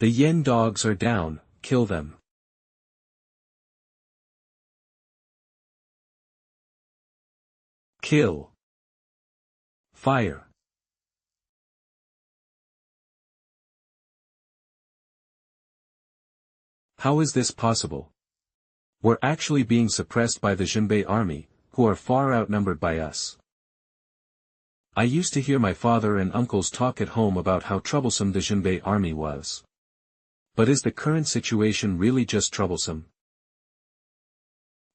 The yen dogs are down, kill them. Kill. Fire. How is this possible? We're actually being suppressed by the Jinbei army, who are far outnumbered by us. I used to hear my father and uncles talk at home about how troublesome the Jinbei army was. But is the current situation really just troublesome?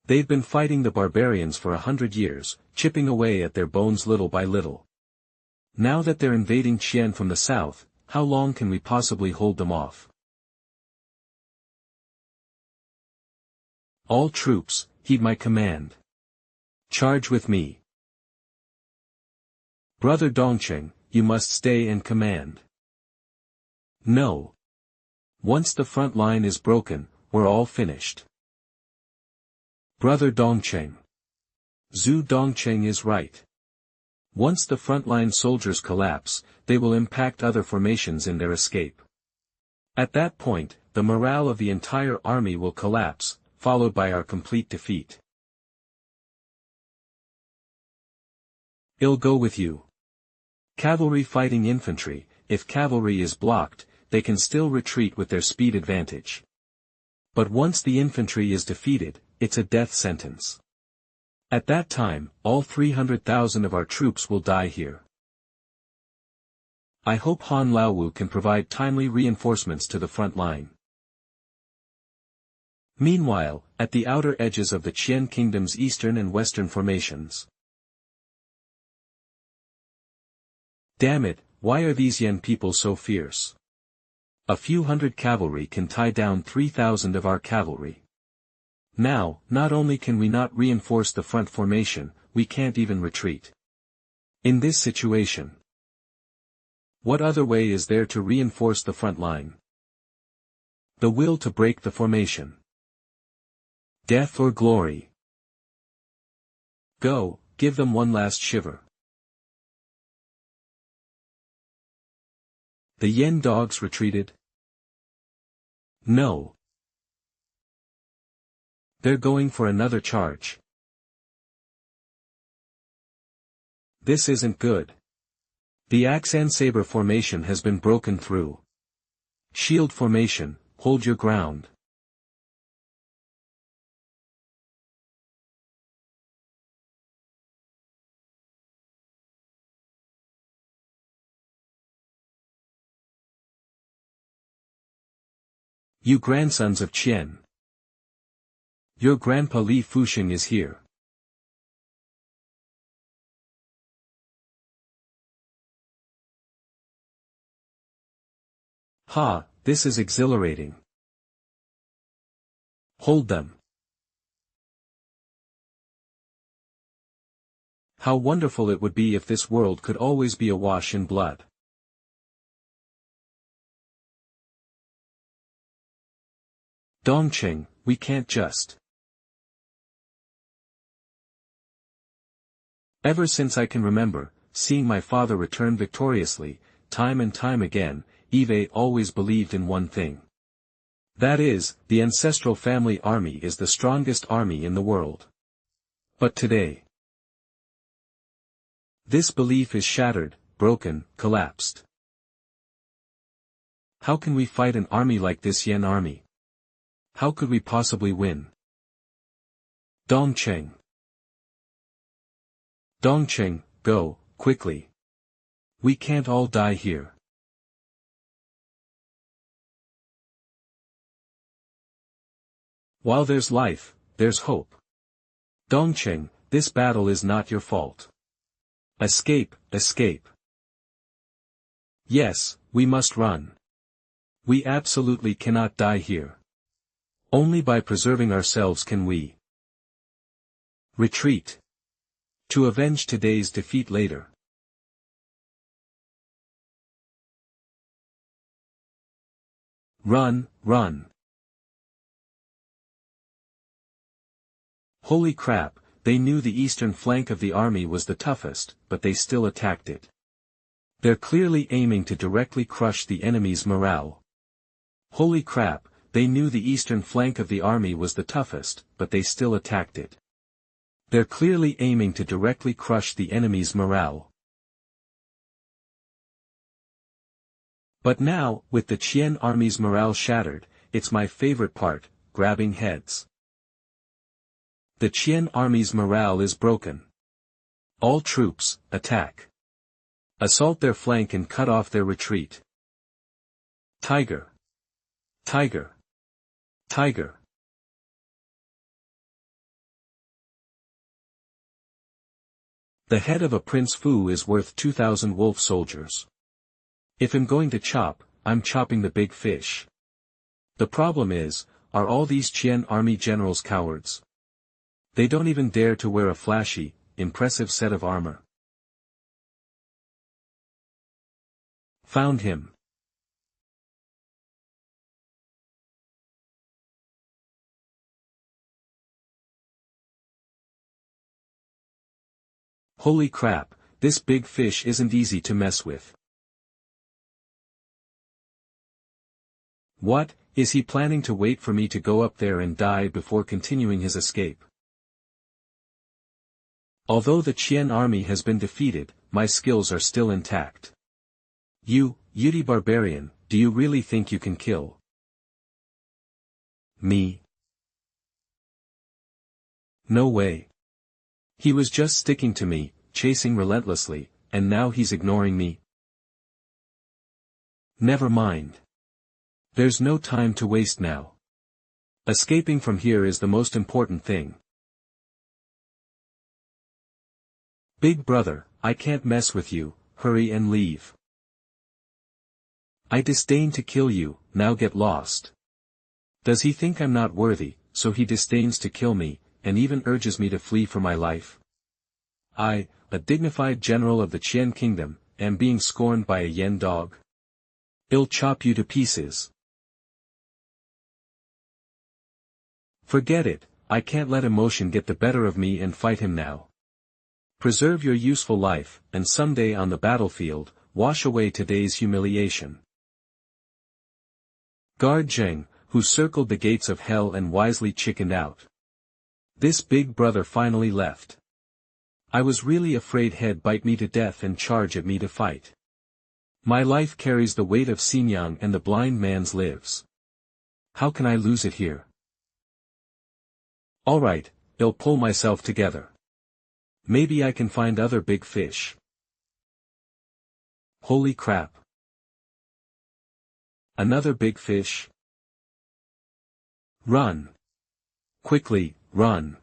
They've been fighting the barbarians for 100 years, chipping away at their bones little by little. Now that they're invading Qian from the south, how long can we possibly hold them off? All troops, heed my command. Charge with me. Brother Dongqing, you must stay and command. No. Once the front line is broken, we're all finished. Brother Dongqing. Zhu Dongqing is right. Once the frontline soldiers collapse, they will impact other formations in their escape. At that point, the morale of the entire army will collapse, followed by our complete defeat. I'll go with you. Cavalry fighting infantry. If cavalry is blocked, they can still retreat with their speed advantage. But once the infantry is defeated, it's a death sentence. At that time, all 300,000 of our troops will die here. I hope Han Laowu can provide timely reinforcements to the front line. Meanwhile, at the outer edges of the Qian Kingdom's eastern and western formations. Damn it, why are these Yen people so fierce? A few hundred cavalry can tie down 3,000 of our cavalry. Now, not only can we not reinforce the front formation, we can't even retreat. In this situation, what other way is there to reinforce the front line? The will to break the formation. Death or glory? Go, give them one last shiver. The Yen dogs retreated? No. They're going for another charge. This isn't good. The axe and saber formation has been broken through. Shield formation, hold your ground. You grandsons of Qian. Your grandpa Li Fuxing is here. Ha, this is exhilarating. Hold them. How wonderful it would be if this world could always be awash in blood. Dongqing, we can't just. Ever since I can remember, seeing my father return victoriously, time and time again, Eve always believed in one thing. That is, the ancestral family army is the strongest army in the world. But today, this belief is shattered, broken, collapsed. How can we fight an army like this Yen army? How could we possibly win? Dongqing. Dongqing, go, quickly. We can't all die here. While there's life, there's hope. Dongqing, this battle is not your fault. Escape, escape. Yes, we must run. We absolutely cannot die here. Only by preserving ourselves can we retreat. To avenge today's defeat later. Run, run. Holy crap, they knew the eastern flank of the army was the toughest, but they still attacked it. They're clearly aiming to directly crush the enemy's morale. Holy crap, they knew the eastern flank of the army was the toughest, but they still attacked it. They're clearly aiming to directly crush the enemy's morale. But now, with the Qian army's morale shattered, it's my favorite part, grabbing heads. The Qian army's morale is broken. All troops, attack. Assault their flank and cut off their retreat. Tiger. Tiger. Tiger. The head of a Prince Fu is worth 2,000 wolf soldiers. If I'm going to chop, I'm chopping the big fish. The problem is, are all these Qian army generals cowards? They don't even dare to wear a flashy, impressive set of armor. Found him. Holy crap, this big fish isn't easy to mess with. What, is he planning to wait for me to go up there and die before continuing his escape? Although the Qian army has been defeated, my skills are still intact. You, Yudi barbarian, do you really think you can kill me? No way. He was just sticking to me, chasing relentlessly, and now he's ignoring me. Never mind. There's no time to waste now. Escaping from here is the most important thing. Big brother, I can't mess with you, hurry and leave. I disdain to kill you, now get lost. Does he think I'm not worthy, so he disdains to kill me, and even urges me to flee for my life? I, a dignified general of the Qian kingdom, am being scorned by a yen dog? I'll chop you to pieces. Forget it, I can't let emotion get the better of me and fight him now. Preserve your useful life, and someday on the battlefield, wash away today's humiliation. Guard Zheng, who circled the gates of hell and wisely chickened out. This big brother finally left. I was really afraid he'd bite me to death and charge at me to fight. My life carries the weight of Xinjiang and the blind man's lives. How can I lose it here? Alright, I'll pull myself together. Maybe I can find other big fish. Holy crap. Another big fish? Run. Quickly, run.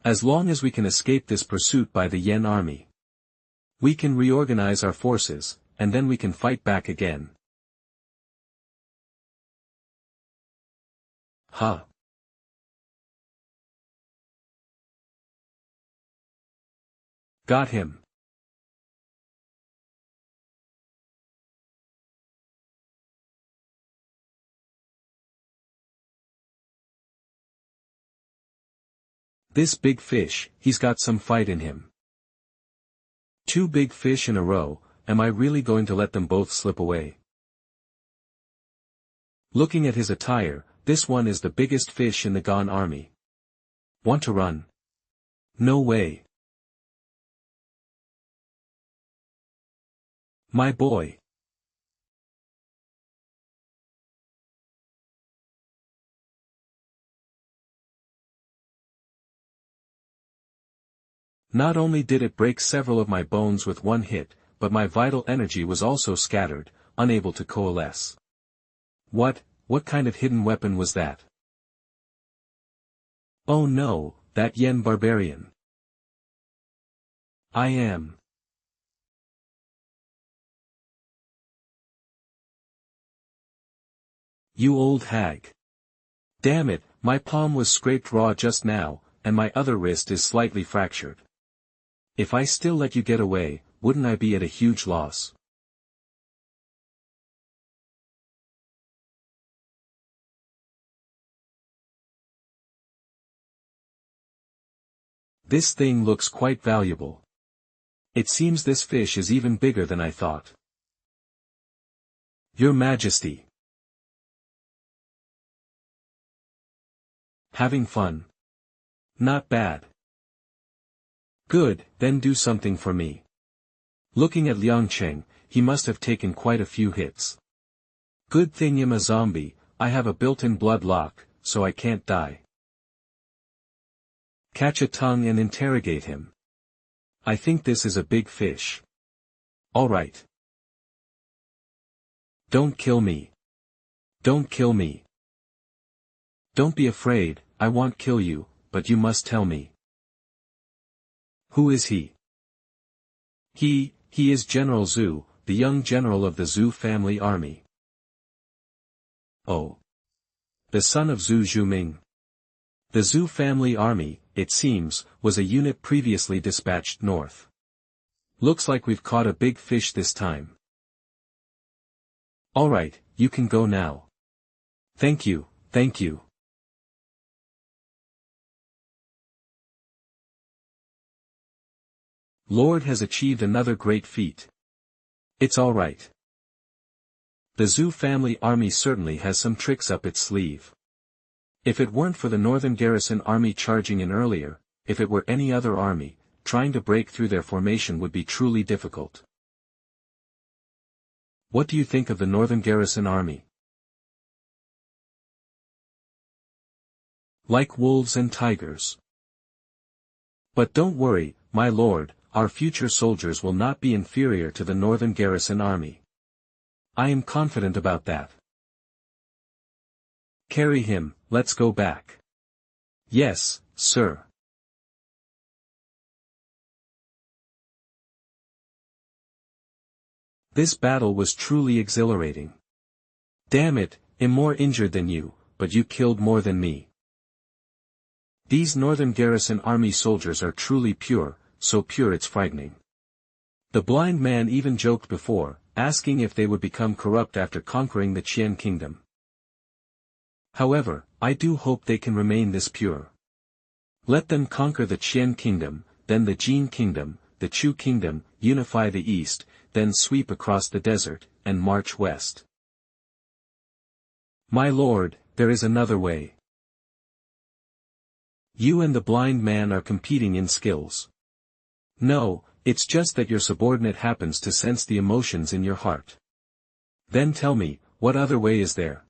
As long as we can escape this pursuit by the Yen army. We can reorganize our forces, and then we can fight back again. Huh. Got him. This big fish, he's got some fight in him. Two big fish in a row, am I really going to let them both slip away? Looking at his attire, this one is the biggest fish in the Gan army. Want to run? No way. My boy. Not only did it break several of my bones with one hit, but my vital energy was also scattered, unable to coalesce. What kind of hidden weapon was that? Oh no, that Yen barbarian. I am. You old hag. Damn it, my palm was scraped raw just now, and my other wrist is slightly fractured. If I still let you get away, wouldn't I be at a huge loss? This thing looks quite valuable. It seems this fish is even bigger than I thought. Your Majesty. Having fun? Not bad. Good, then do something for me. Looking at Liangcheng, he must have taken quite a few hits. Good thing I'm a zombie, I have a built-in blood lock, so I can't die. Catch a tongue and interrogate him. I think this is a big fish. Alright. Don't kill me. Don't kill me. Don't be afraid, I won't kill you, but you must tell me. Who is he? He is General Zhu, the young general of the Zhu family army. Oh. The son of Zhu Zhuming. The Zhu family army, it seems, was a unit previously dispatched north. Looks like we've caught a big fish this time. Alright, you can go now. Thank you, thank you. Lord has achieved another great feat. It's alright. The Zhu family army certainly has some tricks up its sleeve. If it weren't for the northern garrison army charging in earlier, if it were any other army, trying to break through their formation would be truly difficult. What do you think of the northern garrison army? Like wolves and tigers. But don't worry, my lord, our future soldiers will not be inferior to the northern garrison army. I am confident about that. Carry him, let's go back. Yes, sir. This battle was truly exhilarating. Damn it, I'm more injured than you, but you killed more than me. These northern garrison army soldiers are truly pure, so pure it's frightening. The blind man even joked before, asking if they would become corrupt after conquering the Qian kingdom. However, I do hope they can remain this pure. Let them conquer the Qian kingdom, then the Jin kingdom, the Chu kingdom, unify the east, then sweep across the desert, and march west. My lord, there is another way. You and the blind man are competing in skills. No, it's just that your subordinate happens to sense the emotions in your heart. Then tell me, what other way is there?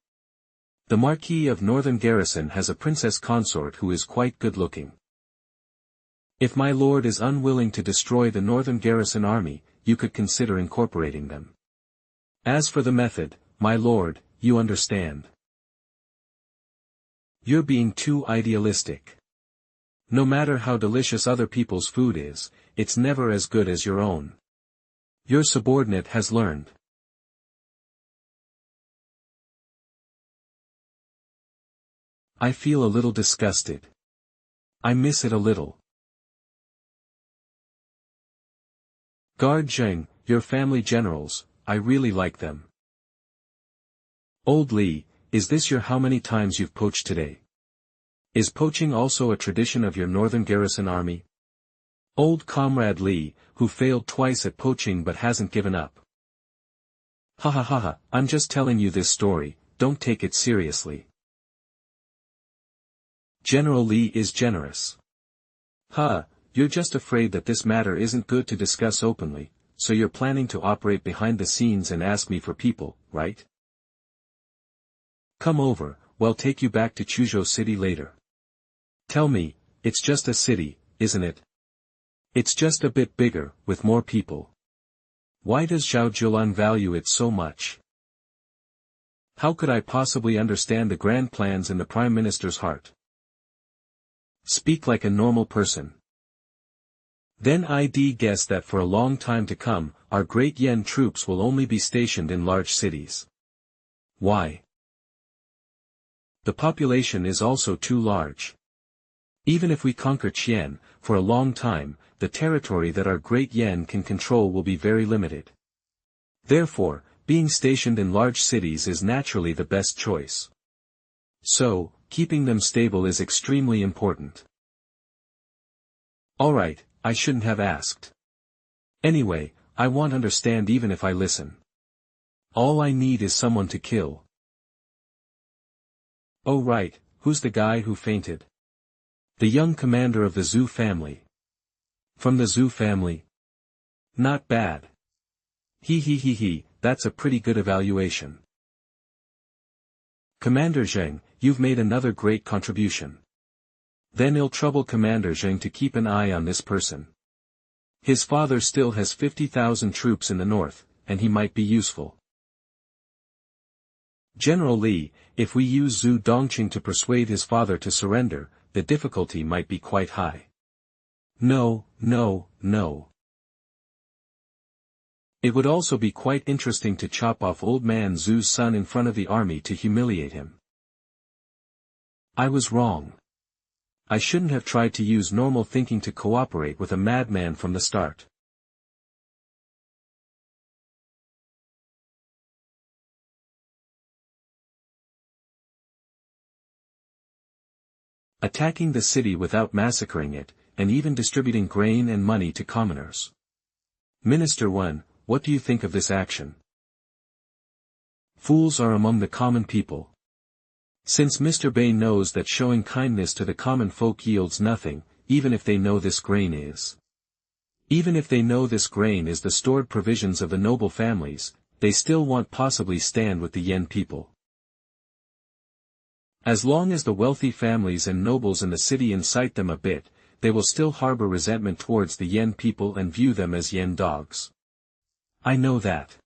The Marquis of Northern Garrison has a princess consort who is quite good-looking. If my lord is unwilling to destroy the Northern Garrison army, you could consider incorporating them. As for the method, my lord, you understand. You're being too idealistic. No matter how delicious other people's food is, it's never as good as your own. Your subordinate has learned. I feel a little disgusted. I miss it a little. Guard Zheng, your family generals, I really like them. Old Li, is this your how many times you've poached today? Is poaching also a tradition of your northern garrison army? Old comrade Li, who failed twice at poaching but hasn't given up. Ha ha ha ha, I'm just telling you this story, don't take it seriously. General Li is generous. You're just afraid that this matter isn't good to discuss openly, so you're planning to operate behind the scenes and ask me for people, right? Come over, we'll take you back to Chuzhou City later. Tell me, it's just a city, isn't it? It's just a bit bigger, with more people. Why does Zhao Julan value it so much? How could I possibly understand the grand plans in the Prime Minister's heart? Speak like a normal person. Then I'd guess that for a long time to come, our great Yen troops will only be stationed in large cities. Why? The population is also too large. Even if we conquer Qian, for a long time, the territory that our great Yen can control will be very limited. Therefore, being stationed in large cities is naturally the best choice. So, keeping them stable is extremely important. Alright, I shouldn't have asked. Anyway, I won't understand even if I listen. All I need is someone to kill. Oh right, who's the guy who fainted? The young commander of the Zhou family. From the Zhou family? Not bad. He, that's a pretty good evaluation. Commander Zheng, you've made another great contribution. Then I'll trouble Commander Zheng to keep an eye on this person. His father still has 50,000 troops in the north, and he might be useful. General Li, if we use Zhu Dongqing to persuade his father to surrender, the difficulty might be quite high. No. It would also be quite interesting to chop off old man Zhu's son in front of the army to humiliate him. I was wrong. I shouldn't have tried to use normal thinking to cooperate with a madman from the start. Attacking the city without massacring it, and even distributing grain and money to commoners. Minister 1, what do you think of this action? Fools are among the common people. Since Mr. Bei knows that showing kindness to the common folk yields nothing, even if they know this grain is. Even if they know this grain is the stored provisions of the noble families, they still won't possibly stand with the Yen people. As long as the wealthy families and nobles in the city incite them a bit, they will still harbor resentment towards the Yen people and view them as Yen dogs. I know that.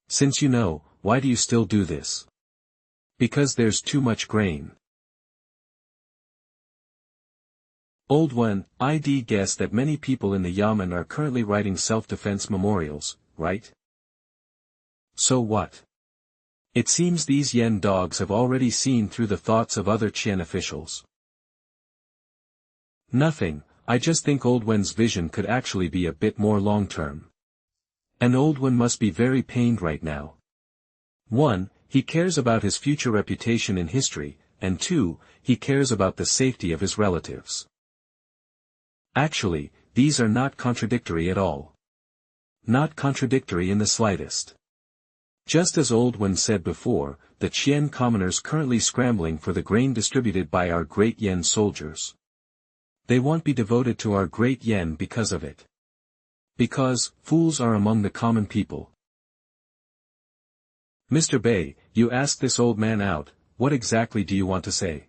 Since you know, why do you still do this? Because there's too much grain. Old One, I'd guess that many people in the Yamen are currently writing self-defense memorials, right? So what? It seems these Yen dogs have already seen through the thoughts of other Qian officials. Nothing, I just think Old Wen's vision could actually be a bit more long-term. And Old Wen must be very pained right now. 1, he cares about his future reputation in history, and 2, he cares about the safety of his relatives. Actually, these are not contradictory at all. Not contradictory in the slightest. Just as Old Wen said before, the Qian commoners currently scrambling for the grain distributed by our great Yen soldiers. They won't be devoted to our great Yen because of it. Because, fools are among the common people. Mr. Bei, you ask this old man out, what exactly do you want to say?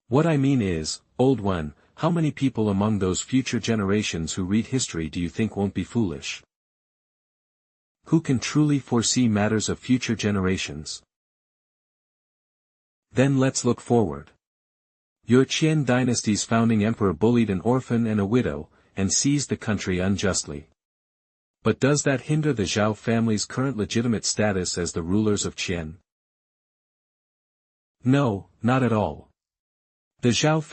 What I mean is, Old One, how many people among those future generations who read history do you think won't be foolish? Who can truly foresee matters of future generations? Then let's look forward. Your Qian dynasty's founding emperor bullied an orphan and a widow, and seized the country unjustly. But does that hinder the Zhao family's current legitimate status as the rulers of Qian? No, not at all. The Zhao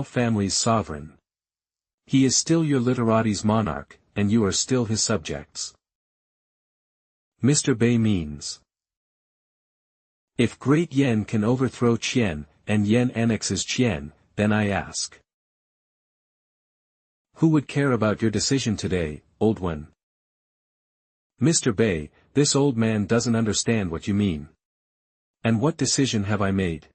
family's sovereign. He is still your literates' monarch, and you are still his subjects. Mr. Bei means. If Great Yen can overthrow Qian, and Yen annexes Qian, then I ask. Who would care about your decision today, Old One? Mr. Bei, this old man doesn't understand what you mean. And what decision have I made?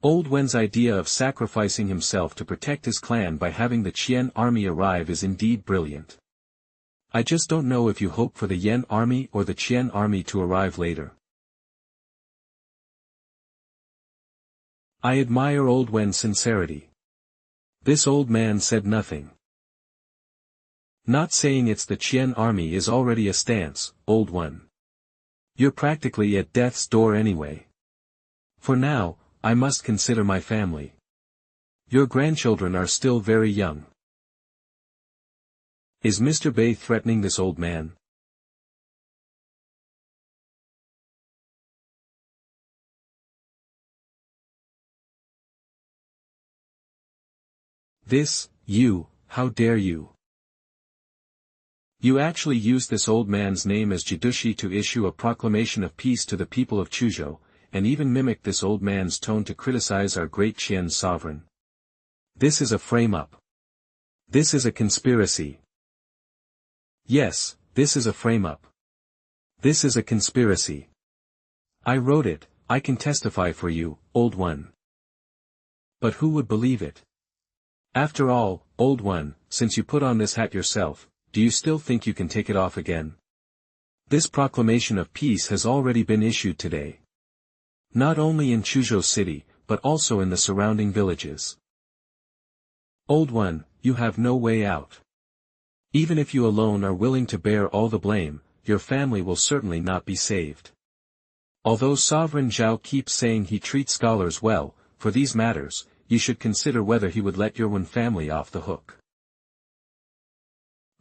Old Wen's idea of sacrificing himself to protect his clan by having the Qian army arrive is indeed brilliant. I just don't know if you hope for the Yen army or the Qian army to arrive later. I admire Old Wen's sincerity. This old man said nothing. Not saying it's the Qian army is already a stance, Old One. You're practically at death's door anyway. For now, I must consider my family. Your grandchildren are still very young. Is Mr. Bei threatening this old man? How dare you? You actually used this old man's name as Jidushi to issue a proclamation of peace to the people of Chuzhou, and even mimicked this old man's tone to criticize our great Qian sovereign. This is a frame-up. This is a conspiracy. Yes, this is a frame-up. This is a conspiracy. I wrote it, I can testify for you, old one. But who would believe it? After all, old one, since you put on this hat yourself, do you still think you can take it off again? This proclamation of peace has already been issued today. Not only in Chuzhou City, but also in the surrounding villages. Old one, you have no way out. Even if you alone are willing to bear all the blame, your family will certainly not be saved. Although Sovereign Zhao keeps saying he treats scholars well, for these matters, you should consider whether he would let your one family off the hook.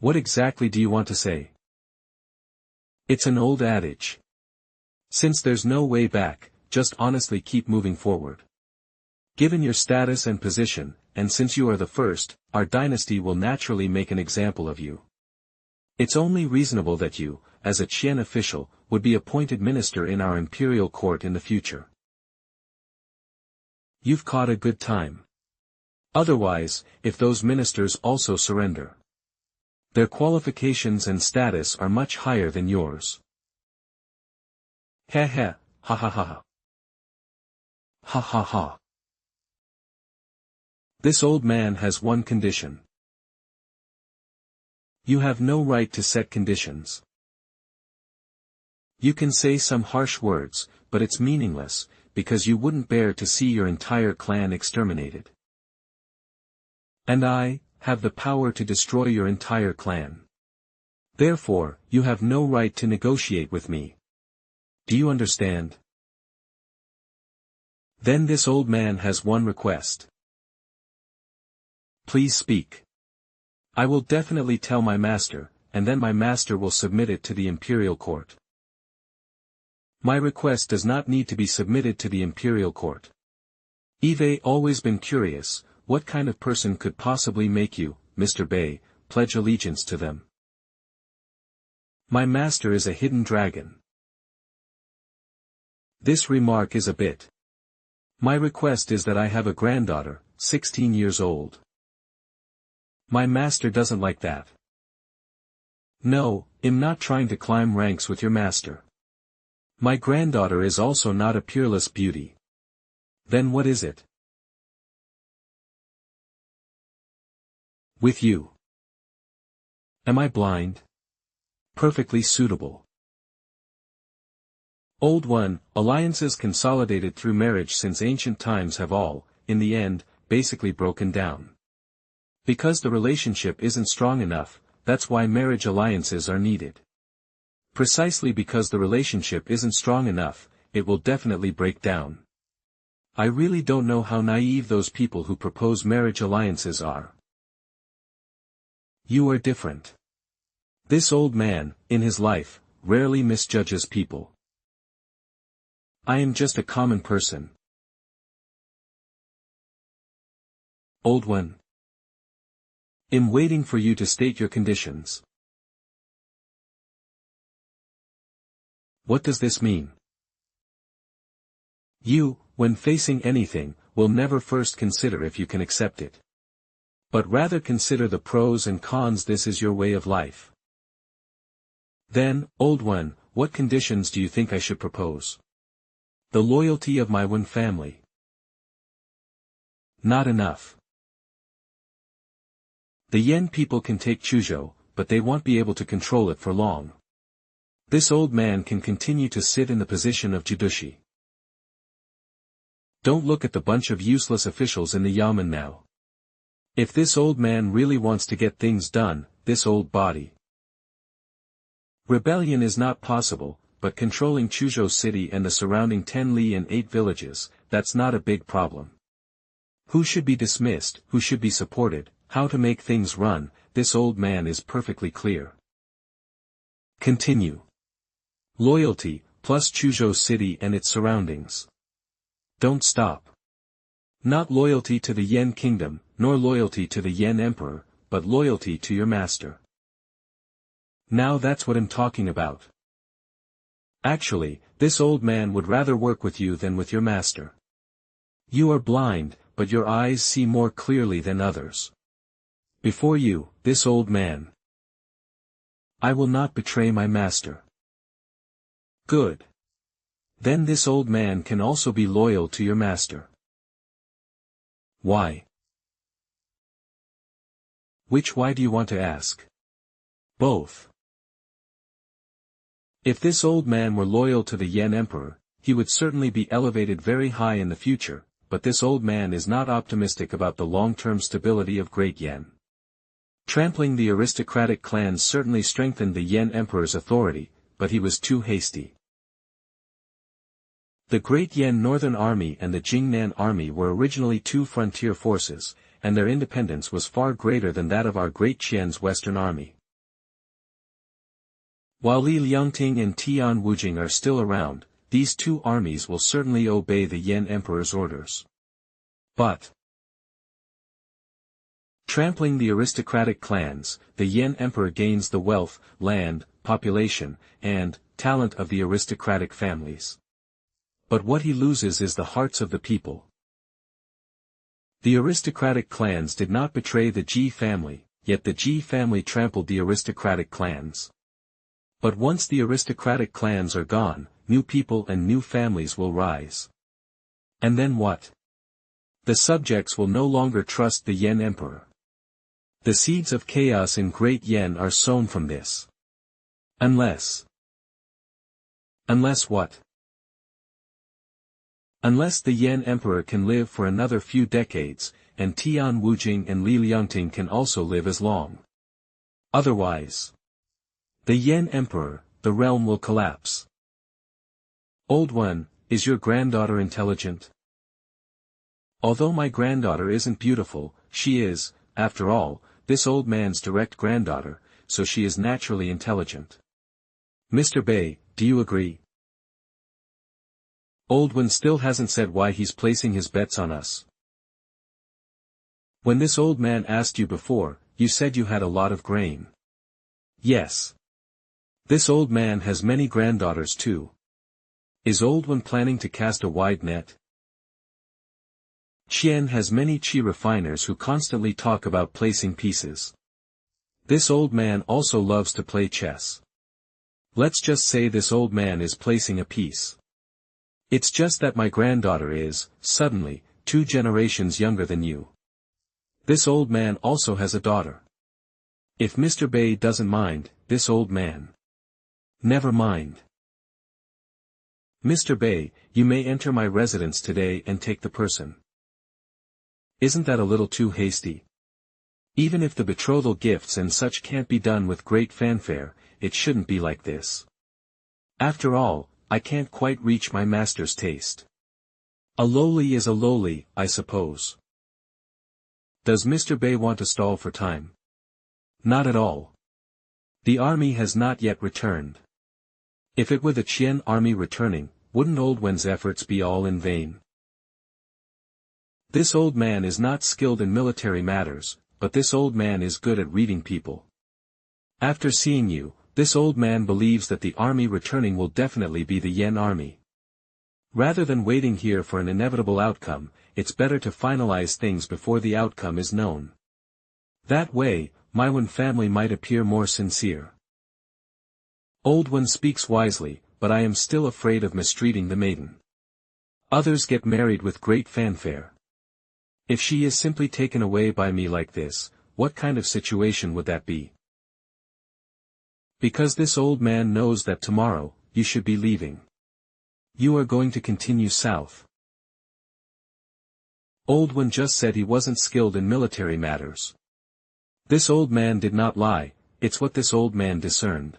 What exactly do you want to say? It's an old adage. Since there's no way back, just honestly keep moving forward. Given your status and position, and since you are the first, our dynasty will naturally make an example of you. It's only reasonable that you, as a Qian official, would be appointed minister in our imperial court in the future. You've caught a good time. Otherwise, if those ministers also surrender, their qualifications and status are much higher than yours. Heh heh, ha ha ha ha. Ha ha ha. This old man has one condition. You have no right to set conditions. You can say some harsh words, but it's meaningless, because you wouldn't bear to see your entire clan exterminated. And I have the power to destroy your entire clan. Therefore, you have no right to negotiate with me. Do you understand? Then this old man has one request. Please speak. I will definitely tell my master, and then my master will submit it to the imperial court. My request does not need to be submitted to the imperial court. I've always been curious, what kind of person could possibly make you, Mr. Bei, pledge allegiance to them? My master is a hidden dragon. This remark is a bit. My request is that I have a granddaughter, 16 years old. My master doesn't like that. No, I'm not trying to climb ranks with your master. My granddaughter is also not a peerless beauty. Then what is it? With you. Am I blind? Perfectly suitable. Old one, alliances consolidated through marriage since ancient times have all, in the end, basically broken down. Because the relationship isn't strong enough, that's why marriage alliances are needed. Precisely because the relationship isn't strong enough, it will definitely break down. I really don't know how naive those people who propose marriage alliances are. You are different. This old man, in his life, rarely misjudges people. I am just a common person. Old one. I'm waiting for you to state your conditions. What does this mean? You, when facing anything, will never first consider if you can accept it. But rather consider the pros and cons. This is your way of life. Then, old one, what conditions do you think I should propose? The loyalty of my one family. Not enough. The Yen people can take Chuzhou, but they won't be able to control it for long. This old man can continue to sit in the position of Jidushi. Don't look at the bunch of useless officials in the yamen now. If this old man really wants to get things done, this old body. Rebellion is not possible, but controlling Chuzhou City and the surrounding 10 li and 8 villages, that's not a big problem. Who should be dismissed, who should be supported, how to make things run, this old man is perfectly clear. Continue. Loyalty, plus Chuzhou City and its surroundings. Don't stop. Not loyalty to the Yen kingdom, nor loyalty to the Yen emperor, but loyalty to your master. Now that's what I'm talking about. Actually, this old man would rather work with you than with your master. You are blind, but your eyes see more clearly than others. Before you, this old man. I will not betray my master. Good. Then this old man can also be loyal to your master. Why? Which why do you want to ask? Both. If this old man were loyal to the Yen Emperor, he would certainly be elevated very high in the future, but this old man is not optimistic about the long-term stability of Great Yen. Trampling the aristocratic clans certainly strengthened the Yen Emperor's authority, but he was too hasty. The Great Yen Northern Army and the Jingnan Army were originally two frontier forces, and their independence was far greater than that of our Great Qian's Western Army. While Li Liangting and Tian Wujing are still around, these two armies will certainly obey the Yen Emperor's orders. But trampling the aristocratic clans, the Yen Emperor gains the wealth, land, population, and talent of the aristocratic families. But what he loses is the hearts of the people. The aristocratic clans did not betray the Ji family, yet the Ji family trampled the aristocratic clans. But once the aristocratic clans are gone, new people and new families will rise. And then what? The subjects will no longer trust the Yen Emperor. The seeds of chaos in Great Yen are sown from this. Unless what? Unless the Yen Emperor can live for another few decades, and Tian Wujing and Li Liangting can also live as long. Otherwise, the Yen Emperor, the realm will collapse. Old one, is your granddaughter intelligent? Although my granddaughter isn't beautiful, she is, after all, this old man's direct granddaughter, so she is naturally intelligent. Mr. Bei, do you agree? Old one still hasn't said why he's placing his bets on us. When this old man asked you before, you said you had a lot of grain. Yes. This old man has many granddaughters too. Is old one planning to cast a wide net? Qian has many chi refiners who constantly talk about placing pieces. This old man also loves to play chess. Let's just say this old man is placing a piece. It's just that my granddaughter is, suddenly, 2 generations younger than you. This old man also has a daughter. If Mr. Bei doesn't mind, this old man. Never mind. Mr. Bei, you may enter my residence today and take the person. Isn't that a little too hasty? Even if the betrothal gifts and such can't be done with great fanfare, it shouldn't be like this. After all, I can't quite reach my master's taste. A lowly is a lowly, I suppose. Does Mr. Bei want to stall for time? Not at all. The army has not yet returned. If it were the Qian army returning, wouldn't old Wen's efforts be all in vain? This old man is not skilled in military matters, but this old man is good at reading people. After seeing you, this old man believes that the army returning will definitely be the Yen army. Rather than waiting here for an inevitable outcome, it's better to finalize things before the outcome is known. That way, Maiwan family might appear more sincere. Old one speaks wisely, but I am still afraid of mistreating the maiden. Others get married with great fanfare. If she is simply taken away by me like this, what kind of situation would that be? Because this old man knows that tomorrow, you should be leaving. You are going to continue south. Old one just said he wasn't skilled in military matters. This old man did not lie, it's what this old man discerned.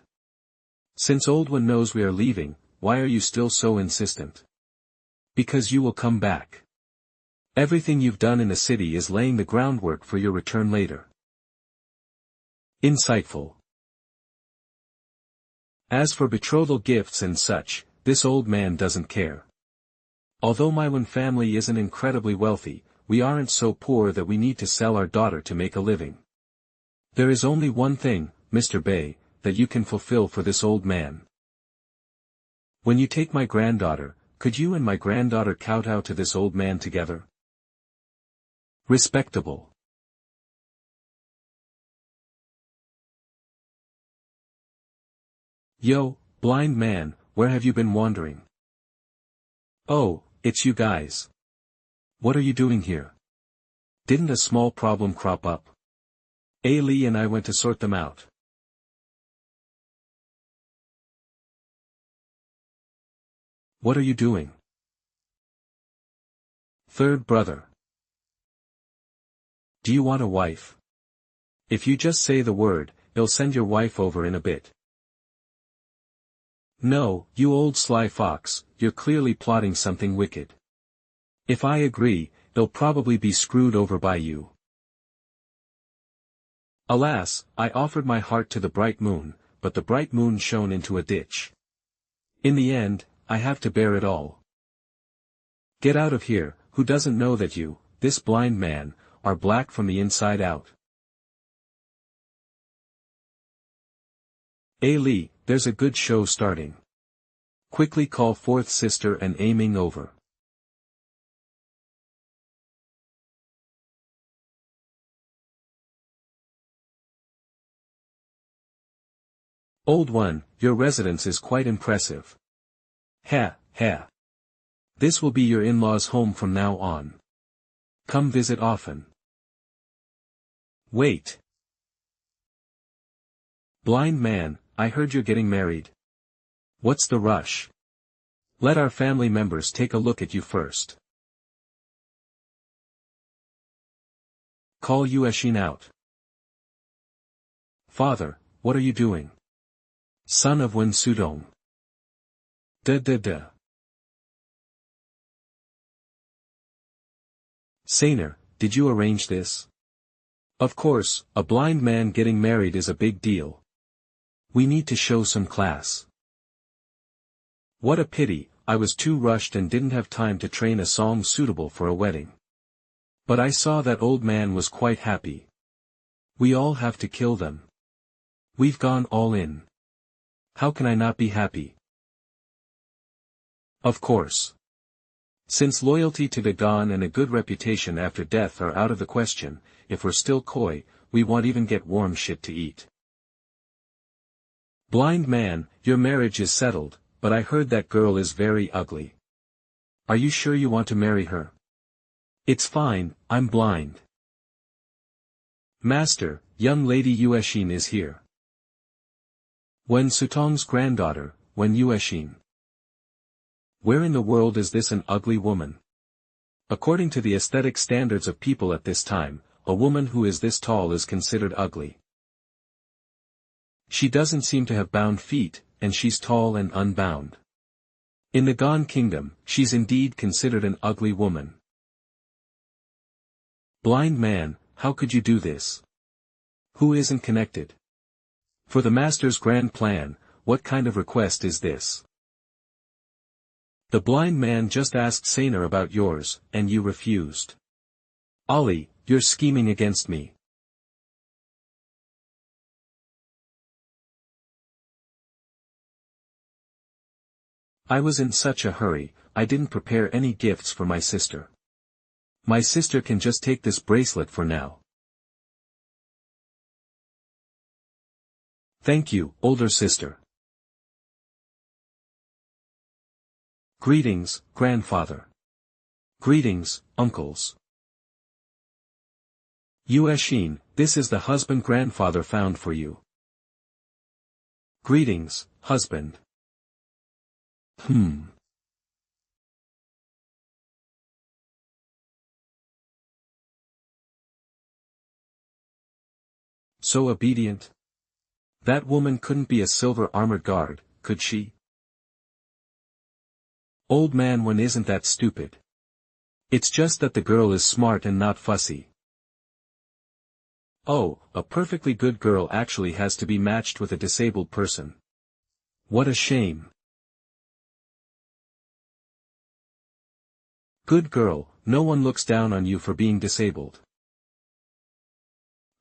Since old one knows we are leaving, why are you still so insistent? Because you will come back. Everything you've done in the city is laying the groundwork for your return later. Insightful. As for betrothal gifts and such, this old man doesn't care. Although Maiwan family isn't incredibly wealthy, we aren't so poor that we need to sell our daughter to make a living. There is only one thing, Mr. Bei, that you can fulfill for this old man. When you take my granddaughter, could you and my granddaughter kowtow to this old man together? Respectable. Yo, blind man, where have you been wandering? Oh, it's you guys. What are you doing here? Didn't a small problem crop up? Lee and I went to sort them out. What are you doing? Third brother. Do you want a wife? If you just say the word, he'll send your wife over in a bit. No, you old sly fox, you're clearly plotting something wicked. If I agree, he'll probably be screwed over by you. Alas, I offered my heart to the bright moon, but the bright moon shone into a ditch. In the end, I have to bear it all. Get out of here, who doesn't know that you, this blind man, are black from the inside out. Lee, there's a good show starting. Quickly call fourth sister and aiming over. Old one, your residence is quite impressive. Ha, ha. This will be your in-laws' home from now on. Come visit often. Wait. Blind man, I heard you're getting married. What's the rush? Let our family members take a look at you first. Call Yueshin out. Father, what are you doing? Son of Wen Sudong. Saner, did you arrange this? Of course, a blind man getting married is a big deal. We need to show some class. What a pity, I was too rushed and didn't have time to train a song suitable for a wedding. But I saw that old man was quite happy. We all have to kill them. We've gone all in. How can I not be happy? Of course. Since loyalty to Dagon and a good reputation after death are out of the question, if we're still coy, we won't even get warm shit to eat. Blind man, your marriage is settled, but I heard that girl is very ugly. Are you sure you want to marry her? It's fine, I'm blind. Master, young lady Yueshin is here. Wen Sutong's granddaughter, Wen Yueshin. Where in the world is this an ugly woman? According to the aesthetic standards of people at this time, a woman who is this tall is considered ugly. She doesn't seem to have bound feet, and she's tall and unbound. In the Gon Kingdom, she's indeed considered an ugly woman. Blind man, how could you do this? Who isn't connected? For the master's grand plan, what kind of request is this? The blind man just asked Saner about yours, and you refused. Ali, you're scheming against me. I was in such a hurry, I didn't prepare any gifts for my sister. My sister can just take this bracelet for now. Thank you, older sister. Greetings, grandfather. Greetings, uncles. Yueshin, this is the husband grandfather found for you. Greetings, husband. So obedient. That woman couldn't be a silver armored guard, could she? Old man one isn't that stupid. It's just that the girl is smart and not fussy. Oh, a perfectly good girl actually has to be matched with a disabled person. What a shame. Good girl, no one looks down on you for being disabled.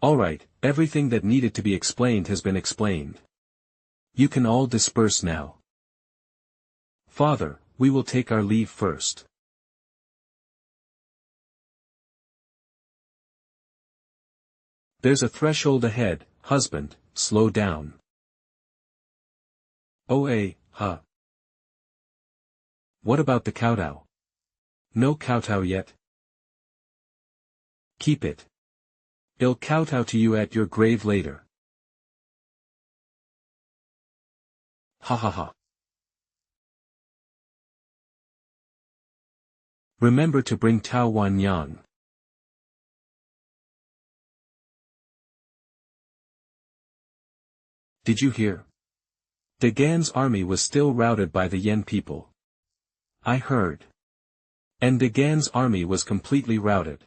Alright, everything that needed to be explained has been explained. You can all disperse now. Father, we will take our leave first. There's a threshold ahead, husband, slow down. Oh huh. What about the kowtow? No kowtow yet? Keep it. I'll kowtow to you at your grave later. Ha ha ha. Remember to bring Tao Wan Yang. Did you hear? De Gan's army was still routed by the Yen people. I heard. And De Gan's army was completely routed.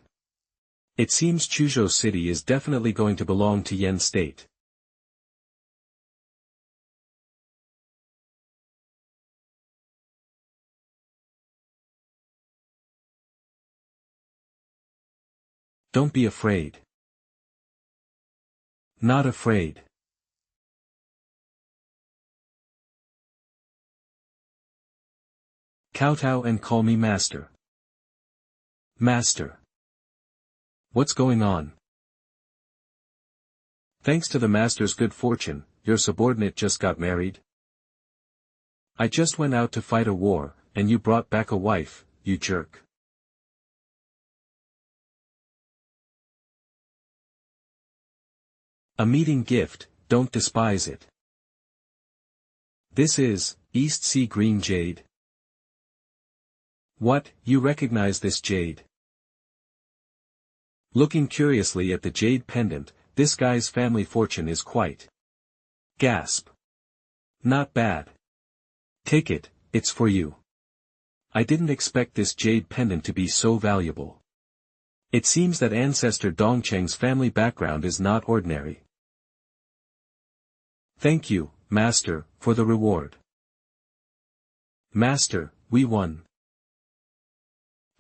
It seems Chuzhou City is definitely going to belong to Yen state. Don't be afraid. Not afraid. Kowtow and call me master. Master. What's going on? Thanks to the master's good fortune, your subordinate just got married. I just went out to fight a war, and you brought back a wife, you jerk. A meeting gift, don't despise it. This is, East Sea Green Jade. What, you recognize this jade? Looking curiously at the jade pendant, this guy's family fortune is quite. Gasp. Not bad. Take it, it's for you. I didn't expect this jade pendant to be so valuable. It seems that ancestor Dongcheng's family background is not ordinary. Thank you, Master, for the reward. Master, we won.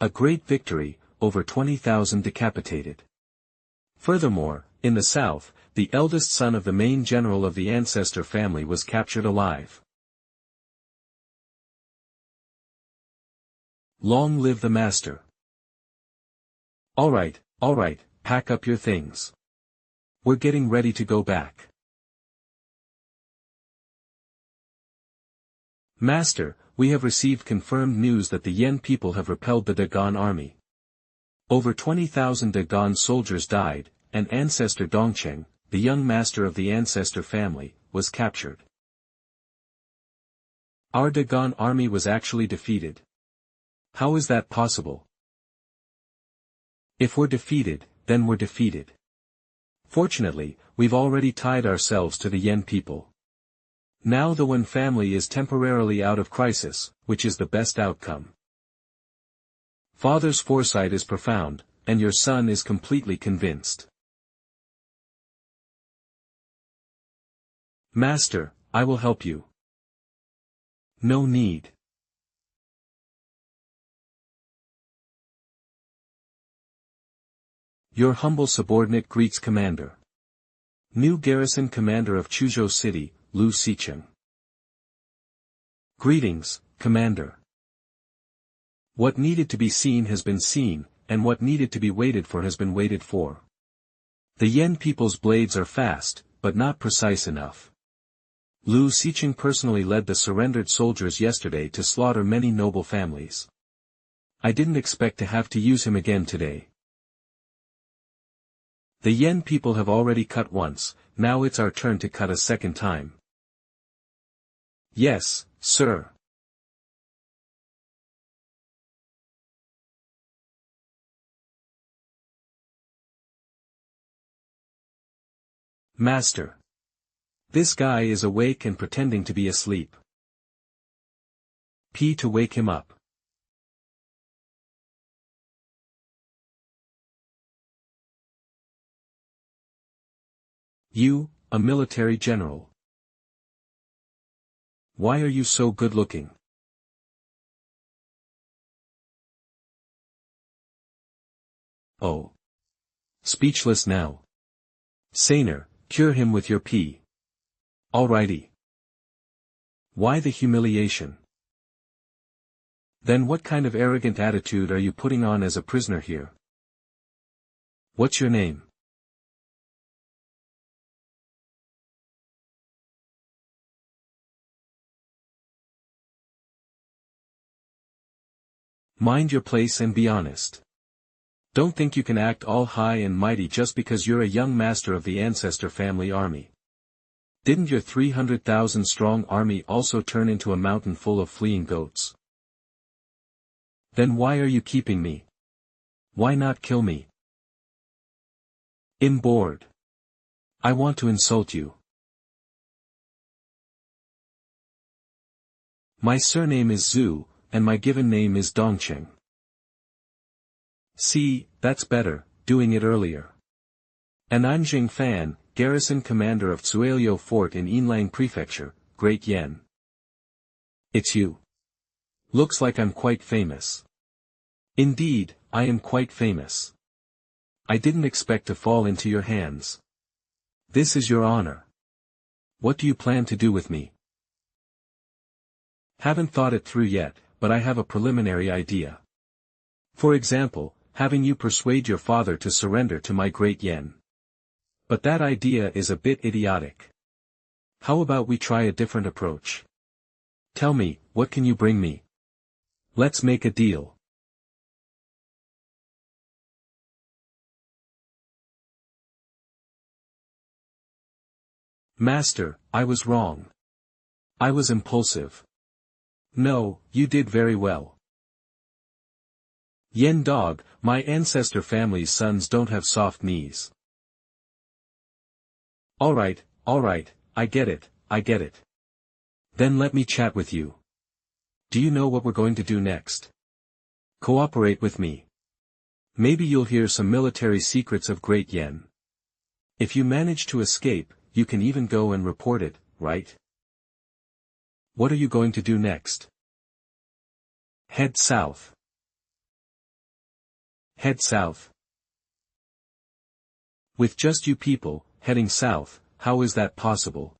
A great victory, over 20,000 decapitated. Furthermore, in the south, the eldest son of the main general of the ancestor family was captured alive. Long live the master. Alright, pack up your things. We're getting ready to go back. Master, we have received confirmed news that the Yen people have repelled the Dagon army. Over 20,000 Dagon soldiers died, and ancestor Dongcheng, the young master of the ancestor family, was captured. Our Dagon army was actually defeated. How is that possible? If we're defeated, then we're defeated. Fortunately, we've already tied ourselves to the Yen people. Now the Wen family is temporarily out of crisis, which is the best outcome. Father's foresight is profound, and your son is completely convinced. Master, I will help you. No need. Your humble subordinate greets Commander. New garrison commander of Chuzhou City, Lu Xicheng. Greetings, Commander. What needed to be seen has been seen, and what needed to be waited for has been waited for. The Yen people's blades are fast, but not precise enough. Lu Xicheng personally led the surrendered soldiers yesterday to slaughter many noble families. I didn't expect to have to use him again today. The Yen people have already cut once, now it's our turn to cut a second time. Yes, sir. Master. This guy is awake and pretending to be asleep. P to wake him up. You, a military general. Why are you so good-looking? Oh. Speechless now. Saner, cure him with your pee. Alrighty. Why the humiliation? Then what kind of arrogant attitude are you putting on as a prisoner here? What's your name? Mind your place and be honest. Don't think you can act all high and mighty just because you're a young master of the ancestor family army. Didn't your 300,000 strong army also turn into a mountain full of fleeing goats? Then why are you keeping me? Why not kill me? I'm bored. I want to insult you. My surname is Zhu, and my given name is Dongqing. See, that's better, doing it earlier. And I'm Jing Fan, garrison commander of Tsuelio Fort in Yinlang Prefecture, Great Yen. It's you. Looks like I'm quite famous. Indeed, I am quite famous. I didn't expect to fall into your hands. This is your honor. What do you plan to do with me? Haven't thought it through yet, but I have a preliminary idea. For example, having you persuade your father to surrender to my great yen. But that idea is a bit idiotic. How about we try a different approach? Tell me, what can you bring me? Let's make a deal. Master, I was wrong. I was impulsive. No, you did very well. Yen dog, my ancestor family's sons don't have soft knees. Alright, I get it. Then let me chat with you. Do you know what we're going to do next? Cooperate with me. Maybe you'll hear some military secrets of Great Yen. If you manage to escape, you can even go and report it, right? What are you going to do next? Head south. Head south. With just you people, heading south, how is that possible?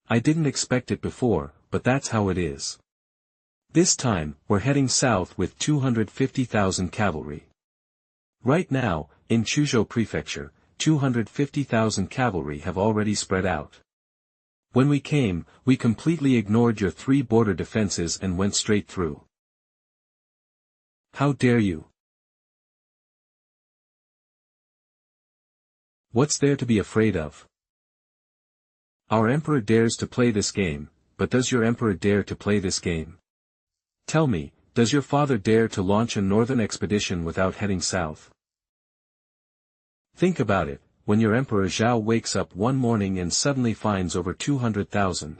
I didn't expect it before, but that's how it is. This time, we're heading south with 250,000 cavalry. Right now, in Chuzhou Prefecture, 250,000 cavalry have already spread out. When we came, we completely ignored your 3 border defenses and went straight through. How dare you? What's there to be afraid of? Our emperor dares to play this game, but does your emperor dare to play this game? Tell me, does your father dare to launch a northern expedition without heading south? Think about it, when your emperor Zhao wakes up one morning and suddenly finds over 200,000.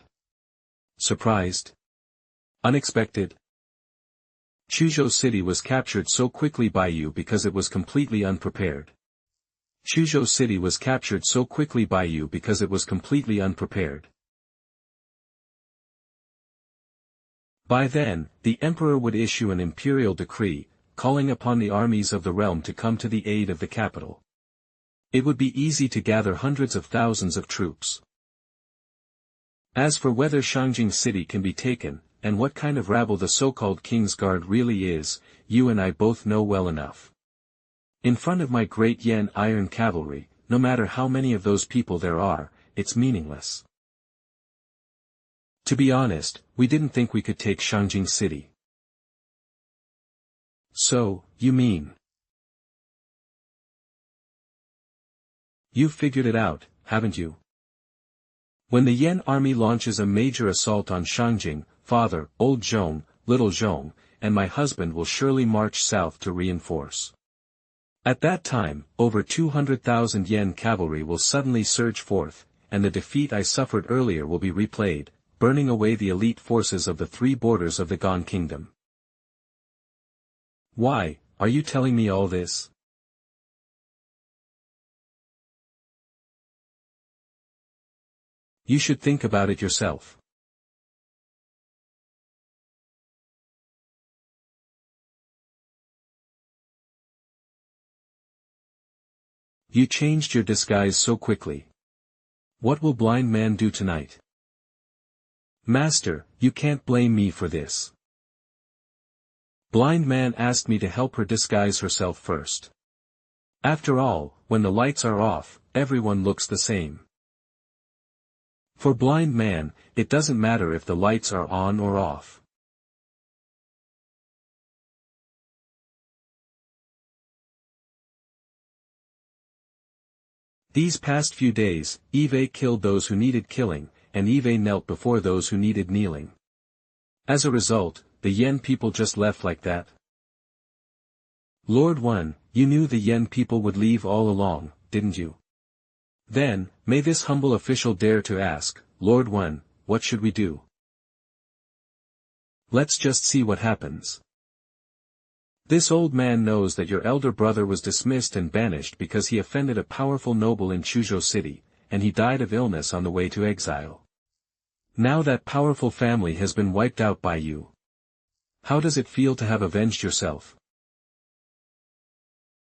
Surprised? Unexpected? Chuzhou City was captured so quickly by you because it was completely unprepared. Chuzhou City was captured so quickly by you because it was completely unprepared. By then, the emperor would issue an imperial decree, calling upon the armies of the realm to come to the aid of the capital. It would be easy to gather hundreds of thousands of troops. As for whether Shangjing City can be taken, and what kind of rabble the so-called King's Guard really is, you and I both know well enough. In front of my great Yen iron cavalry, no matter how many of those people there are, it's meaningless. To be honest, we didn't think we could take Shangjing City. So, you mean? You've figured it out, haven't you? When the Yen army launches a major assault on Shangjing, father, old Zhong, little Zhong, and my husband will surely march south to reinforce. At that time, over 200,000 Yen cavalry will suddenly surge forth, and the defeat I suffered earlier will be replayed, burning away the elite forces of the 3 borders of the Gan Kingdom. Why, are you telling me all this? You should think about it yourself. You changed your disguise so quickly. What will blind man do tonight? Master, you can't blame me for this. Blind man asked me to help her disguise herself first. After all, when the lights are off, everyone looks the same. For blind man, it doesn't matter if the lights are on or off. These past few days, Eve killed those who needed killing, and Eve knelt before those who needed kneeling. As a result, the Yen people just left like that. Lord One, you knew the Yen people would leave all along, didn't you? Then, may this humble official dare to ask, Lord One, what should we do? Let's just see what happens. This old man knows that your elder brother was dismissed and banished because he offended a powerful noble in Chuzhou City, and he died of illness on the way to exile. Now that powerful family has been wiped out by you. How does it feel to have avenged yourself?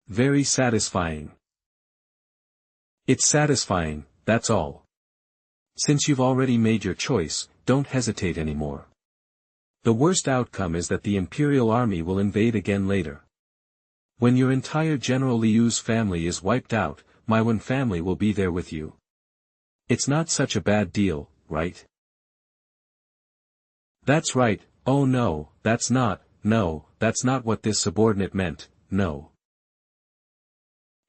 Very satisfying. It's satisfying, that's all. Since you've already made your choice, don't hesitate anymore. The worst outcome is that the Imperial Army will invade again later. When your entire General Liu's family is wiped out, my Wen family will be there with you. It's not such a bad deal, right? That's right. Oh no, that's not what this subordinate meant, no.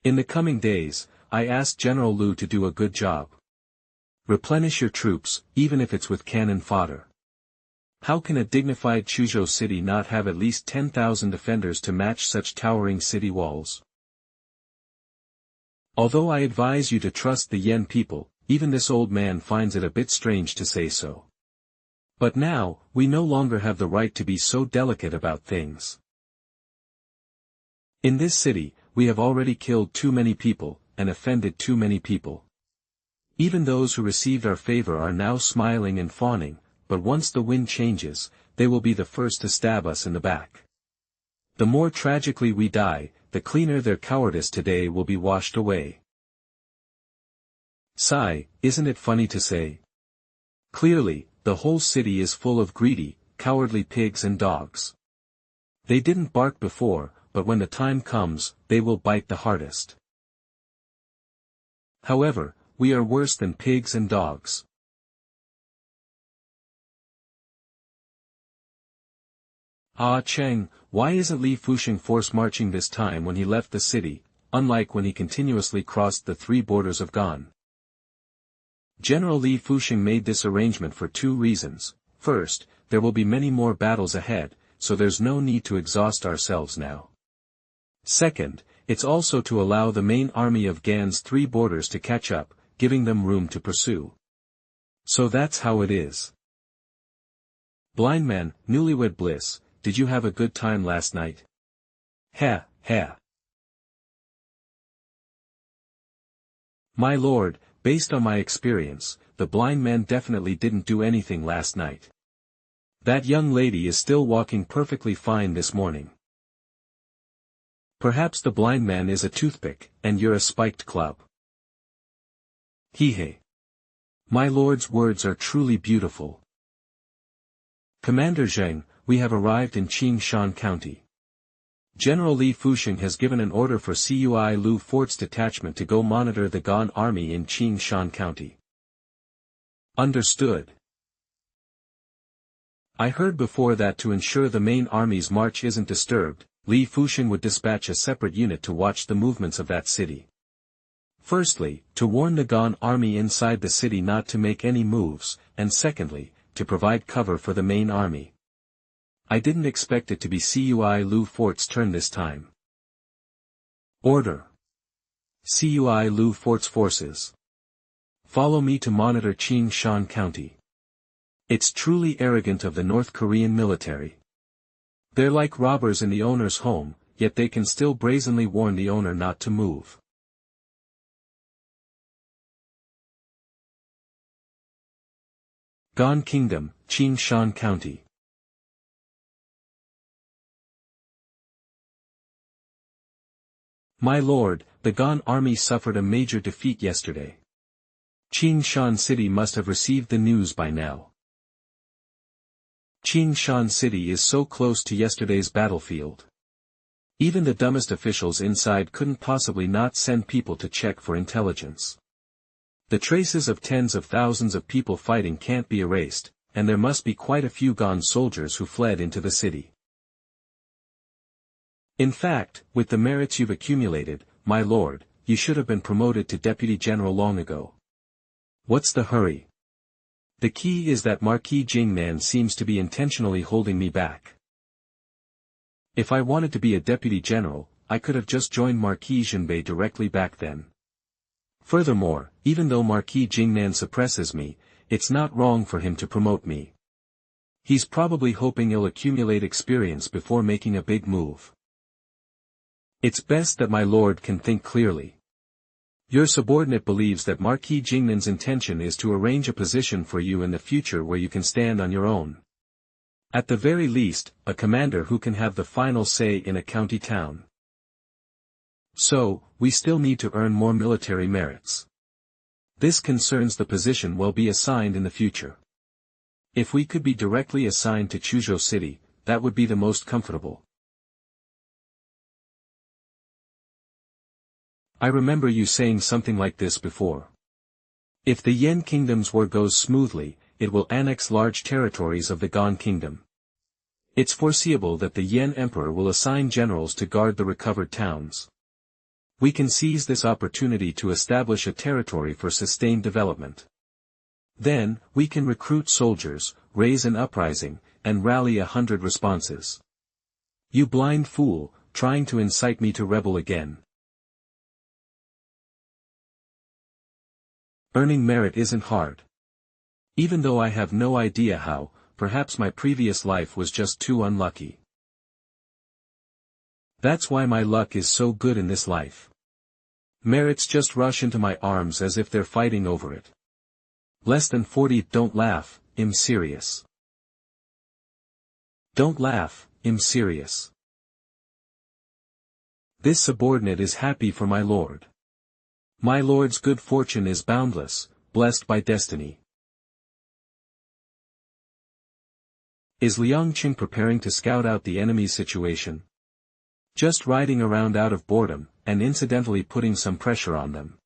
In the coming days, I asked General Liu to do a good job. Replenish your troops, even if it's with cannon fodder. How can a dignified Chuzhou city not have at least 10,000 defenders to match such towering city walls? Although I advise you to trust the Yen people, even this old man finds it a bit strange to say so. But now, we no longer have the right to be so delicate about things. In this city, we have already killed too many people, and offended too many people. Even those who received our favor are now smiling and fawning, but once the wind changes, they will be the first to stab us in the back. The more tragically we die, the cleaner their cowardice today will be washed away. Sigh, isn't it funny to say? Clearly, the whole city is full of greedy, cowardly pigs and dogs. They didn't bark before, but when the time comes, they will bite the hardest. However, we are worse than pigs and dogs. Ah Cheng, why isn't Li Fuxing force marching this time when he left the city, unlike when he continuously crossed the three borders of Gan? General Li Fuxing made this arrangement for two reasons. First, there will be many more battles ahead, so there's no need to exhaust ourselves now. Second, it's also to allow the main army of Gan's three borders to catch up, giving them room to pursue. So that's how it is. Blind man, newlywed bliss, did you have a good time last night? Ha, ha. My lord, based on my experience, the blind man definitely didn't do anything last night. That young lady is still walking perfectly fine this morning. Perhaps the blind man is a toothpick, and you're a spiked club. He. My lord's words are truly beautiful. Commander Zheng, we have arrived in Qingshan County. General Li Fuxing has given an order for Cui Lu Fort's detachment to go monitor the Gan army in Qingshan County. Understood. I heard before that to ensure the main army's march isn't disturbed, Li Fuxing would dispatch a separate unit to watch the movements of that city. Firstly, to warn the Gan army inside the city not to make any moves, and secondly, to provide cover for the main army. I didn't expect it to be Cui Lu Fort's turn this time. Order. Cui Lu Fort's forces. Follow me to monitor Qingshan County. It's truly arrogant of the North Korean military. They're like robbers in the owner's home, yet they can still brazenly warn the owner not to move. Gan Kingdom, Qingshan County. My lord, the Gan army suffered a major defeat yesterday. Qingshan City must have received the news by now. Qingshan City is so close to yesterday's battlefield. Even the dumbest officials inside couldn't possibly not send people to check for intelligence. The traces of tens of thousands of people fighting can't be erased, and there must be quite a few Gan soldiers who fled into the city. In fact, with the merits you've accumulated, my lord, you should have been promoted to deputy general long ago. What's the hurry? The key is that Marquis Jingnan seems to be intentionally holding me back. If I wanted to be a deputy general, I could have just joined Marquis Jinbei directly back then. Furthermore, even though Marquis Jingnan suppresses me, it's not wrong for him to promote me. He's probably hoping he'll accumulate experience before making a big move. It's best that my lord can think clearly. Your subordinate believes that Marquis Jingnan's intention is to arrange a position for you in the future where you can stand on your own. At the very least, a commander who can have the final say in a county town. So, we still need to earn more military merits. This concerns the position we'll be assigned in the future. If we could be directly assigned to Chuzhou City, that would be the most comfortable. I remember you saying something like this before. If the Yen Kingdom's war goes smoothly, it will annex large territories of the Gan Kingdom. It's foreseeable that the Yen Emperor will assign generals to guard the recovered towns. We can seize this opportunity to establish a territory for sustained development. Then, we can recruit soldiers, raise an uprising, and rally 100 responses. You blind fool, trying to incite me to rebel again. Earning merit isn't hard. Even though I have no idea how, perhaps my previous life was just too unlucky. That's why my luck is so good in this life. Merits just rush into my arms as if they're fighting over it. Less than 40. Don't laugh, I'm serious. Don't laugh, I'm serious. This subordinate is happy for my lord. My lord's good fortune is boundless, blessed by destiny. Is Liang Qing preparing to scout out the enemy's situation? Just riding around out of boredom, and incidentally putting some pressure on them.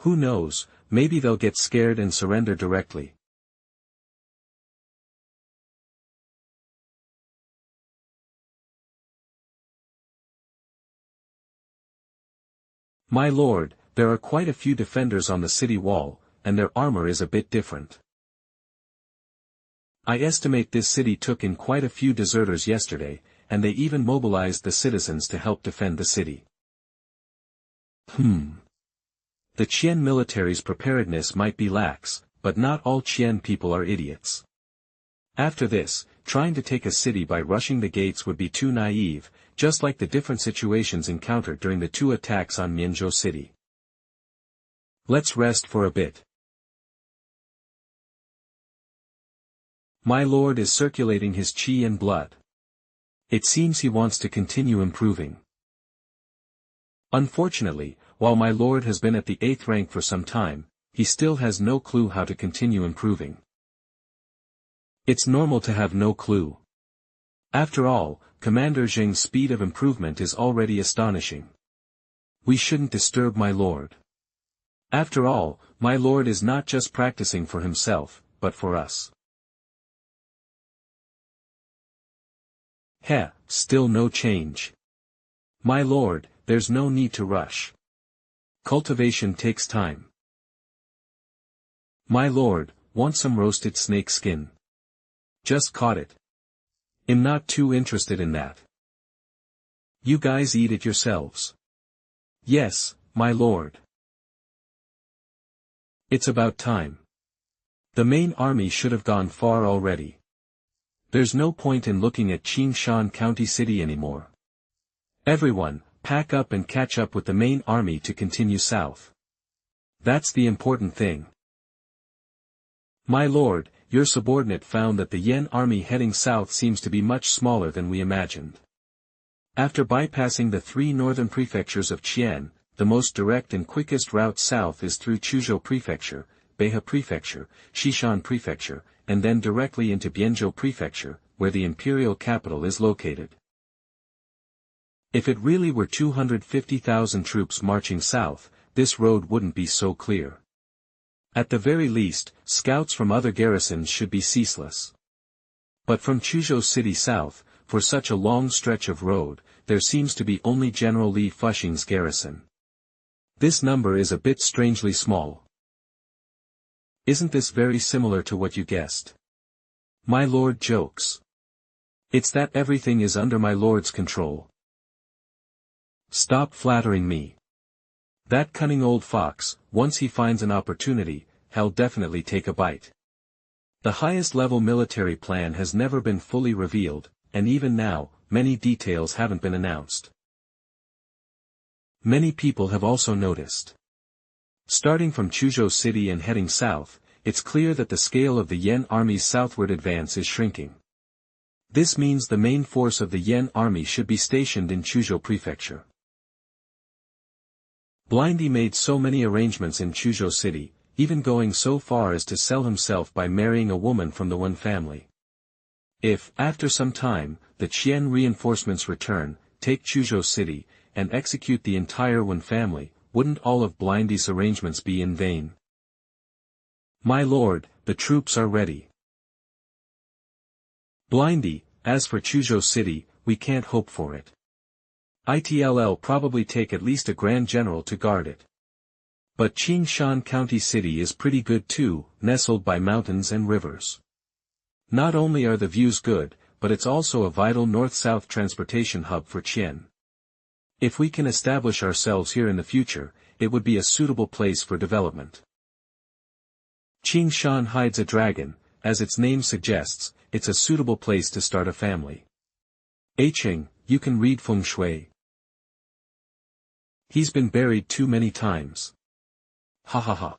Who knows, maybe they'll get scared and surrender directly. My lord, there are quite a few defenders on the city wall, and their armor is a bit different. I estimate this city took in quite a few deserters yesterday, and they even mobilized the citizens to help defend the city. The Qian military's preparedness might be lax, but not all Qian people are idiots. After this, trying to take a city by rushing the gates would be too naive, just like the different situations encountered during the 2 attacks on Mianzhou City. Let's rest for a bit. My lord is circulating his qi and blood. It seems he wants to continue improving. Unfortunately, while my lord has been at the 8th rank for some time, he still has no clue how to continue improving. It's normal to have no clue. After all, Commander Zheng's speed of improvement is already astonishing. We shouldn't disturb my lord. After all, my lord is not just practicing for himself, but for us. Still no change. My lord, there's no need to rush. Cultivation takes time. My lord, want some roasted snake skin? Just caught it. I'm not too interested in that. You guys eat it yourselves. Yes, my lord. It's about time. The main army should have gone far already. There's no point in looking at Qingshan County City anymore. Everyone, pack up and catch up with the main army to continue south. That's the important thing. My lord, your subordinate found that the Yen army heading south seems to be much smaller than we imagined. After bypassing the 3 northern prefectures of Qian, the most direct and quickest route south is through Chuzhou Prefecture, Behe Prefecture, Xishan Prefecture, and then directly into Bianzhou Prefecture, where the imperial capital is located. If it really were 250,000 troops marching south, this road wouldn't be so clear. At the very least, scouts from other garrisons should be ceaseless. But from Chuzhou City south, for such a long stretch of road, there seems to be only General Li Fuxing's garrison. This number is a bit strangely small. Isn't this very similar to what you guessed? My lord jokes. It's that everything is under my lord's control. Stop flattering me. That cunning old fox, once he finds an opportunity, he'll definitely take a bite. The highest level military plan has never been fully revealed, and even now, many details haven't been announced. Many people have also noticed. Starting from Chuzhou City and heading south, it's clear that the scale of the Yen army's southward advance is shrinking. This means the main force of the Yen army should be stationed in Chuzhou Prefecture. Blindy made so many arrangements in Chuzhou City, even going so far as to sell himself by marrying a woman from the Wen family. If, after some time, the Qian reinforcements return, take Chuzhou City, and execute the entire Wen family, wouldn't all of Blindy's arrangements be in vain? My lord, the troops are ready. Blindy, as for Chuzhou City, we can't hope for it. It'll probably take at least a grand general to guard it. But Qingshan County City is pretty good too, nestled by mountains and rivers. Not only are the views good, but it's also a vital north-south transportation hub for Qian. If we can establish ourselves here in the future, it would be a suitable place for development. Qingshan hides a dragon, as its name suggests, it's a suitable place to start a family. Qing, you can read feng shui. He's been buried too many times. Ha ha ha.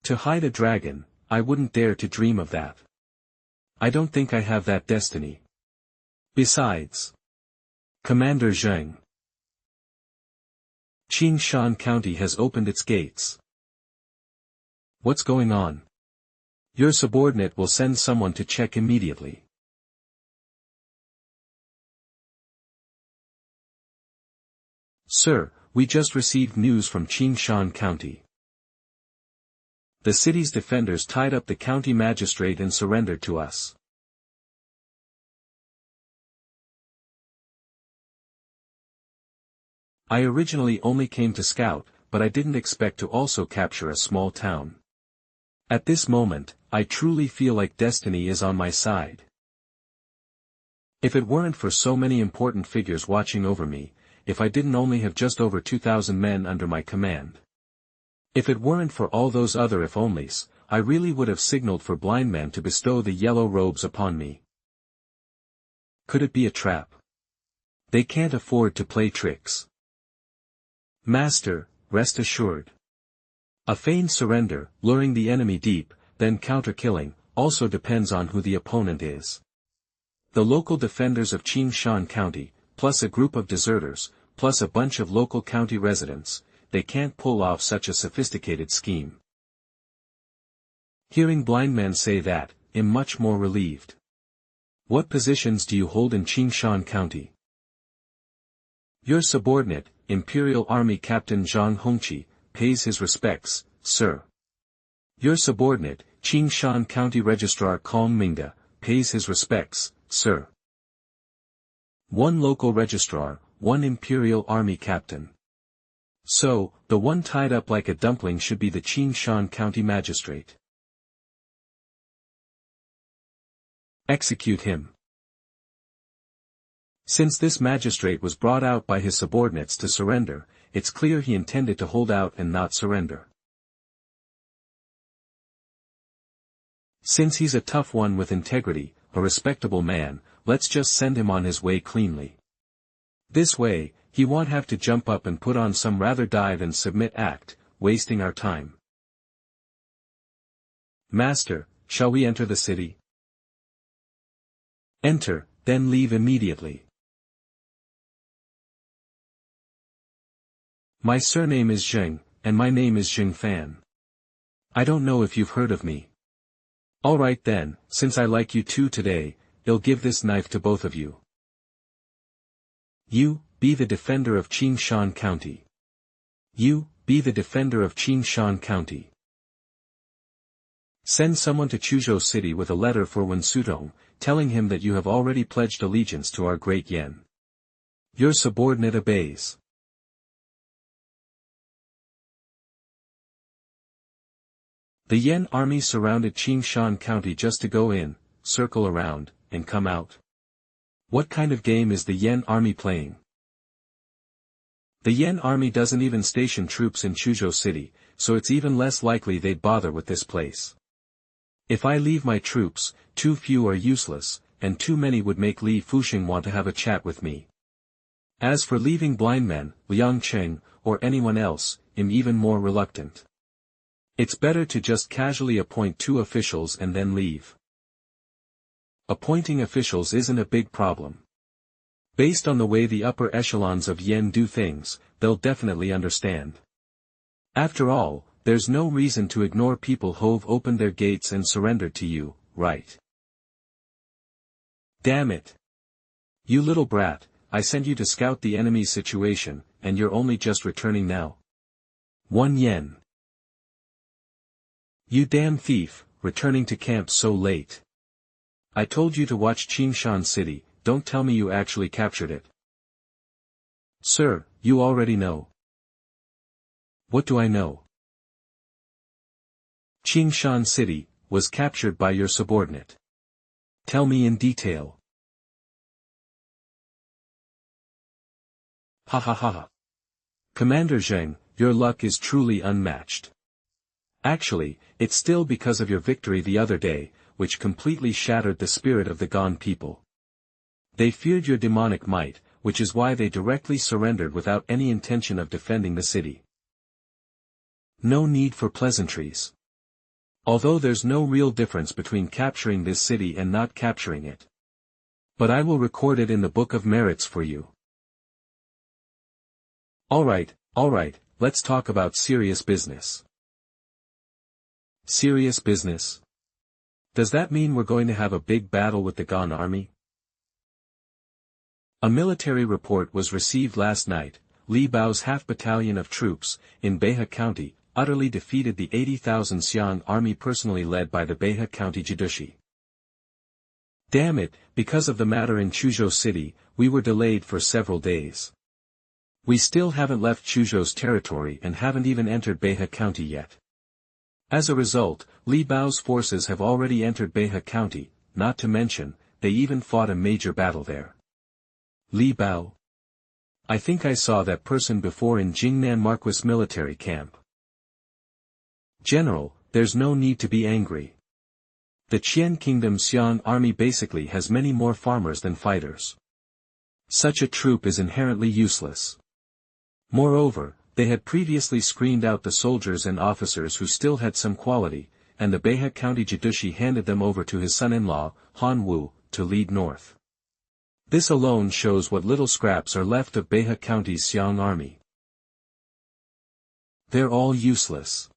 To hide a dragon, I wouldn't dare to dream of that. I don't think I have that destiny. Besides. Commander Zheng. Qingshan County has opened its gates. What's going on? Your subordinate will send someone to check immediately. Sir, we just received news from Qingshan County. The city's defenders tied up the county magistrate and surrendered to us. I originally only came to scout, but I didn't expect to also capture a small town. At this moment, I truly feel like destiny is on my side. If it weren't for so many important figures watching over me, if I didn't only have just over 2,000 men under my command. If it weren't for all those other if-onlys, I really would have signaled for blind men to bestow the yellow robes upon me. Could it be a trap? They can't afford to play tricks. Master, rest assured. A feigned surrender, luring the enemy deep, then counter-killing, also depends on who the opponent is. The local defenders of Qingshan County, plus a group of deserters, plus a bunch of local county residents, they can't pull off such a sophisticated scheme. Hearing blind men say that, I'm much more relieved. What positions do you hold in Qingshan County? Your subordinate, Imperial Army Captain Zhang Hongqi, pays his respects, sir. Your subordinate, Qingshan County Registrar Kong Minga, pays his respects, sir. One local registrar, one Imperial Army captain. So, the one tied up like a dumpling should be the Qingshan County magistrate. Execute him. Since this magistrate was brought out by his subordinates to surrender, it's clear he intended to hold out and not surrender. Since he's a tough one with integrity, a respectable man, let's just send him on his way cleanly. This way, he won't have to jump up and put on some rather die and submit act, wasting our time. Master, shall we enter the city? Enter, then leave immediately. My surname is Zheng, and my name is Zheng Fan. I don't know if you've heard of me. Alright then, since I like you two today, I'll give this knife to both of you. You, be the defender of Qingshan County. You, be the defender of Qingshan County. Send someone to Chuzhou City with a letter for Wen Sutong, telling him that you have already pledged allegiance to our great Yen. Your subordinate obeys. The Yan army surrounded Qingshan County just to go in, circle around, and come out. What kind of game is the Yan army playing? The Yan army doesn't even station troops in Chuzhou City, so it's even less likely they'd bother with this place. If I leave my troops, too few are useless, and too many would make Li Fuxing want to have a chat with me. As for leaving blind men, Liang Cheng, or anyone else, I'm even more reluctant. It's better to just casually appoint 2 officials and then leave. Appointing officials isn't a big problem. Based on the way the upper echelons of Yen do things, they'll definitely understand. After all, there's no reason to ignore people who've opened their gates and surrendered to you, right? Damn it. You little brat, I sent you to scout the enemy's situation, and you're only just returning now. 1 yen. You damn thief, returning to camp so late. I told you to watch Qingshan City, don't tell me you actually captured it. Sir, you already know. What do I know? Qingshan City was captured by your subordinate. Tell me in detail. Ha ha ha ha. Commander Zheng, your luck is truly unmatched. Actually, it's still because of your victory the other day, which completely shattered the spirit of the Gan people. They feared your demonic might, which is why they directly surrendered without any intention of defending the city. No need for pleasantries. Although there's no real difference between capturing this city and not capturing it. But I will record it in the Book of Merits for you. Alright, let's talk about serious business. Serious business? Does that mean we're going to have a big battle with the Gan army? A military report was received last night. Li Bao's half-battalion of troops, in Behe County, utterly defeated the 80,000 Xiang army personally led by the Behe County Jidushi. Damn it, because of the matter in Chuzhou City, we were delayed for several days. We still haven't left Chuzhou's territory and haven't even entered Behe County yet. As a result, Li Bao's forces have already entered Behe County, not to mention, they even fought a major battle there. Li Bao? I think I saw that person before in Jingnan Marquis military camp. General, there's no need to be angry. The Qian Kingdom Xian army basically has many more farmers than fighters. Such a troop is inherently useless. Moreover, they had previously screened out the soldiers and officers who still had some quality, and the Behe County Jidushi handed them over to his son-in-law, Han Wu, to lead north. This alone shows what little scraps are left of Behe County's Xiang army. They're all useless.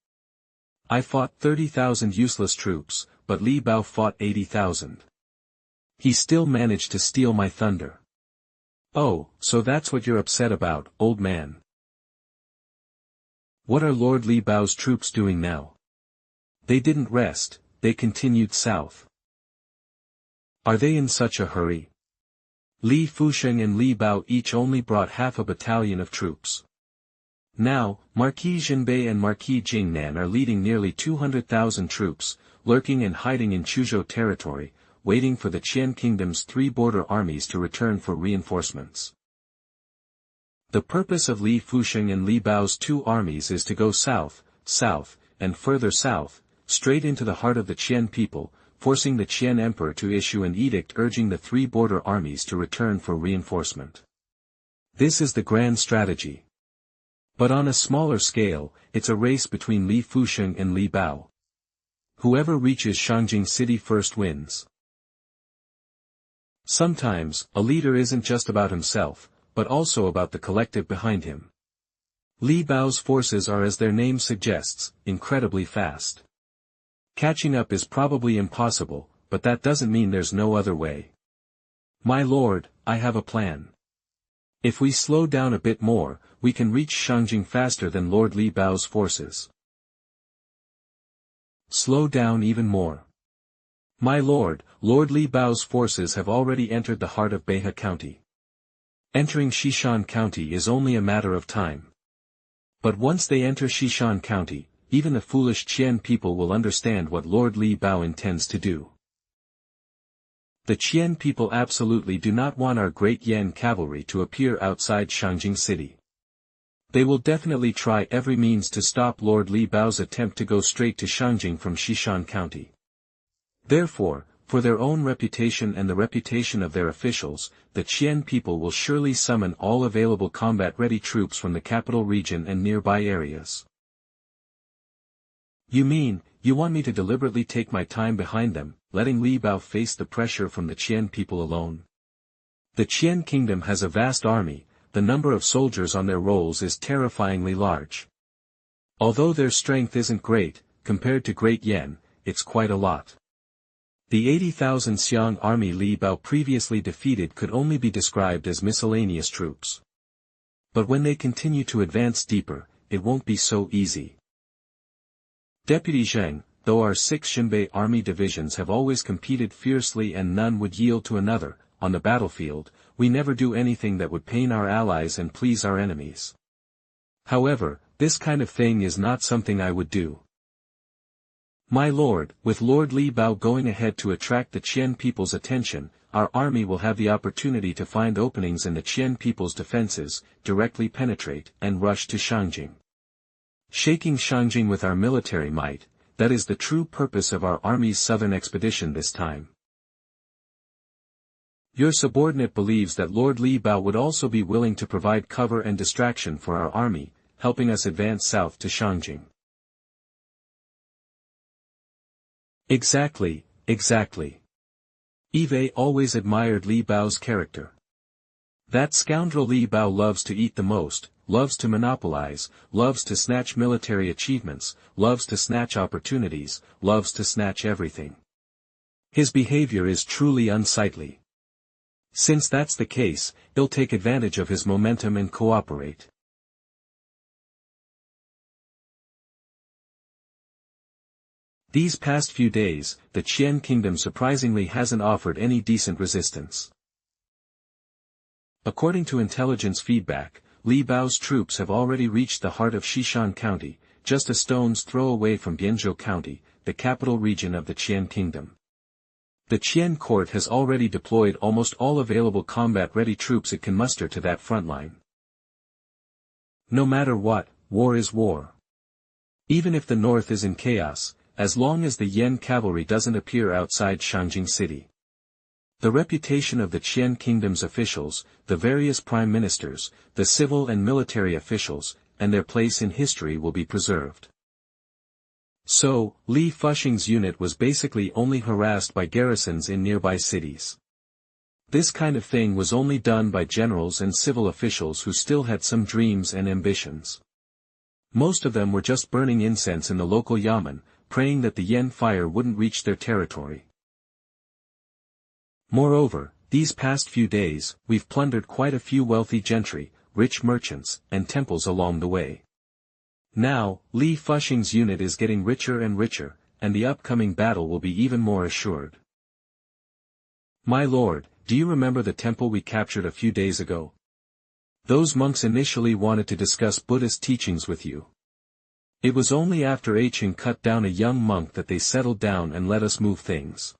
I fought 30,000 useless troops, but Li Bao fought 80,000. He still managed to steal my thunder. Oh, so that's what you're upset about, old man. What are Lord Li Bao's troops doing now? They didn't rest, they continued south. Are they in such a hurry? Li Fuxing and Li Bao each only brought half a battalion of troops. Now, Marquis Jinbei and Marquis Jingnan are leading nearly 200,000 troops, lurking and hiding in Chuzhou territory, waiting for the Qian Kingdom's 3 border armies to return for reinforcements. The purpose of Li Fuxing and Li Bao's 2 armies is to go south, and further south, straight into the heart of the Qian people, forcing the Qian emperor to issue an edict urging the 3 border armies to return for reinforcement. This is the grand strategy. But on a smaller scale, it's a race between Li Fuxing and Li Bao. Whoever reaches Shangjing City first wins. Sometimes, a leader isn't just about himself, but also about the collective behind him. Li Bao's forces are, as their name suggests, incredibly fast. Catching up is probably impossible, but that doesn't mean there's no other way. My lord, I have a plan. If we slow down a bit more, we can reach Shangjing faster than Lord Li Bao's forces. Slow down even more. My lord, Lord Li Bao's forces have already entered the heart of Behe County. Entering Xishan County is only a matter of time. But once they enter Xishan County, even the foolish Qian people will understand what Lord Li Bao intends to do. The Qian people absolutely do not want our great Yan cavalry to appear outside Shangjing city. They will definitely try every means to stop Lord Li Bao's attempt to go straight to Shangjing from Xishan County. Therefore, for their own reputation and the reputation of their officials, the Qian people will surely summon all available combat-ready troops from the capital region and nearby areas. You mean, you want me to deliberately take my time behind them, letting Li Bao face the pressure from the Qian people alone? The Qian kingdom has a vast army, the number of soldiers on their rolls is terrifyingly large. Although their strength isn't great, compared to Great Yan, it's quite a lot. The 80,000 Xiang army Li Bao previously defeated could only be described as miscellaneous troops. But when they continue to advance deeper, it won't be so easy. Deputy Zheng, though our 6 Xinbei army divisions have always competed fiercely and none would yield to another, on the battlefield, we never do anything that would pain our allies and please our enemies. However, this kind of thing is not something I would do. My lord, with Lord Li Bao going ahead to attract the Qian people's attention, our army will have the opportunity to find openings in the Qian people's defenses, directly penetrate, and rush to Shangjing. Shaking Shangjing with our military might, that is the true purpose of our army's southern expedition this time. Your subordinate believes that Lord Li Bao would also be willing to provide cover and distraction for our army, helping us advance south to Shangjing. Exactly, exactly. Yves always admired Li Bao's character. That scoundrel Li Bao loves to eat the most, loves to monopolize, loves to snatch military achievements, loves to snatch opportunities, loves to snatch everything. His behavior is truly unsightly. Since that's the case, he'll take advantage of his momentum and cooperate. These past few days, the Qian kingdom surprisingly hasn't offered any decent resistance. According to intelligence feedback, Li Bao's troops have already reached the heart of Xishan County, just a stone's throw away from Bianzhou County, the capital region of the Qian kingdom. The Qian court has already deployed almost all available combat-ready troops it can muster to that front line. No matter what, war is war. Even if the north is in chaos, as long as the Yan cavalry doesn't appear outside Shangjing city. The reputation of the Qian kingdom's officials, the various prime ministers, the civil and military officials, and their place in history will be preserved. So, Li Fuxing's unit was basically only harassed by garrisons in nearby cities. This kind of thing was only done by generals and civil officials who still had some dreams and ambitions. Most of them were just burning incense in the local yamen, praying that the Yan fire wouldn't reach their territory. Moreover, these past few days, we've plundered quite a few wealthy gentry, rich merchants, and temples along the way. Now, Li Fuxing's unit is getting richer and richer, and the upcoming battle will be even more assured. My lord, do you remember the temple we captured a few days ago? Those monks initially wanted to discuss Buddhist teachings with you. It was only after Aching cut down a young monk that they settled down and let us move things.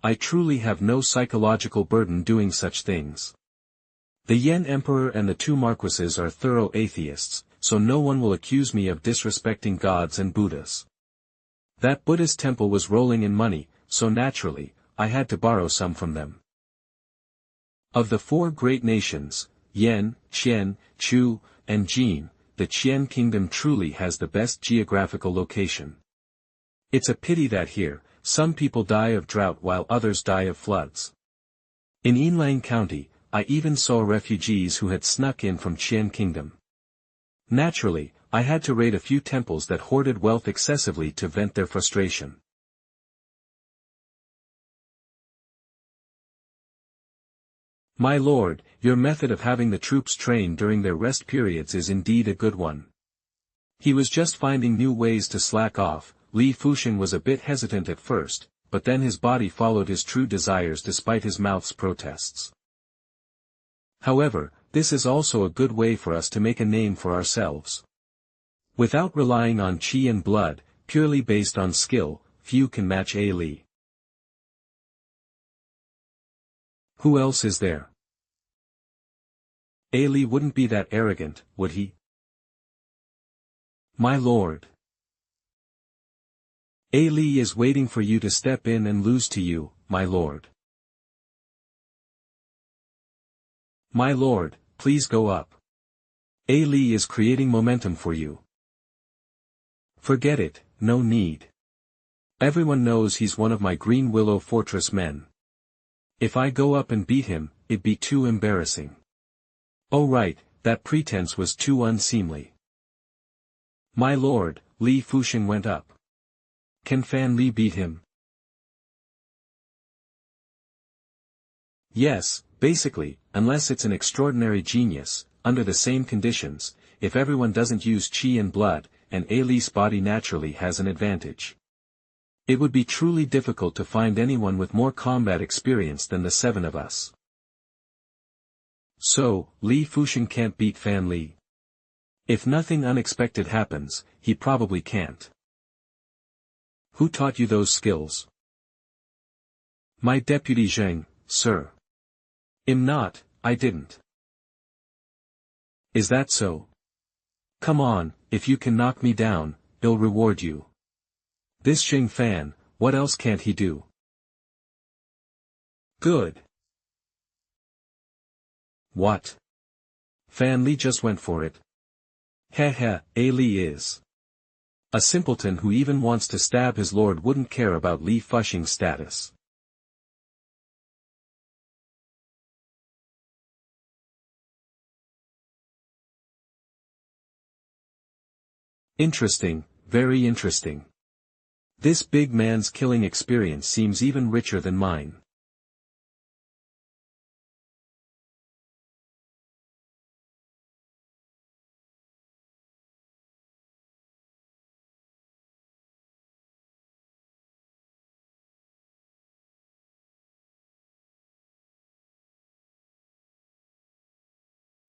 I truly have no psychological burden doing such things. The Yan Emperor and the 2 marquises are thorough atheists, so no one will accuse me of disrespecting gods and Buddhas. That Buddhist temple was rolling in money, so naturally, I had to borrow some from them. Of the 4 great nations, Yan, Qian, Chu, and Jin, the Qian kingdom truly has the best geographical location. It's a pity that here, some people die of drought while others die of floods. In Yinlang County, I even saw refugees who had snuck in from Qian kingdom. Naturally, I had to raid a few temples that hoarded wealth excessively to vent their frustration. My lord, your method of having the troops train during their rest periods is indeed a good one. He was just finding new ways to slack off. Li Fuxing was a bit hesitant at first, but then his body followed his true desires despite his mouth's protests. However, this is also a good way for us to make a name for ourselves. Without relying on chi and blood, purely based on skill, few can match A Li. Who else is there? A Li wouldn't be that arrogant, would he? My lord. A Li is waiting for you to step in and lose to you, my lord. My lord, please go up. A Li is creating momentum for you. Forget it, no need. Everyone knows he's one of my Green Willow Fortress men. If I go up and beat him, it'd be too embarrassing. Oh right, that pretense was too unseemly. My lord, Li Fusheng went up. Can Fan Li beat him? Yes, basically, unless it's an extraordinary genius, under the same conditions, if everyone doesn't use chi and blood, and A Li's body naturally has an advantage. It would be truly difficult to find anyone with more combat experience than the 7 of us. So, Li Fusheng can't beat Fan Li. If nothing unexpected happens, he probably can't. Who taught you those skills? My deputy Zheng, sir. Not, I didn't. Is that so? Come on, if you can knock me down, he'll reward you. This Zheng Fan, what else can't he do? Good. What? Fan Li just went for it. Heh, A Li is a simpleton who even wants to stab his lord wouldn't care about Li Fusheng's status. Interesting, very interesting. This big man's killing experience seems even richer than mine.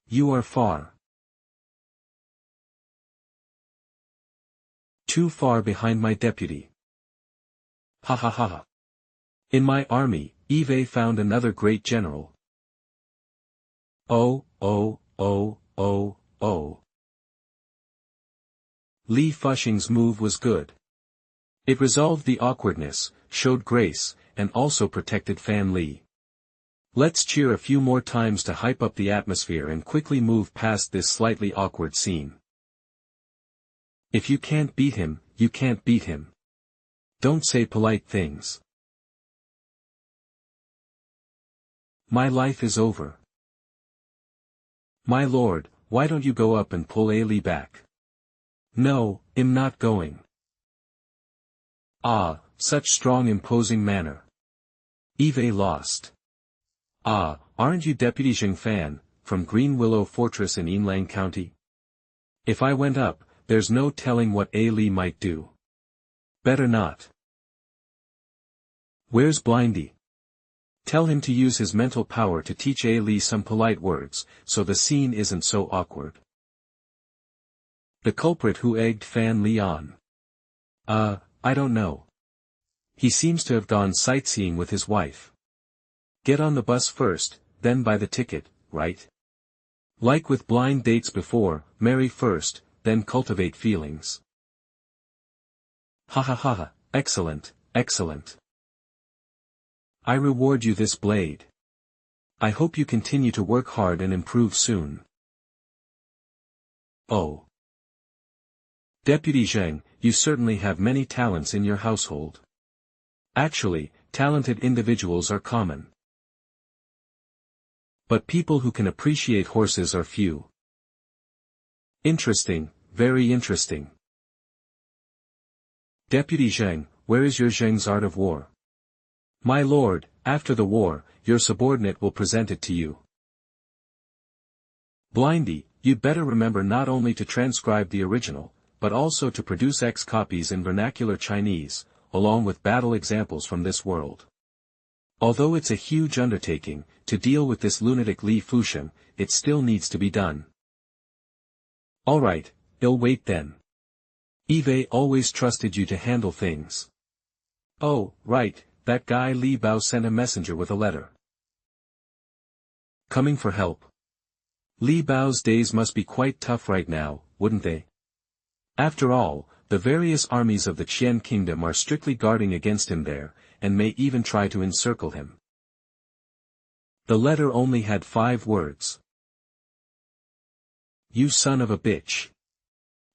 You are far. Too far behind my deputy. Ha ha ha ha. In my army, Eve found another great general. Oh. Li Fusheng's move was good. It resolved the awkwardness, showed grace, and also protected Fan Li. Let's cheer a few more times to hype up the atmosphere and quickly move past this slightly awkward scene. If you can't beat him, you can't beat him. Don't say polite things. My life is over. My lord, why don't you go up and pull A Li back? No, I'm not going. Ah, such strong imposing manner. Eve lost. Ah, aren't you Deputy Zheng Fan, from Green Willow Fortress in Yinlang County? If I went up, there's no telling what A Li might do. Better not. Where's Blindy? Tell him to use his mental power to teach A Li some polite words, so the scene isn't so awkward. The culprit who egged Fan Li on. I don't know. He seems to have gone sightseeing with his wife. Get on the bus first, then buy the ticket, right? Like with blind dates before, marry first, then cultivate feelings. Ha ha ha ha, excellent, excellent. I reward you this blade. I hope you continue to work hard and improve soon. Oh. Deputy Zheng, you certainly have many talents in your household. Actually, talented individuals are common. But people who can appreciate horses are few. Interesting, very interesting. Deputy Zheng, where is your Zheng's art of war? My lord, after the war, your subordinate will present it to you. Blindy, you'd better remember not only to transcribe the original, but also to produce X copies in vernacular Chinese, along with battle examples from this world. Although it's a huge undertaking, to deal with this lunatic Li Fusheng, it still needs to be done. Alright, I'll wait then. Eve always trusted you to handle things. Oh, right, that guy Li Bao sent a messenger with a letter. Coming for help. Li Bao's days must be quite tough right now, wouldn't they? After all, the various armies of the Qian kingdom are strictly guarding against him there, and may even try to encircle him. The letter only had 5 words. You son of a bitch.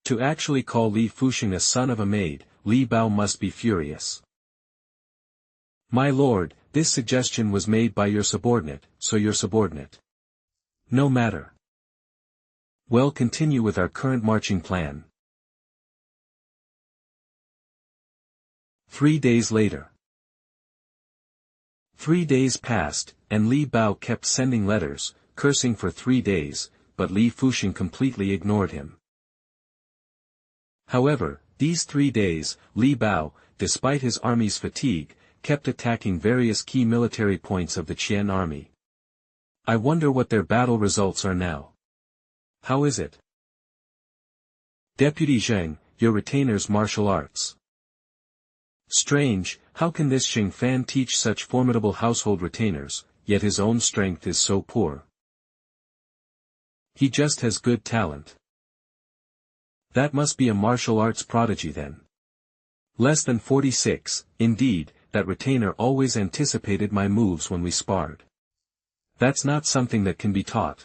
To actually call Li Fuxing a son of a maid, Li Bao must be furious. My lord, this suggestion was made by your subordinate, so your subordinate. No matter. Well, continue with our current marching plan. 3 days later. 3 days passed, and Li Bao kept sending letters, cursing for 3 days, but Li Fuxing completely ignored him. However, these 3 days, Li Bao, despite his army's fatigue, kept attacking various key military points of the Qian army. I wonder what their battle results are now. How is it? Deputy Zheng, your retainer's martial arts. Strange, how can this Xing Fan teach such formidable household retainers, yet his own strength is so poor? He just has good talent. That must be a martial arts prodigy then. Less than 46, indeed, that retainer always anticipated my moves when we sparred. That's not something that can be taught.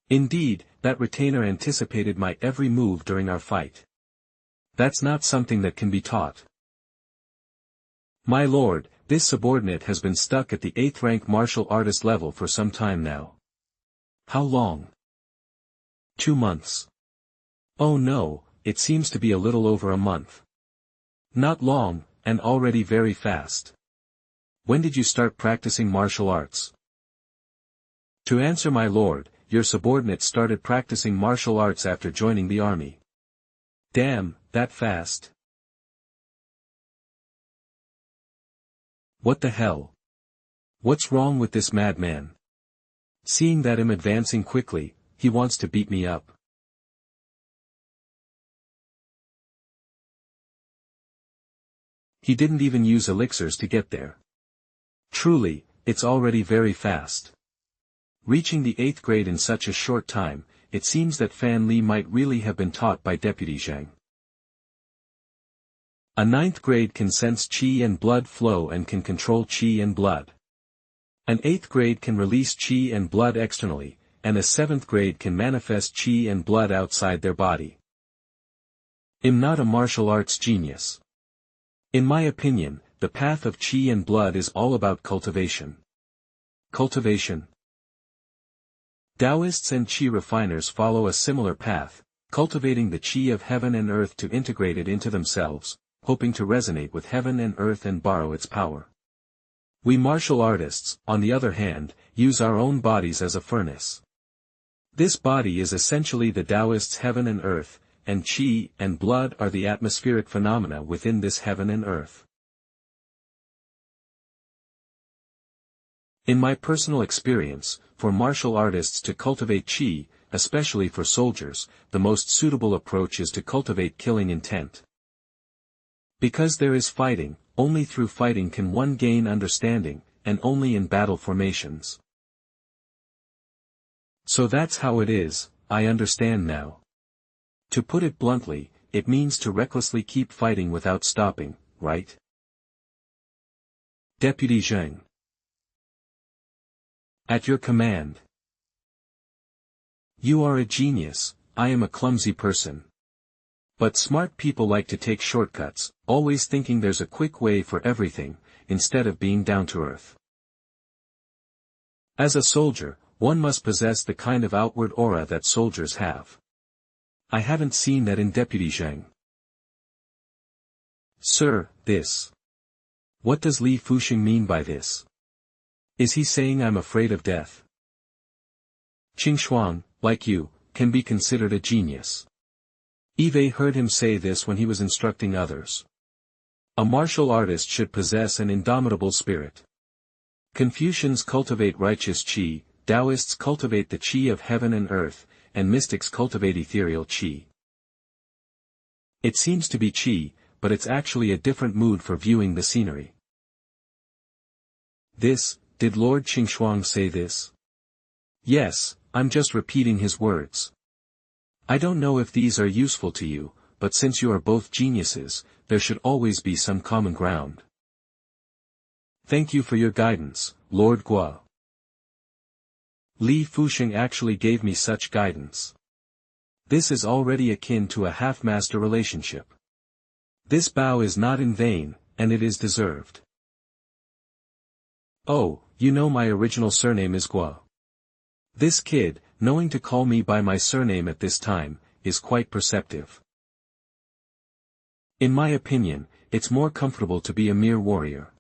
Indeed, that retainer anticipated my every move during our fight. That's not something that can be taught. My lord, this subordinate has been stuck at the 8th rank martial artist level for some time now. How long? 2 months. Oh no, it seems to be a little over a month. Not long, and already very fast. When did you start practicing martial arts? To answer my lord, your subordinate started practicing martial arts after joining the army. Damn, that fast? What the hell? What's wrong with this madman? Seeing that I'm advancing quickly, he wants to beat me up. He didn't even use elixirs to get there. Truly, it's already very fast. Reaching the 8th grade in such a short time, it seems that Fan Li might really have been taught by Deputy Zheng. A 9th grade can sense qi and blood flow and can control qi and blood. An 8th grade can release qi and blood externally, and a 7th grade can manifest qi and blood outside their body. I'm not a martial arts genius. In my opinion, the path of qi and blood is all about cultivation. Cultivation. Taoists and qi refiners follow a similar path, cultivating the qi of heaven and earth to integrate it into themselves, hoping to resonate with heaven and earth and borrow its power. We martial artists, on the other hand, use our own bodies as a furnace. This body is essentially the Taoists' heaven and earth, and qi and blood are the atmospheric phenomena within this heaven and earth. In my personal experience, for martial artists to cultivate qi, especially for soldiers, the most suitable approach is to cultivate killing intent. Because there is fighting, only through fighting can one gain understanding, and only in battle formations. So that's how it is, I understand now. To put it bluntly, it means to recklessly keep fighting without stopping, right? Deputy Zheng. At your command. You are a genius, I am a clumsy person. But smart people like to take shortcuts, always thinking there's a quick way for everything, instead of being down to earth. As a soldier, one must possess the kind of outward aura that soldiers have. I haven't seen that in Deputy Zheng. Sir, this. What does Li Fuxing mean by this? Is he saying I'm afraid of death? Qing, like you, can be considered a genius. Eve heard him say this when he was instructing others. A martial artist should possess an indomitable spirit. Confucians cultivate righteous qi, Taoists cultivate the qi of heaven and earth, and mystics cultivate ethereal qi. It seems to be chi, but it's actually a different mood for viewing the scenery. Did Lord Qingxuang say this? Yes, I'm just repeating his words. I don't know if these are useful to you, but since you are both geniuses, there should always be some common ground. Thank you for your guidance, Lord Guo. Li Fusheng actually gave me such guidance. This is already akin to a half-master relationship. This bow is not in vain, and it is deserved. Oh, you know my original surname is Guo. This kid, knowing to call me by my surname at this time, is quite perceptive. In my opinion, it's more comfortable to be a mere warrior.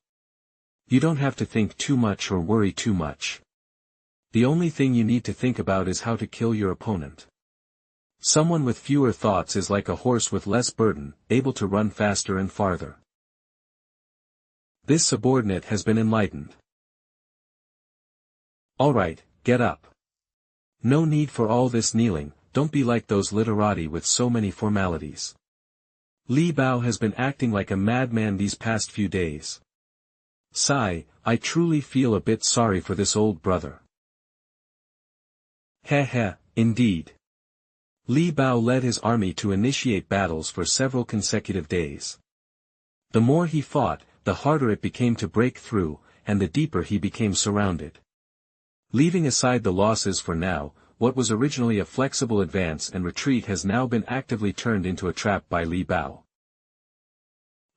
You don't have to think too much or worry too much. The only thing you need to think about is how to kill your opponent. Someone with fewer thoughts is like a horse with less burden, able to run faster and farther. This subordinate has been enlightened. Alright, get up. No need for all this kneeling, don't be like those literati with so many formalities. Li Bao has been acting like a madman these past few days. Sigh, I truly feel a bit sorry for this old brother. Heh, indeed. Li Bao led his army to initiate battles for several consecutive days. The more he fought, the harder it became to break through, and the deeper he became surrounded. Leaving aside the losses for now, what was originally a flexible advance and retreat has now been actively turned into a trap by Li Bao.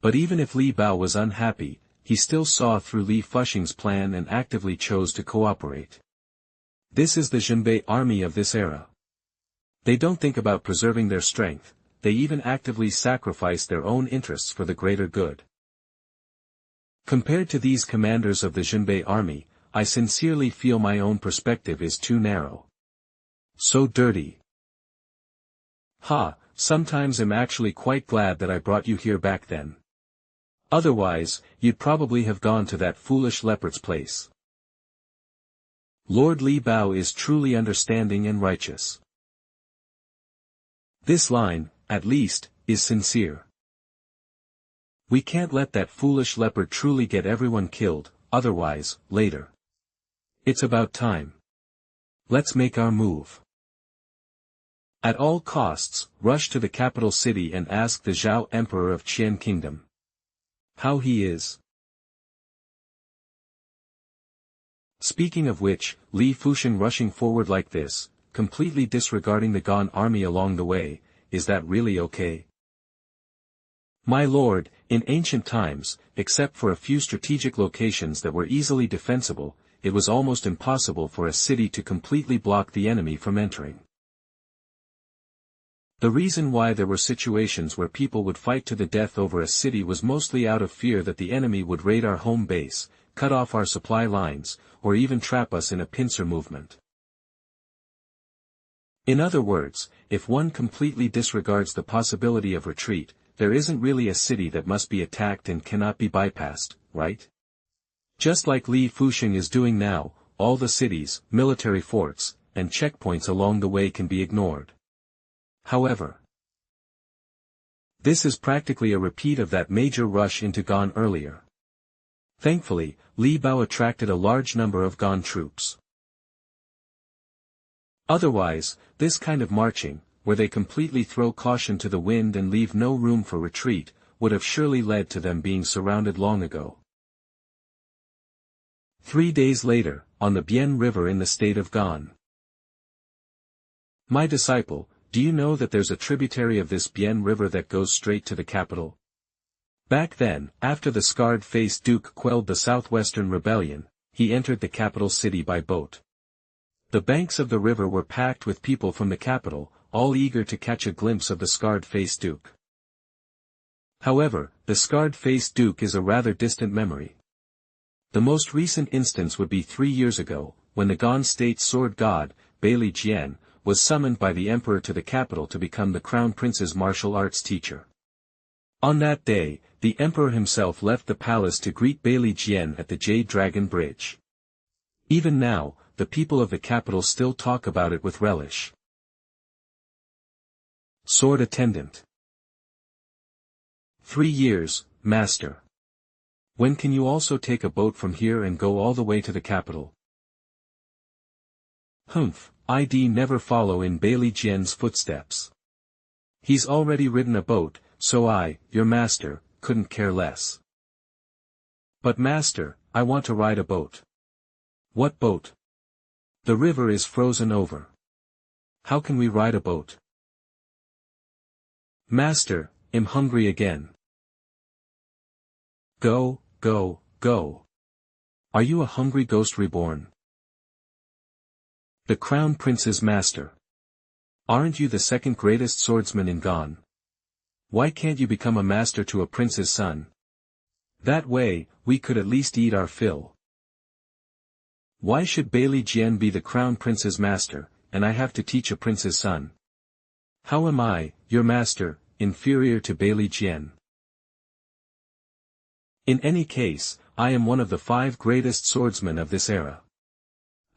But even if Li Bao was unhappy, he still saw through Li Fusheng's plan and actively chose to cooperate. This is the Zhenbei army of this era. They don't think about preserving their strength, they even actively sacrifice their own interests for the greater good. Compared to these commanders of the Zhenbei army, I sincerely feel my own perspective is too narrow. So dirty. Sometimes I'm actually quite glad that I brought you here back then. Otherwise, you'd probably have gone to that foolish leopard's place. Lord Li Bao is truly understanding and righteous. This line, at least, is sincere. We can't let that foolish leopard truly get everyone killed, otherwise, later. It's about time. Let's make our move. At all costs, rush to the capital city and ask the Zhao Emperor of Qian Kingdom how he is. Speaking of which, Li Fusheng rushing forward like this, completely disregarding the Gan army along the way, is that really okay? My lord, in ancient times, except for a few strategic locations that were easily defensible, it was almost impossible for a city to completely block the enemy from entering. The reason why there were situations where people would fight to the death over a city was mostly out of fear that the enemy would raid our home base, cut off our supply lines, or even trap us in a pincer movement. In other words, if one completely disregards the possibility of retreat, there isn't really a city that must be attacked and cannot be bypassed, right? Just like Li Fusheng is doing now, all the cities, military forts, and checkpoints along the way can be ignored. However, this is practically a repeat of that major rush into Gan earlier. Thankfully, Li Bao attracted a large number of Gan troops. Otherwise, this kind of marching, where they completely throw caution to the wind and leave no room for retreat, would have surely led to them being surrounded long ago. 3 days later, on the Bian River in the state of Gan. My disciple, do you know that there's a tributary of this Bian River that goes straight to the capital? Back then, after the scarred-faced duke quelled the southwestern rebellion, he entered the capital city by boat. The banks of the river were packed with people from the capital, all eager to catch a glimpse of the scarred-faced duke. However, the scarred-faced duke is a rather distant memory. The most recent instance would be 3 years ago, when the Gan state sword god, Bailey Jian, was summoned by the emperor to the capital to become the crown prince's martial arts teacher. On that day, the emperor himself left the palace to greet Bailey Jian at the Jade Dragon Bridge. Even now, the people of the capital still talk about it with relish. Sword attendant. 3 years, master. When can you also take a boat from here and go all the way to the capital? Humph, I'd never follow in Bailey Jian's footsteps. He's already ridden a boat, so I, your master, couldn't care less. But master, I want to ride a boat. What boat? The river is frozen over. How can we ride a boat? Master, I'm hungry again. Go, go, go. Are you a hungry ghost reborn? The Crown Prince's master. Aren't you the second greatest swordsman in Gon? Why can't you become a master to a prince's son? That way, we could at least eat our fill. Why should Bailey Jian be the Crown Prince's master, and I have to teach a prince's son? How am I, your master, inferior to Bailey Jian? In any case, I am one of the 5 greatest swordsmen of this era.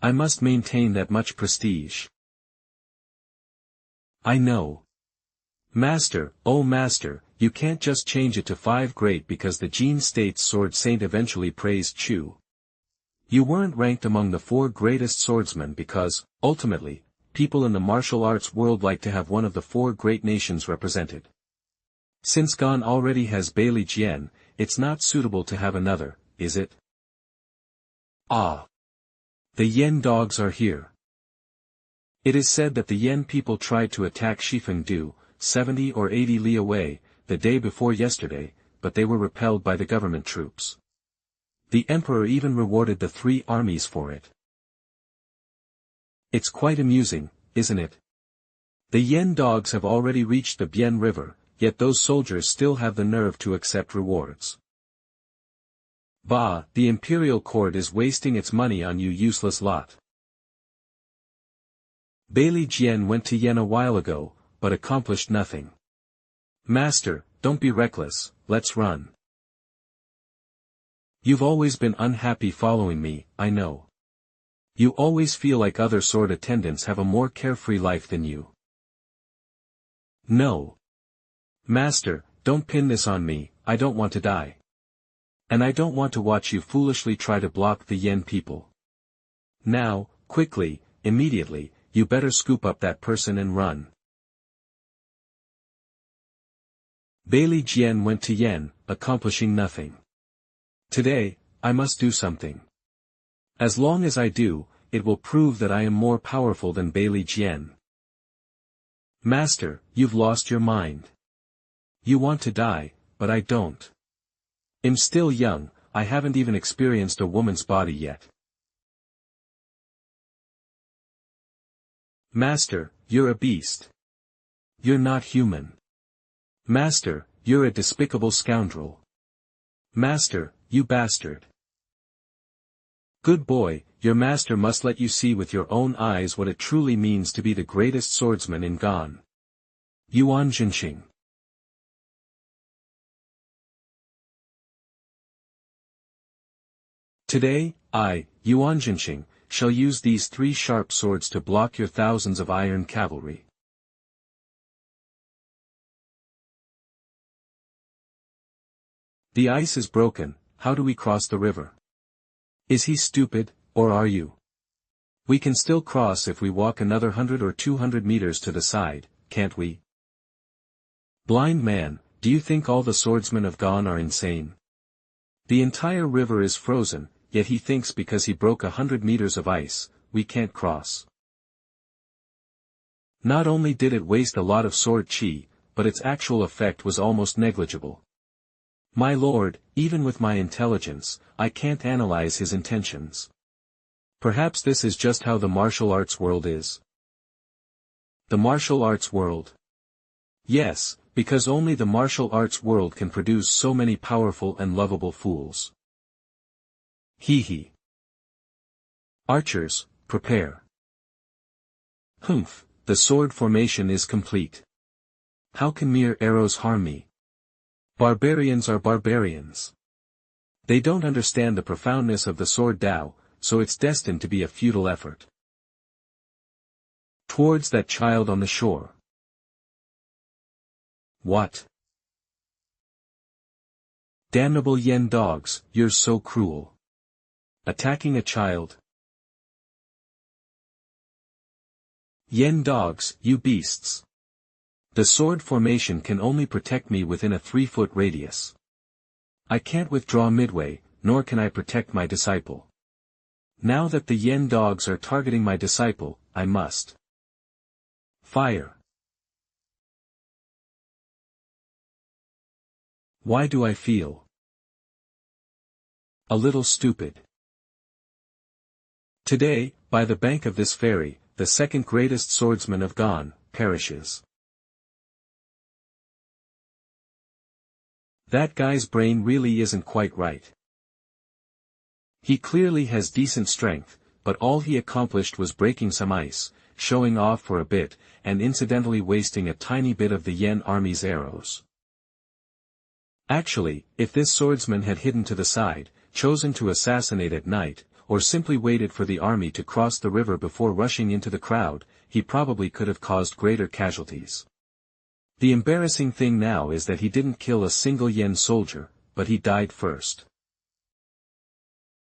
I must maintain that much prestige. I know. Master, oh master, you can't just change it to 5 great because the Jin State's sword saint eventually praised Chu. You weren't ranked among the 4 greatest swordsmen because, ultimately, people in the martial arts world like to have one of the 4 great nations represented. Since Gon already has Bailey Jian, it's not suitable to have another, is it? Ah! The Yen dogs are here. It is said that the Yen people tried to attack Shifengdu, 70 or 80 li away, the day before yesterday, but they were repelled by the government troops. The emperor even rewarded the 3 armies for it. It's quite amusing, isn't it? The Yen dogs have already reached the Bian River, yet those soldiers still have the nerve to accept rewards. Bah, the imperial court is wasting its money on you useless lot. Bailey Jian went to Yen a while ago, but accomplished nothing. Master, don't be reckless, let's run. You've always been unhappy following me, I know. You always feel like other sword attendants have a more carefree life than you. No. Master, don't pin this on me, I don't want to die. And I don't want to watch you foolishly try to block the Yen people. Now, quickly, immediately, you better scoop up that person and run. Bailey Jian went to Yen, accomplishing nothing. Today, I must do something. As long as I do, it will prove that I am more powerful than Bailey Jian. Master, you've lost your mind. You want to die, but I don't. I'm still young, I haven't even experienced a woman's body yet. Master, you're a beast. You're not human. Master, you're a despicable scoundrel. Master, you bastard. Good boy, your master must let you see with your own eyes what it truly means to be the greatest swordsman in Gon. Yuan Jinxing. Today, I, Yuan Jinxing, shall use these 3 sharp swords to block your thousands of iron cavalry. The ice is broken, how do we cross the river? Is he stupid, or are you? We can still cross if we walk another 100 or 200 meters to the side, can't we? Blind man, do you think all the swordsmen of Gon are insane? The entire river is frozen, yet he thinks because he broke 100 meters of ice, we can't cross. Not only did it waste a lot of sword chi, but its actual effect was almost negligible. My lord, even with my intelligence, I can't analyze his intentions. Perhaps this is just how the martial arts world is. The martial arts world. Yes, because only the martial arts world can produce so many powerful and lovable fools. Hee hee. Archers, prepare. Humph, the sword formation is complete. How can mere arrows harm me? Barbarians are barbarians. They don't understand the profoundness of the sword Tao, so it's destined to be a futile effort. Towards that child on the shore. What? Damnable yen dogs, you're so cruel. Attacking a child. Yen dogs, you beasts. The sword formation can only protect me within a 3-foot radius. I can't withdraw midway, nor can I protect my disciple. Now that the yen dogs are targeting my disciple, I must fire. Why do I feel a little stupid? Today, by the bank of this ferry, the second greatest swordsman of Gon perishes. That guy's brain really isn't quite right. He clearly has decent strength, but all he accomplished was breaking some ice, showing off for a bit, and incidentally wasting a tiny bit of the Yen army's arrows. Actually, if this swordsman had hidden to the side, chosen to assassinate at night, or simply waited for the army to cross the river before rushing into the crowd, he probably could have caused greater casualties. The embarrassing thing now is that he didn't kill a single Yen soldier, but he died first.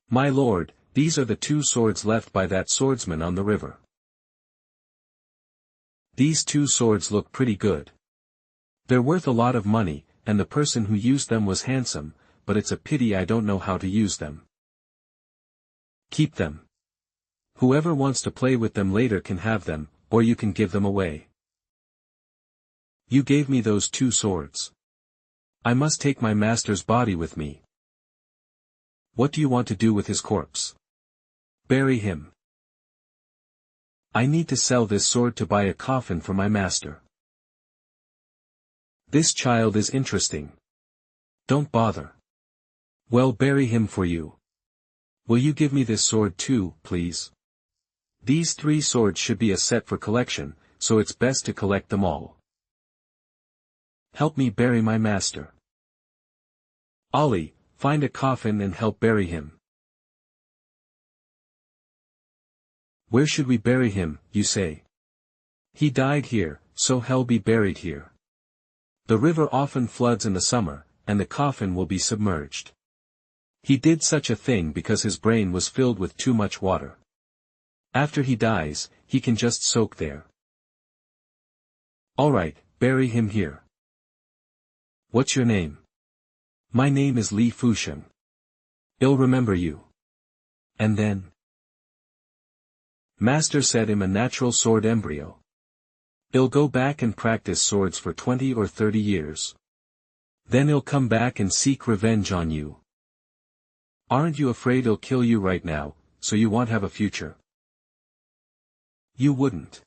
My lord, these are the 2 swords left by that swordsman on the river. These 2 swords look pretty good. They're worth a lot of money, and the person who used them was handsome, but it's a pity I don't know how to use them. Keep them. Whoever wants to play with them later can have them, or you can give them away. You gave me those 2 swords. I must take my master's body with me. What do you want to do with his corpse? Bury him. I need to sell this sword to buy a coffin for my master. This child is interesting. Don't bother. Well, bury him for you. Will you give me this sword too, please? These 3 swords should be a set for collection, so it's best to collect them all. Help me bury my master. Ollie, find a coffin and help bury him. Where should we bury him, you say? He died here, so he'll be buried here. The river often floods in the summer, and the coffin will be submerged. He did such a thing because his brain was filled with too much water. After he dies, he can just soak there. Alright, bury him here. What's your name? My name is Li Fusheng. I'll remember you. And then? Master said I'm a natural sword embryo. I'll go back and practice swords for 20 or 30 years. Then I'll come back and seek revenge on you. Aren't you afraid I'll kill you right now, so you won't have a future? You wouldn't.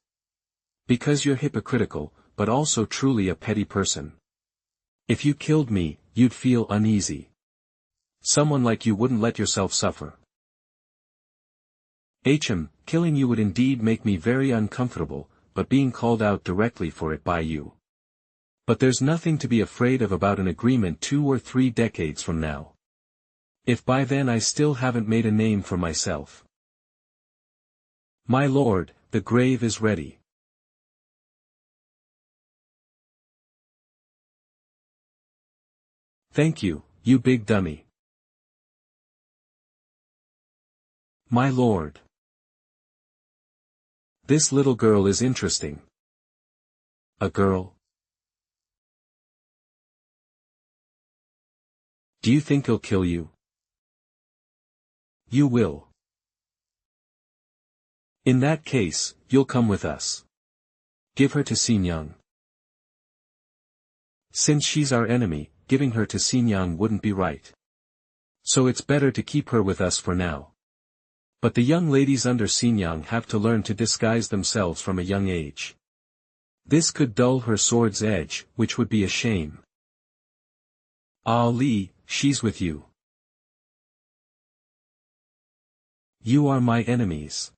Because you're hypocritical, but also truly a petty person. If you killed me, you'd feel uneasy. Someone like you wouldn't let yourself suffer. Killing you would indeed make me very uncomfortable, but being called out directly for it by you. But there's nothing to be afraid of about an agreement 2 or 3 decades from now. If by then I still haven't made a name for myself. My lord, the grave is ready. Thank you, you big dummy. My lord. This little girl is interesting. A girl? Do you think he'll kill you? You will. In that case, you'll come with us. Give her to Xinjiang. Since she's our enemy, giving her to Xinjiang wouldn't be right. So it's better to keep her with us for now. But the young ladies under Xinjiang have to learn to disguise themselves from a young age. This could dull her sword's edge, which would be a shame. Ah Li, she's with you. You are my enemies.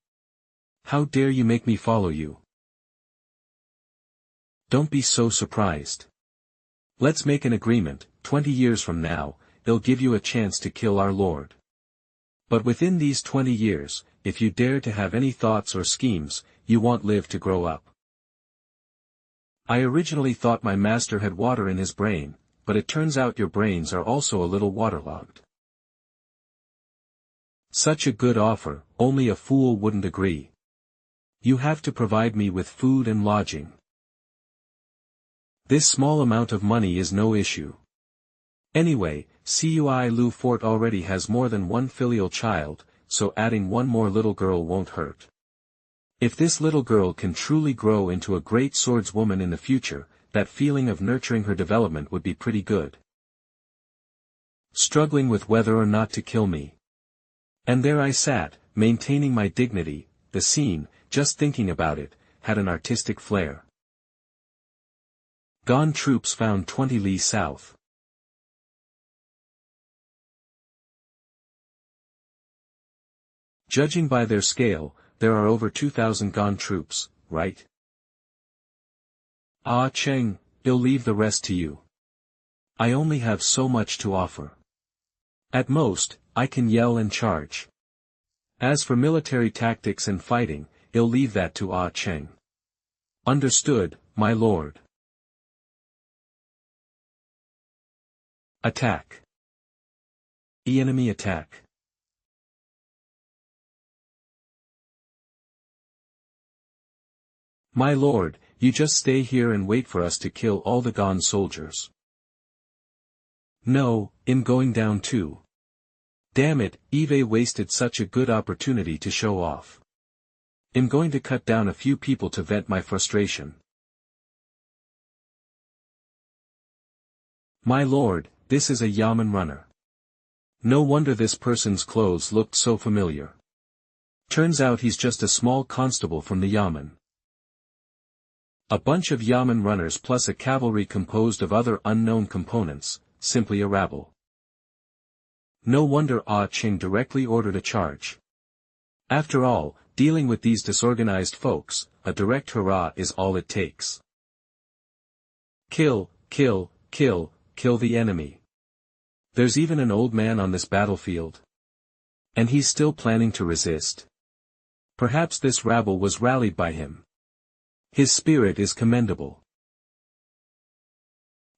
How dare you make me follow you? Don't be so surprised. Let's make an agreement, 20 years from now, they'll give you a chance to kill our lord. But within these 20 years, if you dare to have any thoughts or schemes, you won't live to grow up. I originally thought my master had water in his brain, but it turns out your brains are also a little waterlogged. Such a good offer, only a fool wouldn't agree. You have to provide me with food and lodging. This small amount of money is no issue. Anyway, Cui Lu Fort already has more than one filial child, so adding one more little girl won't hurt. If this little girl can truly grow into a great swordswoman in the future, that feeling of nurturing her development would be pretty good. Struggling with whether or not to kill me. And there I sat, maintaining my dignity. The scene, just thinking about it, had an artistic flair. Gone troops found 20 li south. Judging by their scale, there are over 2,000 gone troops, right? Ah Cheng, I'll leave the rest to you. I only have so much to offer. At most, I can yell and charge. As for military tactics and fighting, I'll leave that to Ah Cheng. Understood, my lord. Attack. Enemy attack. My lord, you just stay here and wait for us to kill all the gone soldiers. No, I'm going down too. Damn it, Eve wasted such a good opportunity to show off. I'm going to cut down a few people to vent my frustration. My lord, this is a yamen runner. No wonder this person's clothes looked so familiar. Turns out he's just a small constable from the yamen. A bunch of yamen runners plus a cavalry composed of other unknown components, simply a rabble. No wonder Ah Cheng directly ordered a charge. After all, dealing with these disorganized folks, a direct hurrah is all it takes. Kill, kill, kill, kill the enemy. There's even an old man on this battlefield. And he's still planning to resist. Perhaps this rabble was rallied by him. His spirit is commendable.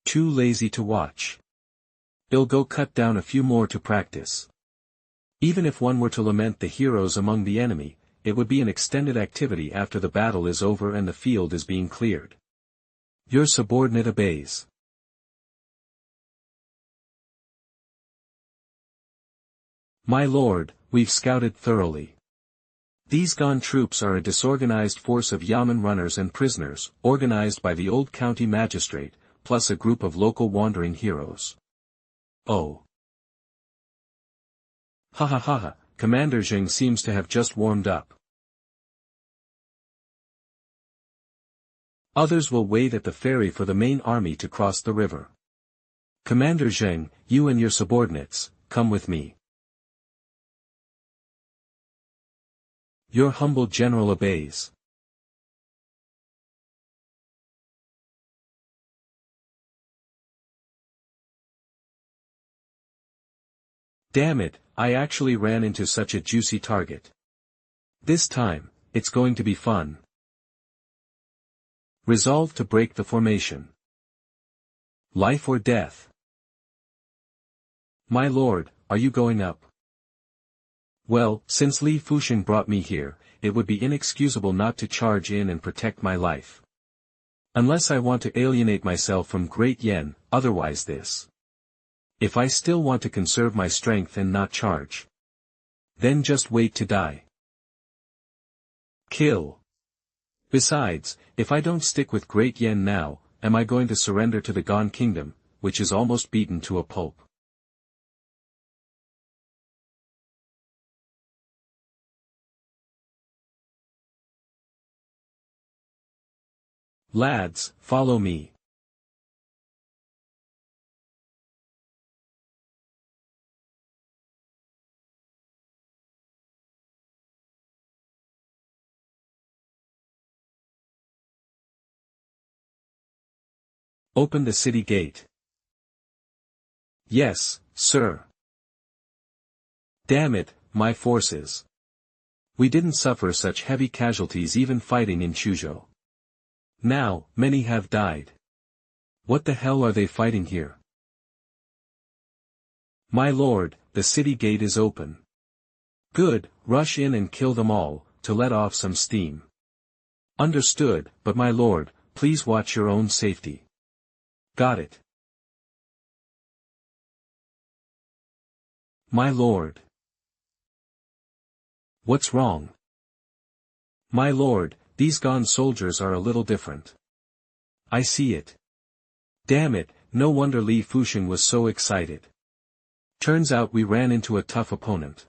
Too lazy to watch. I'll go cut down a few more to practice. Even if one were to lament the heroes among the enemy, it would be an extended activity after the battle is over and the field is being cleared. Your subordinate obeys. My lord, we've scouted thoroughly. These gone troops are a disorganized force of yamen runners and prisoners, organized by the old county magistrate, plus a group of local wandering heroes. Oh. Ha ha ha ha, Commander Zheng seems to have just warmed up. Others will wait at the ferry for the main army to cross the river. Commander Zheng, you and your subordinates, come with me. Your humble general obeys. Damn it, I actually ran into such a juicy target. This time, it's going to be fun. Resolve to break the formation. Life or death. My lord, are you going up? Well, since Li Fusheng brought me here, it would be inexcusable not to charge in and protect my life. Unless I want to alienate myself from Great Yen, otherwise this. If I still want to conserve my strength and not charge. Then just wait to die. Kill. Besides, if I don't stick with Great Yen now, am I going to surrender to the Gone Kingdom, which is almost beaten to a pulp? Lads, follow me. Open the city gate. Yes, sir. Damn it, my forces. We didn't suffer such heavy casualties even fighting in Chuzhou. Now, many have died. What the hell are they fighting here? My lord, the city gate is open. Good, rush in and kill them all, to let off some steam. Understood, but my lord, please watch your own safety. Got it. My lord. What's wrong? My lord, these gone soldiers are a little different. I see it. Damn it, no wonder Li Fusheng was so excited. Turns out we ran into a tough opponent.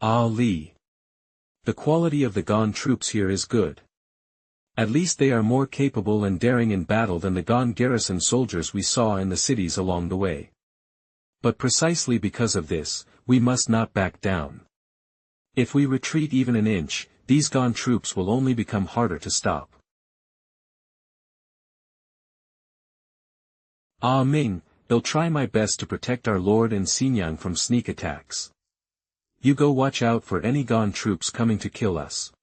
Ah Li. The quality of the Gone troops here is good. At least they are more capable and daring in battle than the Gone garrison soldiers we saw in the cities along the way. But precisely because of this, we must not back down. If we retreat even an inch, these Gone troops will only become harder to stop. Ah Ming, they'll try my best to protect our lord and Xinjiang from sneak attacks. You go watch out for any Gone troops coming to kill us.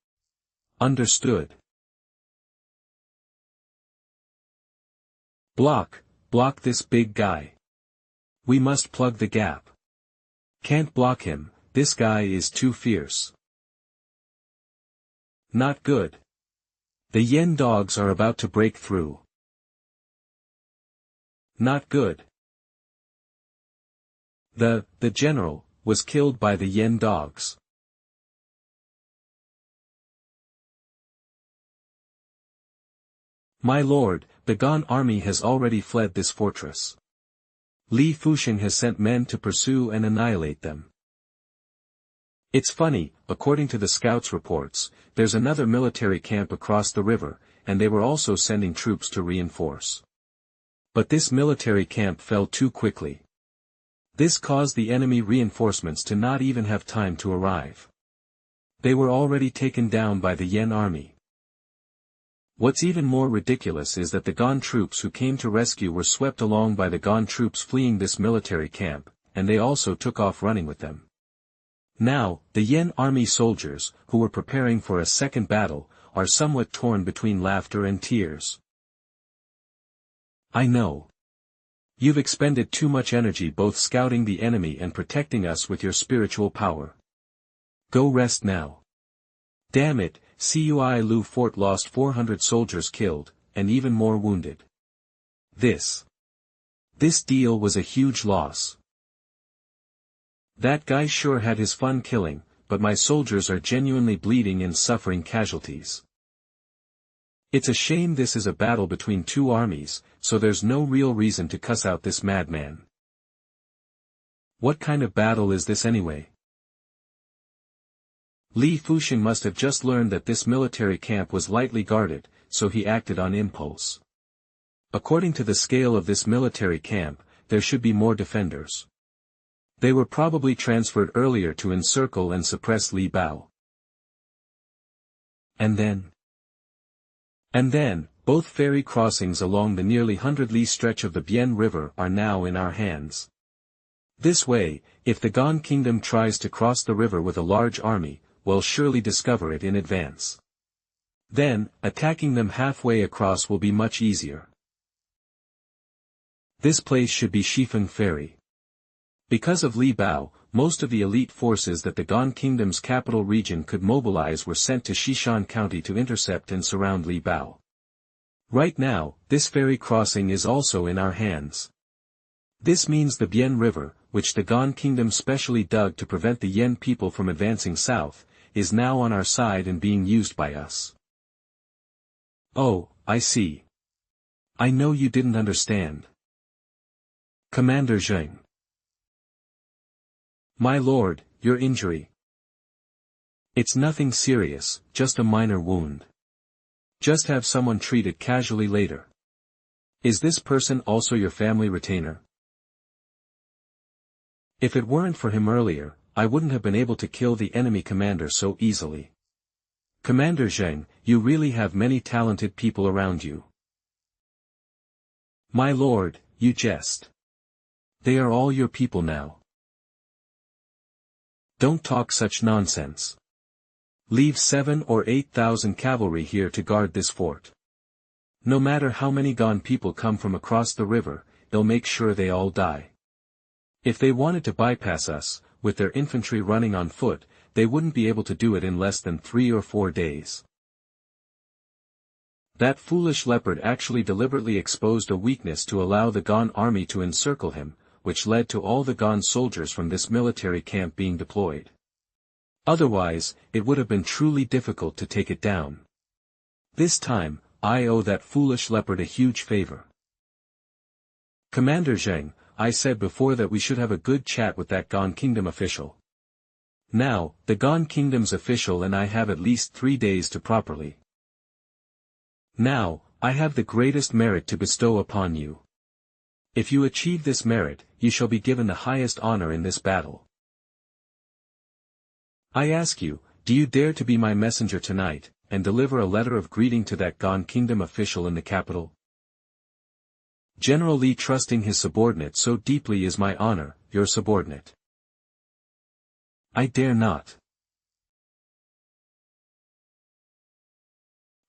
Understood. Block this big guy. We must plug the gap. Can't block him, this guy is too fierce. Not good. The Yen dogs are about to break through. Not good. The general was killed by the Yen dogs. My lord, the Gone army has already fled this fortress. Li Fusheng has sent men to pursue and annihilate them. It's funny, according to the scouts' reports, there's another military camp across the river, and they were also sending troops to reinforce. But this military camp fell too quickly. This caused the enemy reinforcements to not even have time to arrive. They were already taken down by the Yen army. What's even more ridiculous is that the Gone troops who came to rescue were swept along by the Gone troops fleeing this military camp, and they also took off running with them. Now, the Yen army soldiers, who were preparing for a second battle, are somewhat torn between laughter and tears. I know. You've expended too much energy both scouting the enemy and protecting us with your spiritual power. Go rest now. Damn it, Cui Lu Fort lost 400 soldiers killed, and even more wounded. This deal was a huge loss. That guy sure had his fun killing, but my soldiers are genuinely bleeding and suffering casualties. It's a shame this is a battle between two armies, so there's no real reason to cuss out this madman. What kind of battle is this anyway? Li Fusheng must have just learned that this military camp was lightly guarded, so he acted on impulse. According to the scale of this military camp, there should be more defenders. They were probably transferred earlier to encircle and suppress Li Bao. And then, both ferry crossings along the nearly 100-li stretch of the Bian River are now in our hands. This way, if the Gone kingdom tries to cross the river with a large army, we'll surely discover it in advance. Then, attacking them halfway across will be much easier. This place should be Shifeng Ferry. Because of Li Bao, most of the elite forces that the Gone kingdom's capital region could mobilize were sent to Xishan County to intercept and surround Li Bao. Right now, this ferry crossing is also in our hands. This means the Bian River, which the Gone kingdom specially dug to prevent the Yen people from advancing south, is now on our side and being used by us. Oh, I see. I know you didn't understand. Commander Zheng. My lord, your injury. It's nothing serious, just a minor wound. Just have someone treat it casually later. Is this person also your family retainer? If it weren't for him earlier, I wouldn't have been able to kill the enemy commander so easily. Commander Zheng, you really have many talented people around you. My lord, you jest. They are all your people now. Don't talk such nonsense. Leave 7,000 or 8,000 cavalry here to guard this fort. No matter how many Gone people come from across the river, they'll make sure they all die. If they wanted to bypass us, with their infantry running on foot, they wouldn't be able to do it in less than 3 or 4 days. That foolish leopard actually deliberately exposed a weakness to allow the Gon army to encircle him, which led to all the Gon soldiers from this military camp being deployed. Otherwise, it would have been truly difficult to take it down. This time, I owe that foolish leopard a huge favor. Commander Zheng, I said before that we should have a good chat with that Gon Kingdom official. Now, the Gon Kingdom's official and I have at least 3 days to properly. Now, I have the greatest merit to bestow upon you. If you achieve this merit, you shall be given the highest honor in this battle. I ask you, do you dare to be my messenger tonight, and deliver a letter of greeting to that Gon Kingdom official in the capital? General Li trusting his subordinate so deeply is my honor, your subordinate. I dare not.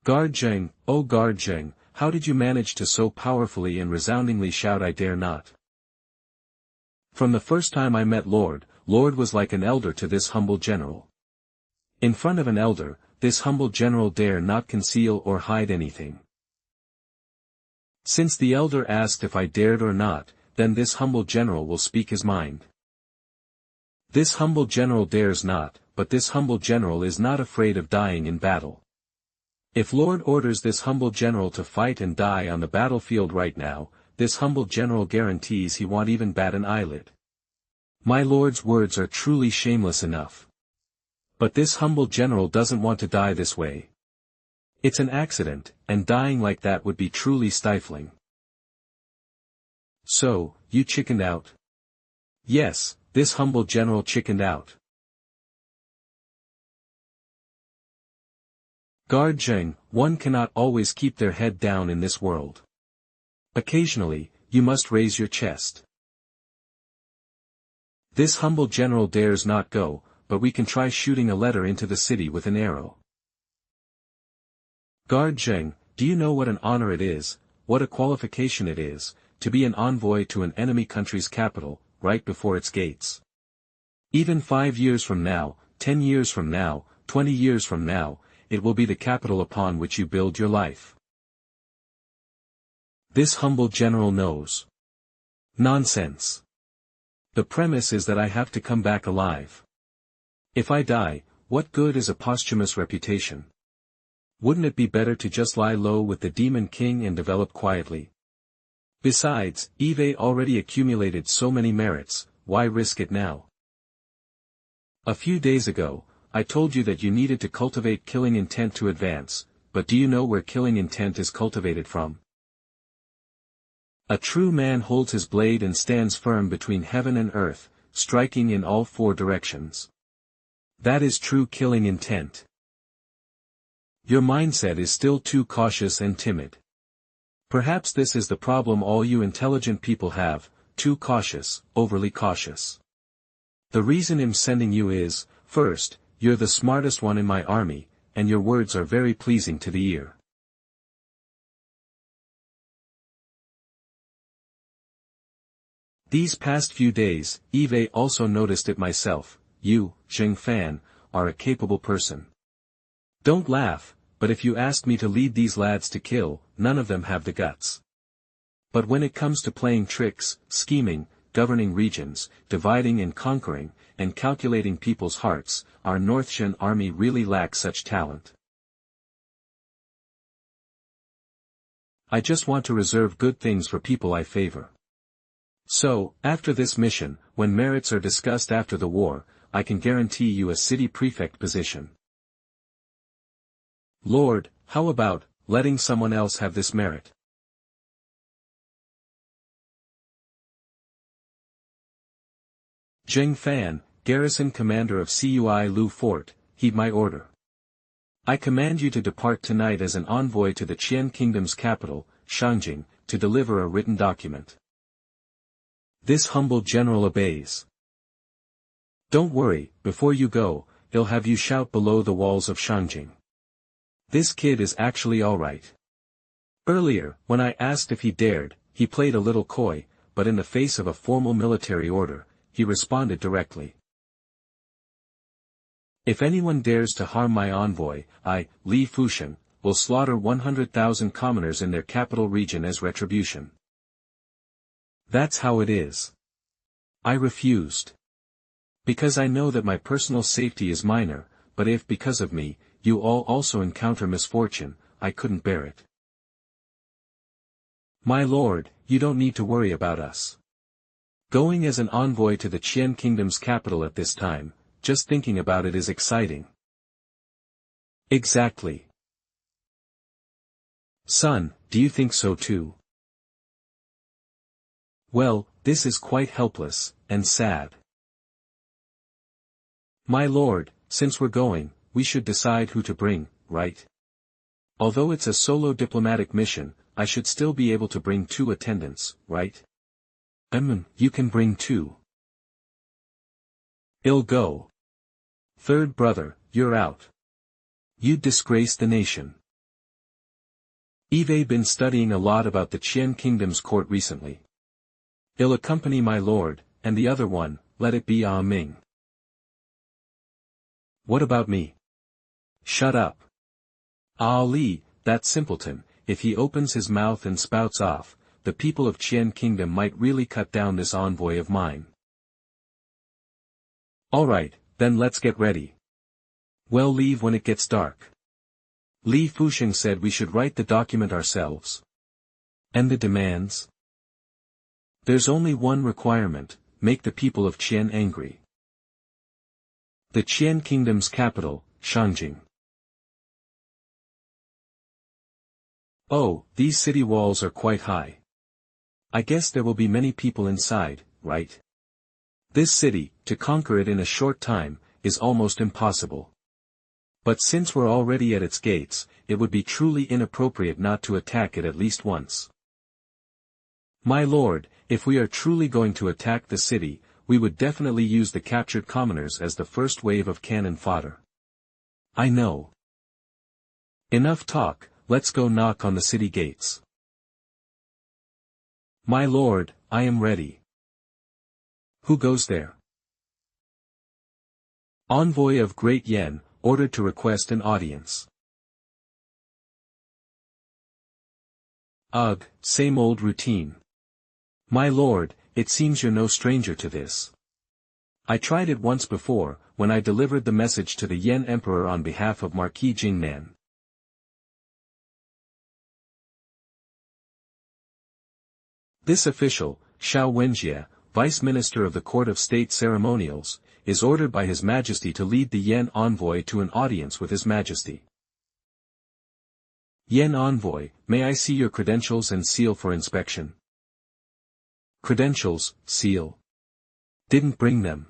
Guard Zheng, oh Guard Zheng, how did you manage to so powerfully and resoundingly shout I dare not? From the first time I met Lord was like an elder to this humble general. In front of an elder, this humble general dare not conceal or hide anything. Since the elder asked if I dared or not, then this humble general will speak his mind. This humble general dares not, but this humble general is not afraid of dying in battle. If Lord orders this humble general to fight and die on the battlefield right now, this humble general guarantees he won't even bat an eyelid. My lord's words are truly shameless enough. But this humble general doesn't want to die this way. It's an accident, and dying like that would be truly stifling. So, you chickened out? Yes, this humble general chickened out. Guard Zheng, one cannot always keep their head down in this world. Occasionally, you must raise your chest. This humble general dares not go, but we can try shooting a letter into the city with an arrow. Guard Zheng, do you know what an honor it is, what a qualification it is, to be an envoy to an enemy country's capital, right before its gates? Even 5 years from now, 10 years from now, 20 years from now, it will be the capital upon which you build your life. This humble general knows. Nonsense. The premise is that I have to come back alive. If I die, what good is a posthumous reputation? Wouldn't it be better to just lie low with the Demon King and develop quietly? Besides, Eve already accumulated so many merits, why risk it now? A few days ago, I told you that you needed to cultivate killing intent to advance, but do you know where killing intent is cultivated from? A true man holds his blade and stands firm between heaven and earth, striking in all 4 directions. That is true killing intent. Your mindset is still too cautious and timid. Perhaps this is the problem all you intelligent people have, too cautious, overly cautious. The reason I'm sending you is, first, you're the smartest one in my army, and your words are very pleasing to the ear. These past few days, Eve also noticed it myself, you, Zheng Fan, are a capable person. Don't laugh, but if you asked me to lead these lads to kill, none of them have the guts. But when it comes to playing tricks, scheming, governing regions, dividing and conquering, and calculating people's hearts, our Northshan army really lacks such talent. I just want to reserve good things for people I favor. So, after this mission, when merits are discussed after the war, I can guarantee you a city prefect position. Lord, how about letting someone else have this merit? Zheng Fan, garrison commander of Cui Lu Fort, heed my order. I command you to depart tonight as an envoy to the Qian Kingdom's capital, Shangjing, to deliver a written document. This humble general obeys. Don't worry, before you go, they'll have you shout below the walls of Shangjing. This kid is actually alright. Earlier, when I asked if he dared, he played a little coy, but in the face of a formal military order, he responded directly. If anyone dares to harm my envoy, I, Li Fusheng, will slaughter 100,000 commoners in their capital region as retribution. That's how it is. I refused. Because I know that my personal safety is minor, but if because of me, you all also encounter misfortune, I couldn't bear it. My lord, you don't need to worry about us. Going as an envoy to the Qian Kingdom's capital at this time, just thinking about it is exciting. Exactly. Son, do you think so too? Well, this is quite helpless, and sad. My lord, since we're going, we should decide who to bring, right? Although it's a solo diplomatic mission, I should still be able to bring 2 attendants, right? You can bring 2. I'll go. Third brother, you're out. You'd disgrace the nation. I've been studying a lot about the Qian Kingdom's court recently. I'll accompany my lord, and the other one, let it be Ah Ming. What about me? Shut up. Ah Li, that simpleton, if he opens his mouth and spouts off, the people of Qian Kingdom might really cut down this envoy of mine. Alright, then let's get ready. We'll leave when it gets dark. Li Fusheng said we should write the document ourselves. And the demands? There's only one requirement, make the people of Qian angry. The Qian Kingdom's capital, Shangjing. Oh, these city walls are quite high. I guess there will be many people inside, right? This city, to conquer it in a short time, is almost impossible. But since we're already at its gates, it would be truly inappropriate not to attack it at least once. My lord, if we are truly going to attack the city, we would definitely use the captured commoners as the first wave of cannon fodder. I know. Enough talk, let's go knock on the city gates. My lord, I am ready. Who goes there? Envoy of Great Yen, ordered to request an audience. Ugh, same old routine. My lord, it seems you're no stranger to this. I tried it once before, when I delivered the message to the Yen Emperor on behalf of Marquis Jingnan. This official, Xiao Wenjie, Vice Minister of the Court of State Ceremonials, is ordered by His Majesty to lead the Yen envoy to an audience with His Majesty. Yen envoy, may I see your credentials and seal for inspection? Credentials, seal. Didn't bring them.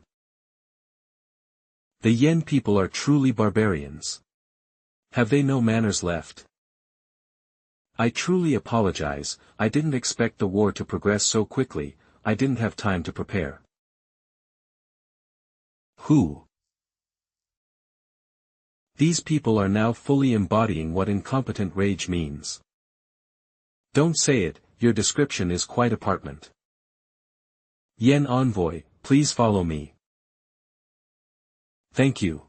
The Yen people are truly barbarians. Have they no manners left? I truly apologize, I didn't expect the war to progress so quickly, I didn't have time to prepare. Who? These people are now fully embodying what incompetent rage means. Don't say it, your description is quite apartment. Yen envoy, please follow me. Thank you.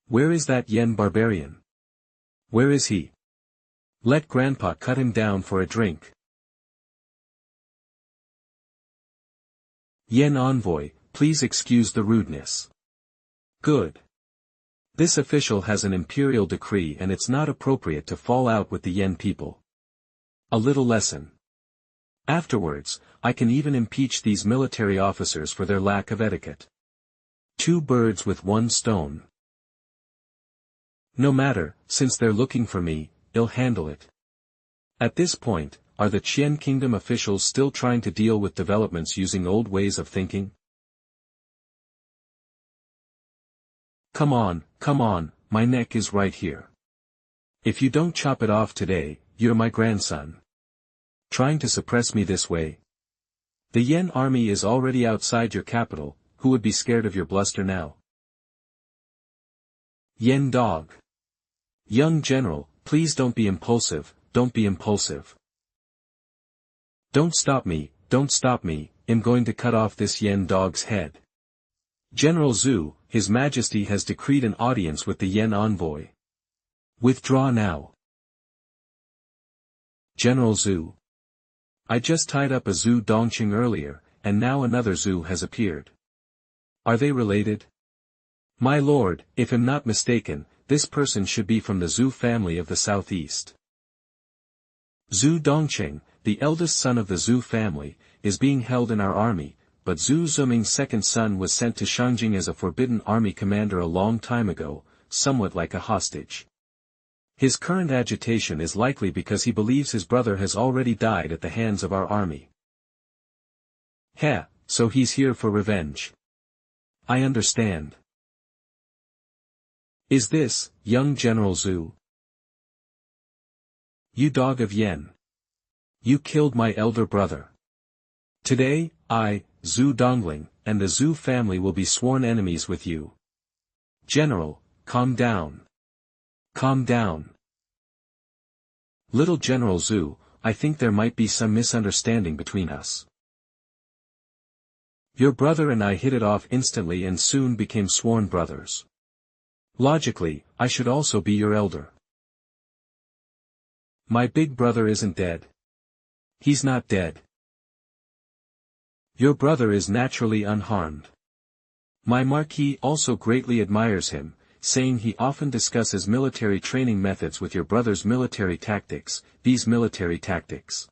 Where is that Yen barbarian? Where is he? Let Grandpa cut him down for a drink. Yen envoy, please excuse the rudeness. Good. This official has an imperial decree and it's not appropriate to fall out with the Yen people. A little lesson. Afterwards, I can even impeach these military officers for their lack of etiquette. 2 birds with 1 stone. No matter, since they're looking for me, I'll handle it. At this point, are the Qian Kingdom officials still trying to deal with developments using old ways of thinking? Come on, my neck is right here. If you don't chop it off today, you're my grandson. Trying to suppress me this way? The Yen army is already outside your capital, who would be scared of your bluster now? Yen dog. Young general, please don't be impulsive, don't be impulsive. Don't stop me, I'm going to cut off this yen dog's head. General Zhu, His Majesty has decreed an audience with the yen envoy. Withdraw now. General Zhu. I just tied up a Zhu Dongqing earlier, and now another Zhu has appeared. Are they related? My lord, if I'm not mistaken, this person should be from the Zhu family of the southeast. Zhu Dongqing, the eldest son of the Zhu family, is being held in our army, but Zhu Zuming's second son was sent to Shangjing as a forbidden army commander a long time ago, somewhat like a hostage. His current agitation is likely because he believes his brother has already died at the hands of our army. Heh, so he's here for revenge. I understand. Is this, young General Zhu? You dog of Yen. You killed my elder brother. Today, I, Zhu Dongling, and the Zhu family will be sworn enemies with you. General, calm down. Calm down. Little General Zhu, I think there might be some misunderstanding between us. Your brother and I hit it off instantly and soon became sworn brothers. Logically, I should also be your elder. My big brother isn't dead. He's not dead. Your brother is naturally unharmed. My Marquis also greatly admires him, saying he often discusses military training methods with your brother's military tactics, these military tactics.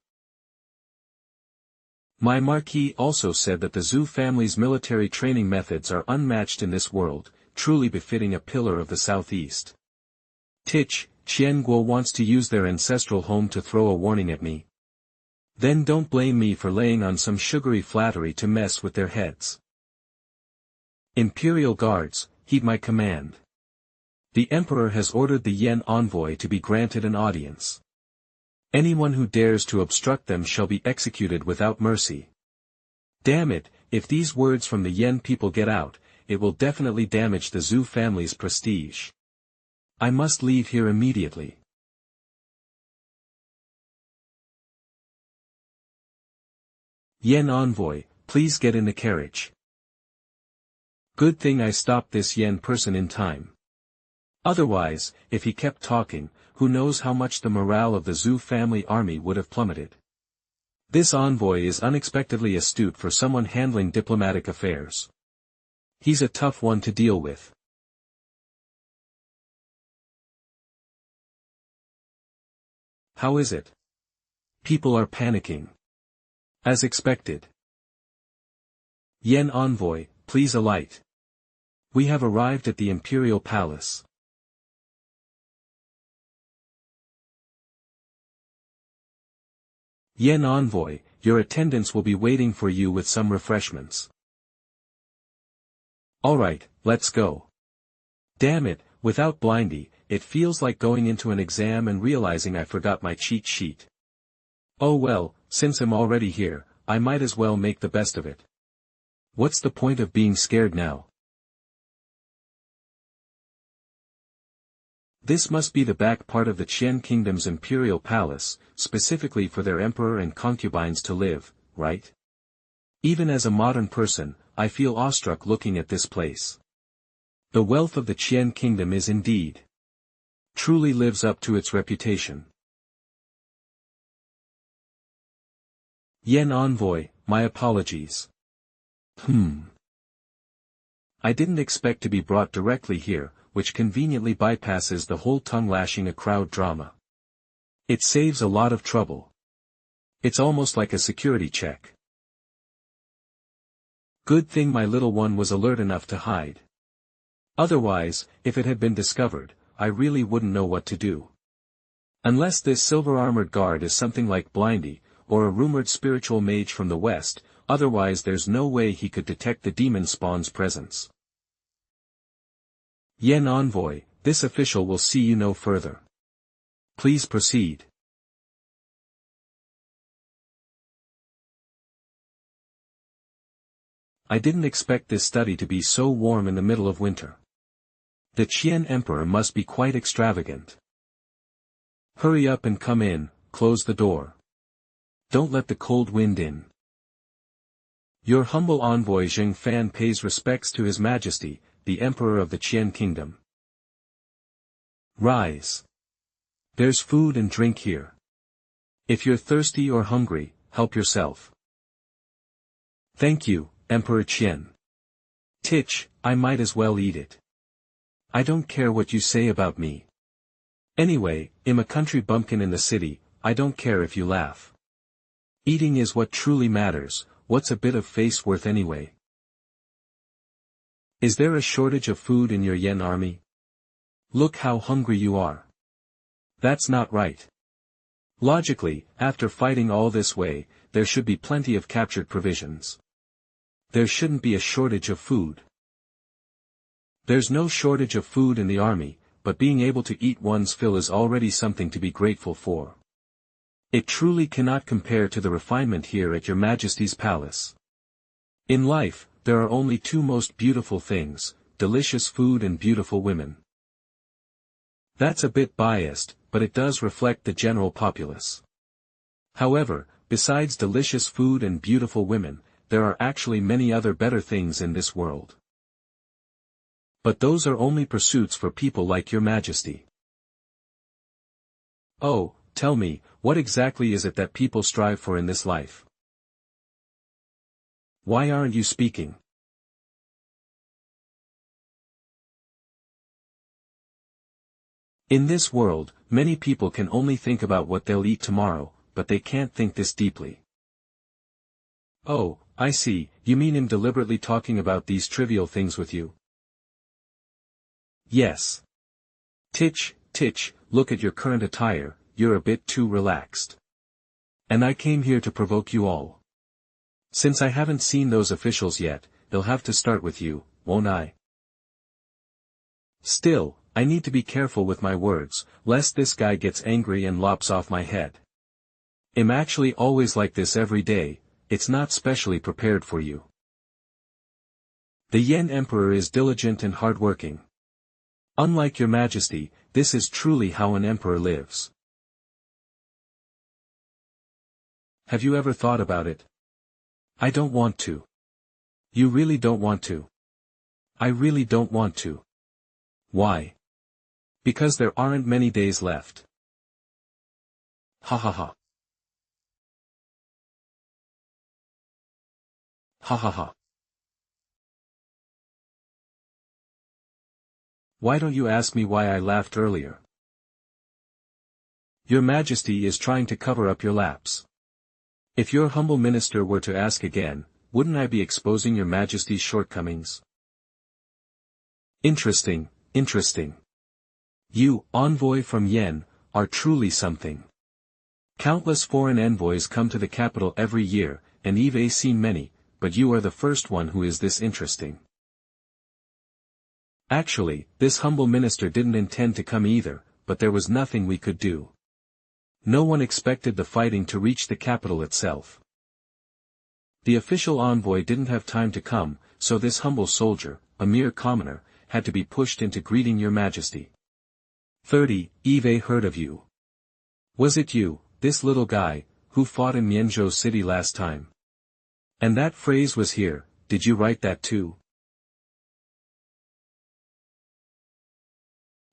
My Marquis also said that the Zhu family's military training methods are unmatched in this world, truly befitting a pillar of the southeast. Tich, Qian Guo wants to use their ancestral home to throw a warning at me. Then don't blame me for laying on some sugary flattery to mess with their heads. Imperial guards, heed my command. The Emperor has ordered the Yen envoy to be granted an audience. Anyone who dares to obstruct them shall be executed without mercy. Damn it, if these words from the Yen people get out, it will definitely damage the Zhu family's prestige. I must leave here immediately. Yen envoy, please get in the carriage. Good thing I stopped this Yen person in time. Otherwise, if he kept talking, who knows how much the morale of the Zhu family army would have plummeted. This envoy is unexpectedly astute for someone handling diplomatic affairs. He's a tough one to deal with. How is it? People are panicking. As expected. Yen envoy, please alight. We have arrived at the Imperial Palace. Yen envoy, your attendants will be waiting for you with some refreshments. Alright, let's go. Damn it, without Blindy, it feels like going into an exam and realizing I forgot my cheat sheet. Oh well, since I'm already here, I might as well make the best of it. What's the point of being scared now? This must be the back part of the Qian Kingdom's imperial palace, specifically for their emperor and concubines to live, right? Even as a modern person, I feel awestruck looking at this place. The wealth of the Qian Kingdom is indeed. Truly lives up to its reputation. Yen envoy, my apologies. I didn't expect to be brought directly here, which conveniently bypasses the whole tongue-lashing a crowd drama. It saves a lot of trouble. It's almost like a security check. Good thing my little one was alert enough to hide. Otherwise, if it had been discovered, I really wouldn't know what to do. Unless this silver-armored guard is something like Blindy, or a rumored spiritual mage from the west, otherwise there's no way he could detect the demon spawn's presence. Yen envoy, this official will see you no further. Please proceed. I didn't expect this study to be so warm in the middle of winter. The Qian Emperor must be quite extravagant. Hurry up and come in, close the door. Don't let the cold wind in. Your humble envoy Zheng Fan pays respects to His Majesty, the Emperor of the Qian Kingdom. Rise. There's food and drink here. If you're thirsty or hungry, help yourself. Thank you, Emperor Qian. Titch, I might as well eat it. I don't care what you say about me. Anyway, I'm a country bumpkin in the city, I don't care if you laugh. Eating is what truly matters, what's a bit of face worth anyway? Is there a shortage of food in your yen army? Look how hungry you are. That's not right. Logically, after fighting all this way, there should be plenty of captured provisions. There shouldn't be a shortage of food. There's no shortage of food in the army, but being able to eat one's fill is already something to be grateful for. It truly cannot compare to the refinement here at Your Majesty's palace. In life, there are only two most beautiful things, delicious food and beautiful women. That's a bit biased, but it does reflect the general populace. However, besides delicious food and beautiful women, there are actually many other better things in this world. But those are only pursuits for people like Your Majesty. Oh, tell me, what exactly is it that people strive for in this life? Why aren't you speaking? In this world, many people can only think about what they'll eat tomorrow, but they can't think this deeply. Oh, I see, you mean him deliberately talking about these trivial things with you? Yes. Titch, look at your current attire, you're a bit too relaxed. And I came here to provoke you all. Since I haven't seen those officials yet, they'll have to start with you, won't I? Still, I need to be careful with my words, lest this guy gets angry and lops off my head. I'm actually always like this every day, it's not specially prepared for you. The Yen Emperor is diligent and hardworking. Unlike Your Majesty, this is truly how an emperor lives. Have you ever thought about it? I don't want to. You really don't want to? I really don't want to. Why? Because there aren't many days left. Ha ha ha. Ha ha ha. Why don't you ask me why I laughed earlier? Your Majesty is trying to cover up your lapse. If your humble minister were to ask again, wouldn't I be exposing Your Majesty's shortcomings? Interesting. You, envoy from Yen, are truly something. Countless foreign envoys come to the capital every year, and I've seen many, but you are the first one who is this interesting. Actually, this humble minister didn't intend to come either, but there was nothing we could do. No one expected the fighting to reach the capital itself. The official envoy didn't have time to come, so this humble soldier, a mere commoner, had to be pushed into greeting Your Majesty. 30, I've heard of you. Was it you, this little guy, who fought in Mianzhou City last time? And that phrase was here, did you write that too?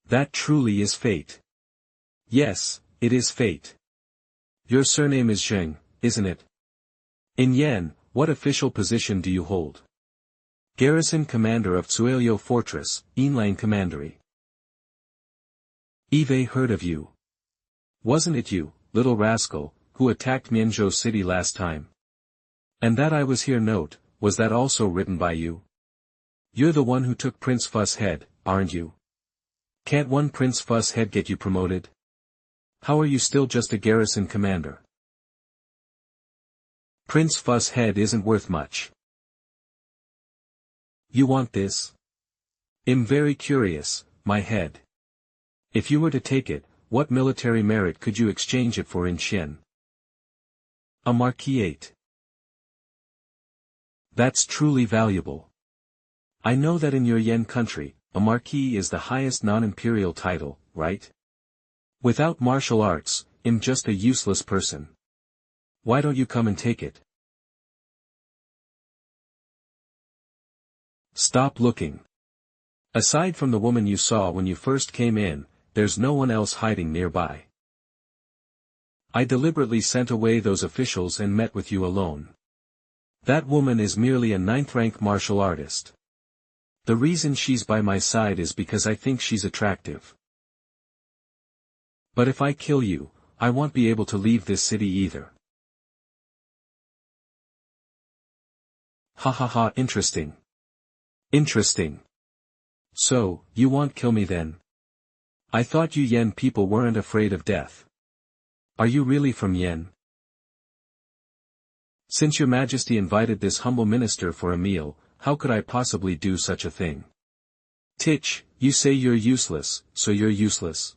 That truly is fate. Yes, it is fate. Your surname is Zheng, isn't it? In Yen, what official position do you hold? Garrison Commander of Tsuelio Fortress, Inlang Commandery. I've heard of you. Wasn't it you, little rascal, who attacked Mianzhou City last time? And that I was here note, was that also written by you? You're the one who took Prince Fuss Head, aren't you? Can't one Prince Fuss Head get you promoted? How are you still just a garrison commander? Prince Fuss Head isn't worth much. You want this? I'm very curious, my head. If you were to take it, what military merit could you exchange it for in Qian? A marquisate. That's truly valuable. I know that in your Yen country, a marquis is the highest non-imperial title, right? Without martial arts, I'm just a useless person. Why don't you come and take it? Stop looking. Aside from the woman you saw when you first came in, there's no one else hiding nearby. I deliberately sent away those officials and met with you alone. That woman is merely a 9th-rank martial artist. The reason she's by my side is because I think she's attractive. But if I kill you, I won't be able to leave this city either. Ha ha ha, interesting. Interesting. So, you won't kill me then? I thought you Yen people weren't afraid of death. Are you really from Yen? Since your majesty invited this humble minister for a meal, how could I possibly do such a thing? Titch, you say you're useless, so you're useless.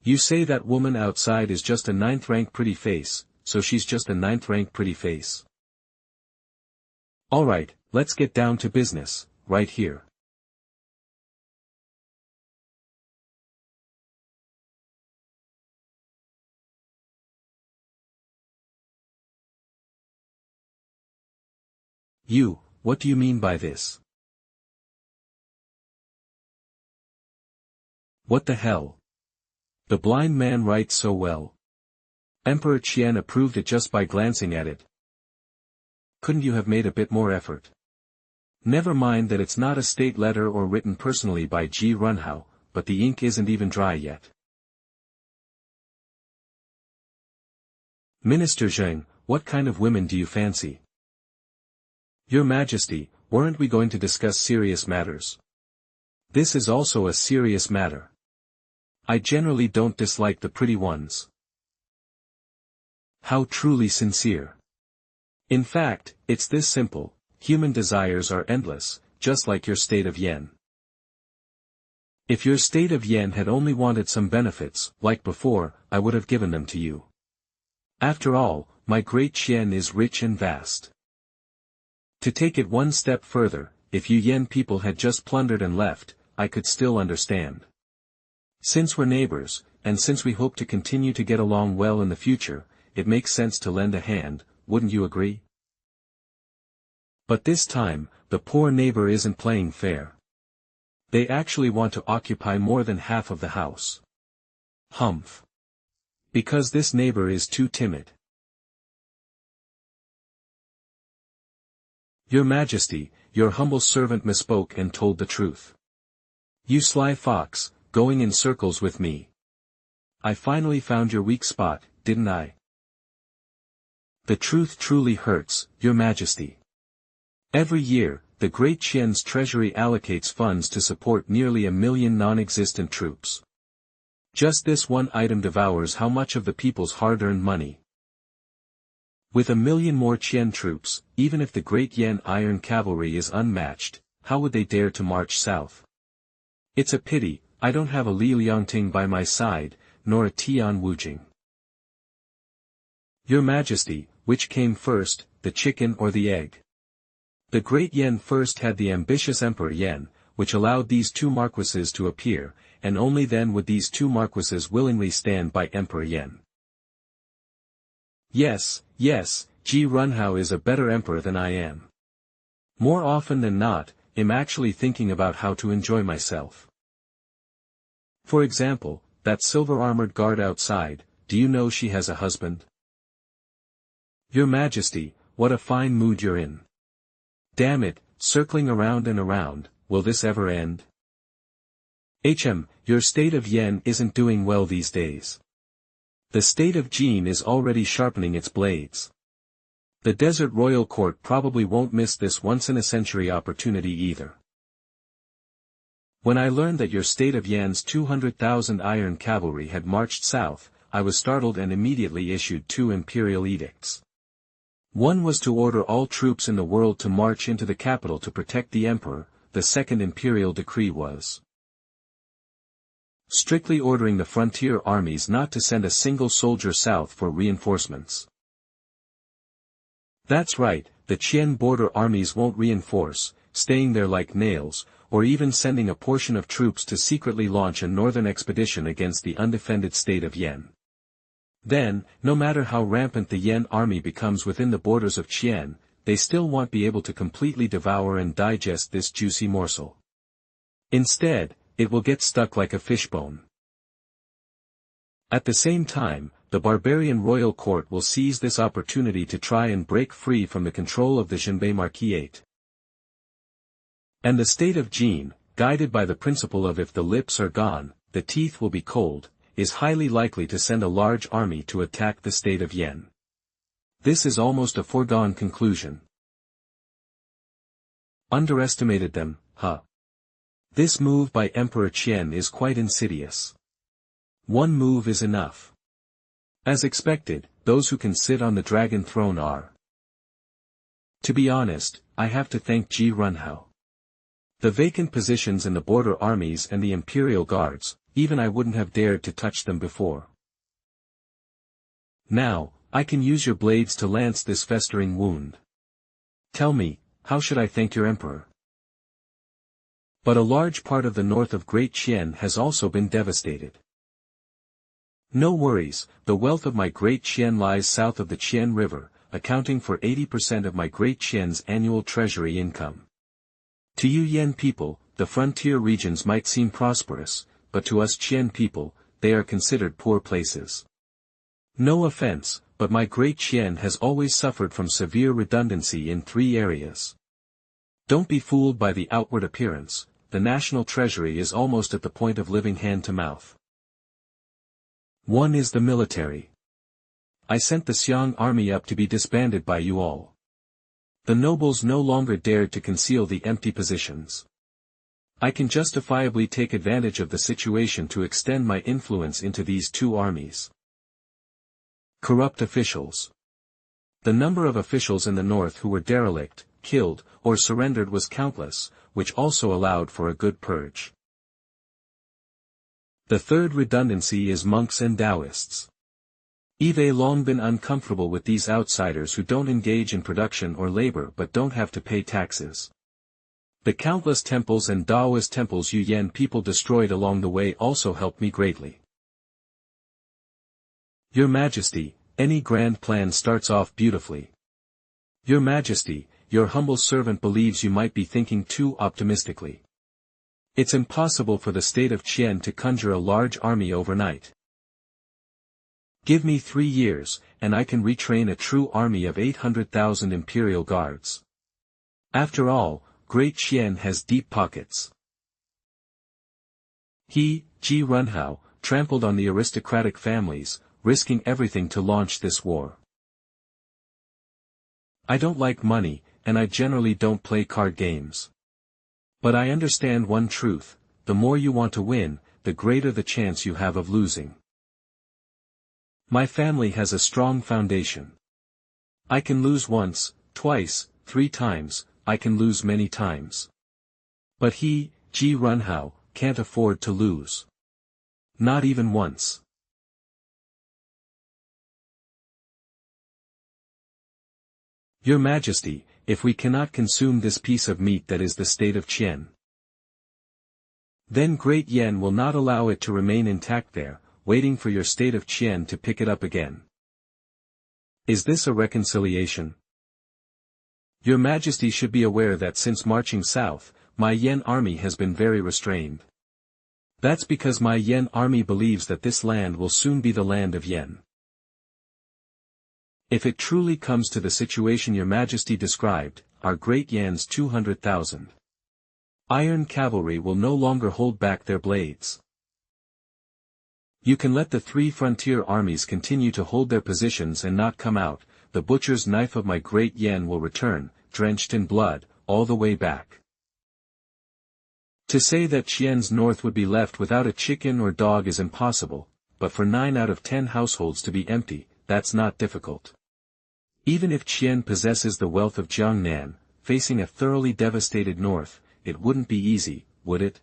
You say that woman outside is just a 9th-rank pretty face, so she's just a 9th-rank pretty face. Alright, let's get down to business, right here. You, what do you mean by this? What the hell? The blind man writes so well. Emperor Qian approved it just by glancing at it. Couldn't you have made a bit more effort? Never mind that it's not a state letter or written personally by Ji Runhao, but the ink isn't even dry yet. Minister Zheng, what kind of women do you fancy? Your Majesty, weren't we going to discuss serious matters? This is also a serious matter. I generally don't dislike the pretty ones. How truly sincere. In fact, it's this simple, human desires are endless, just like your state of Yen. If your state of Yen had only wanted some benefits, like before, I would have given them to you. After all, my great Qian is rich and vast. To take it one step further, if you Yen people had just plundered and left, I could still understand. Since we're neighbors, and since we hope to continue to get along well in the future, it makes sense to lend a hand, wouldn't you agree? But this time, the poor neighbor isn't playing fair. They actually want to occupy more than half of the house. Humph. Because this neighbor is too timid. Your Majesty, your humble servant misspoke and told the truth. You sly fox, going in circles with me. I finally found your weak spot, didn't I? The truth truly hurts, Your Majesty. Every year, the Great Qian's treasury allocates funds to support nearly 1 million non-existent troops. Just this one item devours how much of the people's hard-earned money? With 1 million more Qian troops, even if the Great Yen Iron Cavalry is unmatched, how would they dare to march south? It's a pity, I don't have a Li Liangting by my side, nor a Tian Wujing. Your Majesty, which came first, the chicken or the egg? The Great Yen first had the ambitious Emperor Yen, which allowed these two marquises to appear, and only then would these two marquises willingly stand by Emperor Yen. Yes, Ji Runhao is a better emperor than I am. More often than not, I'm actually thinking about how to enjoy myself. For example, that silver-armored guard outside, do you know she has a husband? Your Majesty, what a fine mood you're in. Damn it, circling around and around, will this ever end? Your state of Yen isn't doing well these days. The state of Jin is already sharpening its blades. The Desert Royal Court probably won't miss this once-in-a-century opportunity either. When I learned that your state of Yan's 200,000 iron cavalry had marched south, I was startled and immediately issued 2 imperial edicts. One was to order all troops in the world to march into the capital to protect the emperor. The second imperial decree was strictly ordering the frontier armies not to send a single soldier south for reinforcements. That's right, the Qian border armies won't reinforce, staying there like nails, or even sending a portion of troops to secretly launch a northern expedition against the undefended state of Yen. Then, no matter how rampant the Yan army becomes within the borders of Qian, they still won't be able to completely devour and digest this juicy morsel. Instead, it will get stuck like a fishbone. At the same time, the barbarian royal court will seize this opportunity to try and break free from the control of the Xinbei Marquisate. And the state of Jin, guided by the principle of if the lips are gone, the teeth will be cold, is highly likely to send a large army to attack the state of Yan. This is almost a foregone conclusion. Underestimated them, huh? This move by Emperor Qian is quite insidious. One move is enough. As expected, those who can sit on the dragon throne are. To be honest, I have to thank Ji Runhao. The vacant positions in the border armies and the imperial guards, even I wouldn't have dared to touch them before. Now, I can use your blades to lance this festering wound. Tell me, how should I thank your emperor? But a large part of the north of Great Qian has also been devastated. No worries, the wealth of my Great Qian lies south of the Qian River, accounting for 80% of my Great Qian's annual treasury income. To you Yan people, the frontier regions might seem prosperous, but to us Qian people, they are considered poor places. No offense, but my Great Qian has always suffered from severe redundancy in 3 areas. Don't be fooled by the outward appearance, the national treasury is almost at the point of living hand to mouth. One is the military. I sent the Xiang army up to be disbanded by you all. The nobles no longer dared to conceal the empty positions. I can justifiably take advantage of the situation to extend my influence into these 2 armies. Corrupt officials. The number of officials in the north who were derelict, killed, or surrendered was countless, which also allowed for a good purge. The third redundancy is monks and Taoists. I've long been uncomfortable with these outsiders who don't engage in production or labor but don't have to pay taxes. The countless temples and Taoist temples you Yan people destroyed along the way also helped me greatly. Your Majesty, any grand plan starts off beautifully. Your Majesty, your humble servant believes you might be thinking too optimistically. It's impossible for the state of Qian to conjure a large army overnight. Give me 3 years, and I can retrain a true army of 800,000 imperial guards. After all, Great Qian has deep pockets. He, Ji Runhao, trampled on the aristocratic families, risking everything to launch this war. I don't like money, and I generally don't play card games. But I understand one truth, the more you want to win, the greater the chance you have of losing. My family has a strong foundation. I can lose once, twice, 3 times, I can lose many times. But he, Ji Runhao, can't afford to lose. Not even once. Your Majesty, if we cannot consume this piece of meat that is the state of Qian, then Great Yan will not allow it to remain intact there, waiting for your state of Qian to pick it up again. Is this a reconciliation? Your Majesty should be aware that since marching south, my Yan army has been very restrained. That's because my Yan army believes that this land will soon be the land of Yan. If it truly comes to the situation your Majesty described, our Great Yan's 200,000 iron cavalry will no longer hold back their blades. You can let the 3 frontier armies continue to hold their positions and not come out, the butcher's knife of my Great Yan will return, drenched in blood, all the way back. To say that Qian's north would be left without a chicken or dog is impossible, but for 9 out of 10 households to be empty, that's not difficult. Even if Qian possesses the wealth of Jiangnan, facing a thoroughly devastated north, it wouldn't be easy, would it?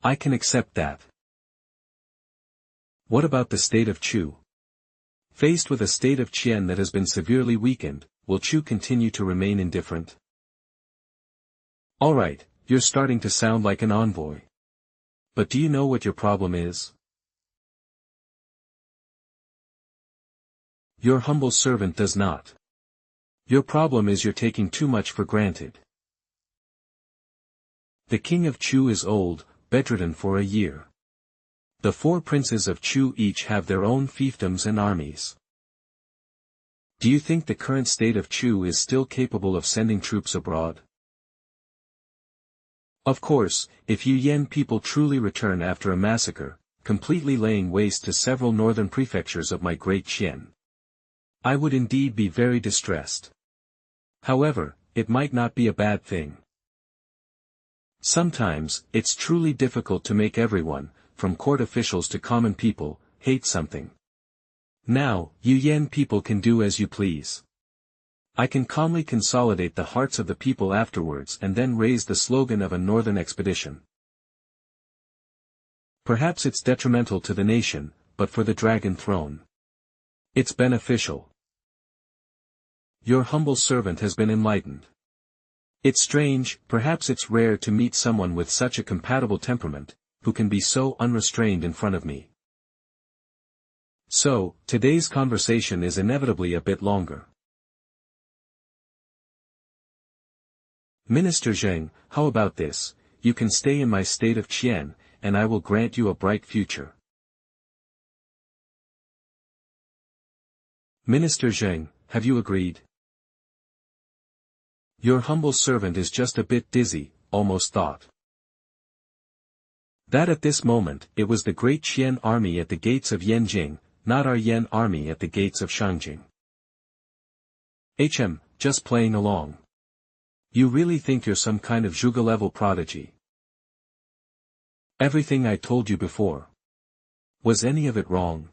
I can accept that. What about the state of Chu? Faced with a state of Qian that has been severely weakened, will Chu continue to remain indifferent? Alright, you're starting to sound like an envoy. But do you know what your problem is? Your humble servant does not. Your problem is you're taking too much for granted. The king of Chu is old, bedridden for a year. The 4 princes of Chu each have their own fiefdoms and armies. Do you think the current state of Chu is still capable of sending troops abroad? Of course, if you Yan people truly return after a massacre, completely laying waste to several northern prefectures of my great Qian, I would indeed be very distressed. However, it might not be a bad thing. Sometimes, it's truly difficult to make everyone, from court officials to common people, hate something. Now, you Yan people can do as you please. I can calmly consolidate the hearts of the people afterwards and then raise the slogan of a northern expedition. Perhaps it's detrimental to the nation, but for the dragon throne, it's beneficial. Your humble servant has been enlightened. It's strange, perhaps it's rare to meet someone with such a compatible temperament, who can be so unrestrained in front of me. So, today's conversation is inevitably a bit longer. Minister Zheng, how about this? You can stay in my state of Qian, and I will grant you a bright future. Minister Zheng, have you agreed? Your humble servant is just a bit dizzy, almost thought that at this moment, it was the great Qian army at the gates of Yanjing, not our Yan army at the gates of Shangjing. Just playing along. You really think you're some kind of Zhuge-level prodigy? Everything I told you before. Was any of it wrong?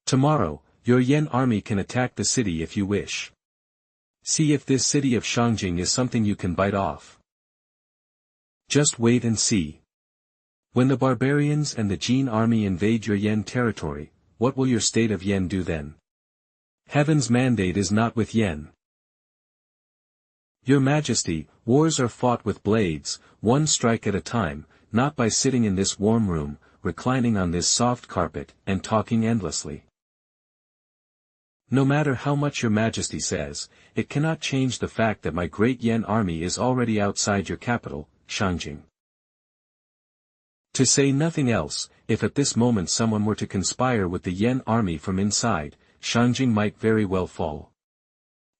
Tomorrow, your Yan army can attack the city if you wish. See if this city of Shangjing is something you can bite off. Just wait and see. When the barbarians and the Jin army invade your Yan territory, what will your state of Yan do then? Heaven's mandate is not with Yan. Your Majesty, wars are fought with blades, one strike at a time, not by sitting in this warm room, reclining on this soft carpet, and talking endlessly. No matter how much your Majesty says, it cannot change the fact that my great Yan army is already outside your capital, Shangjing. To say nothing else, if at this moment someone were to conspire with the Yan army from inside, Shangjing might very well fall.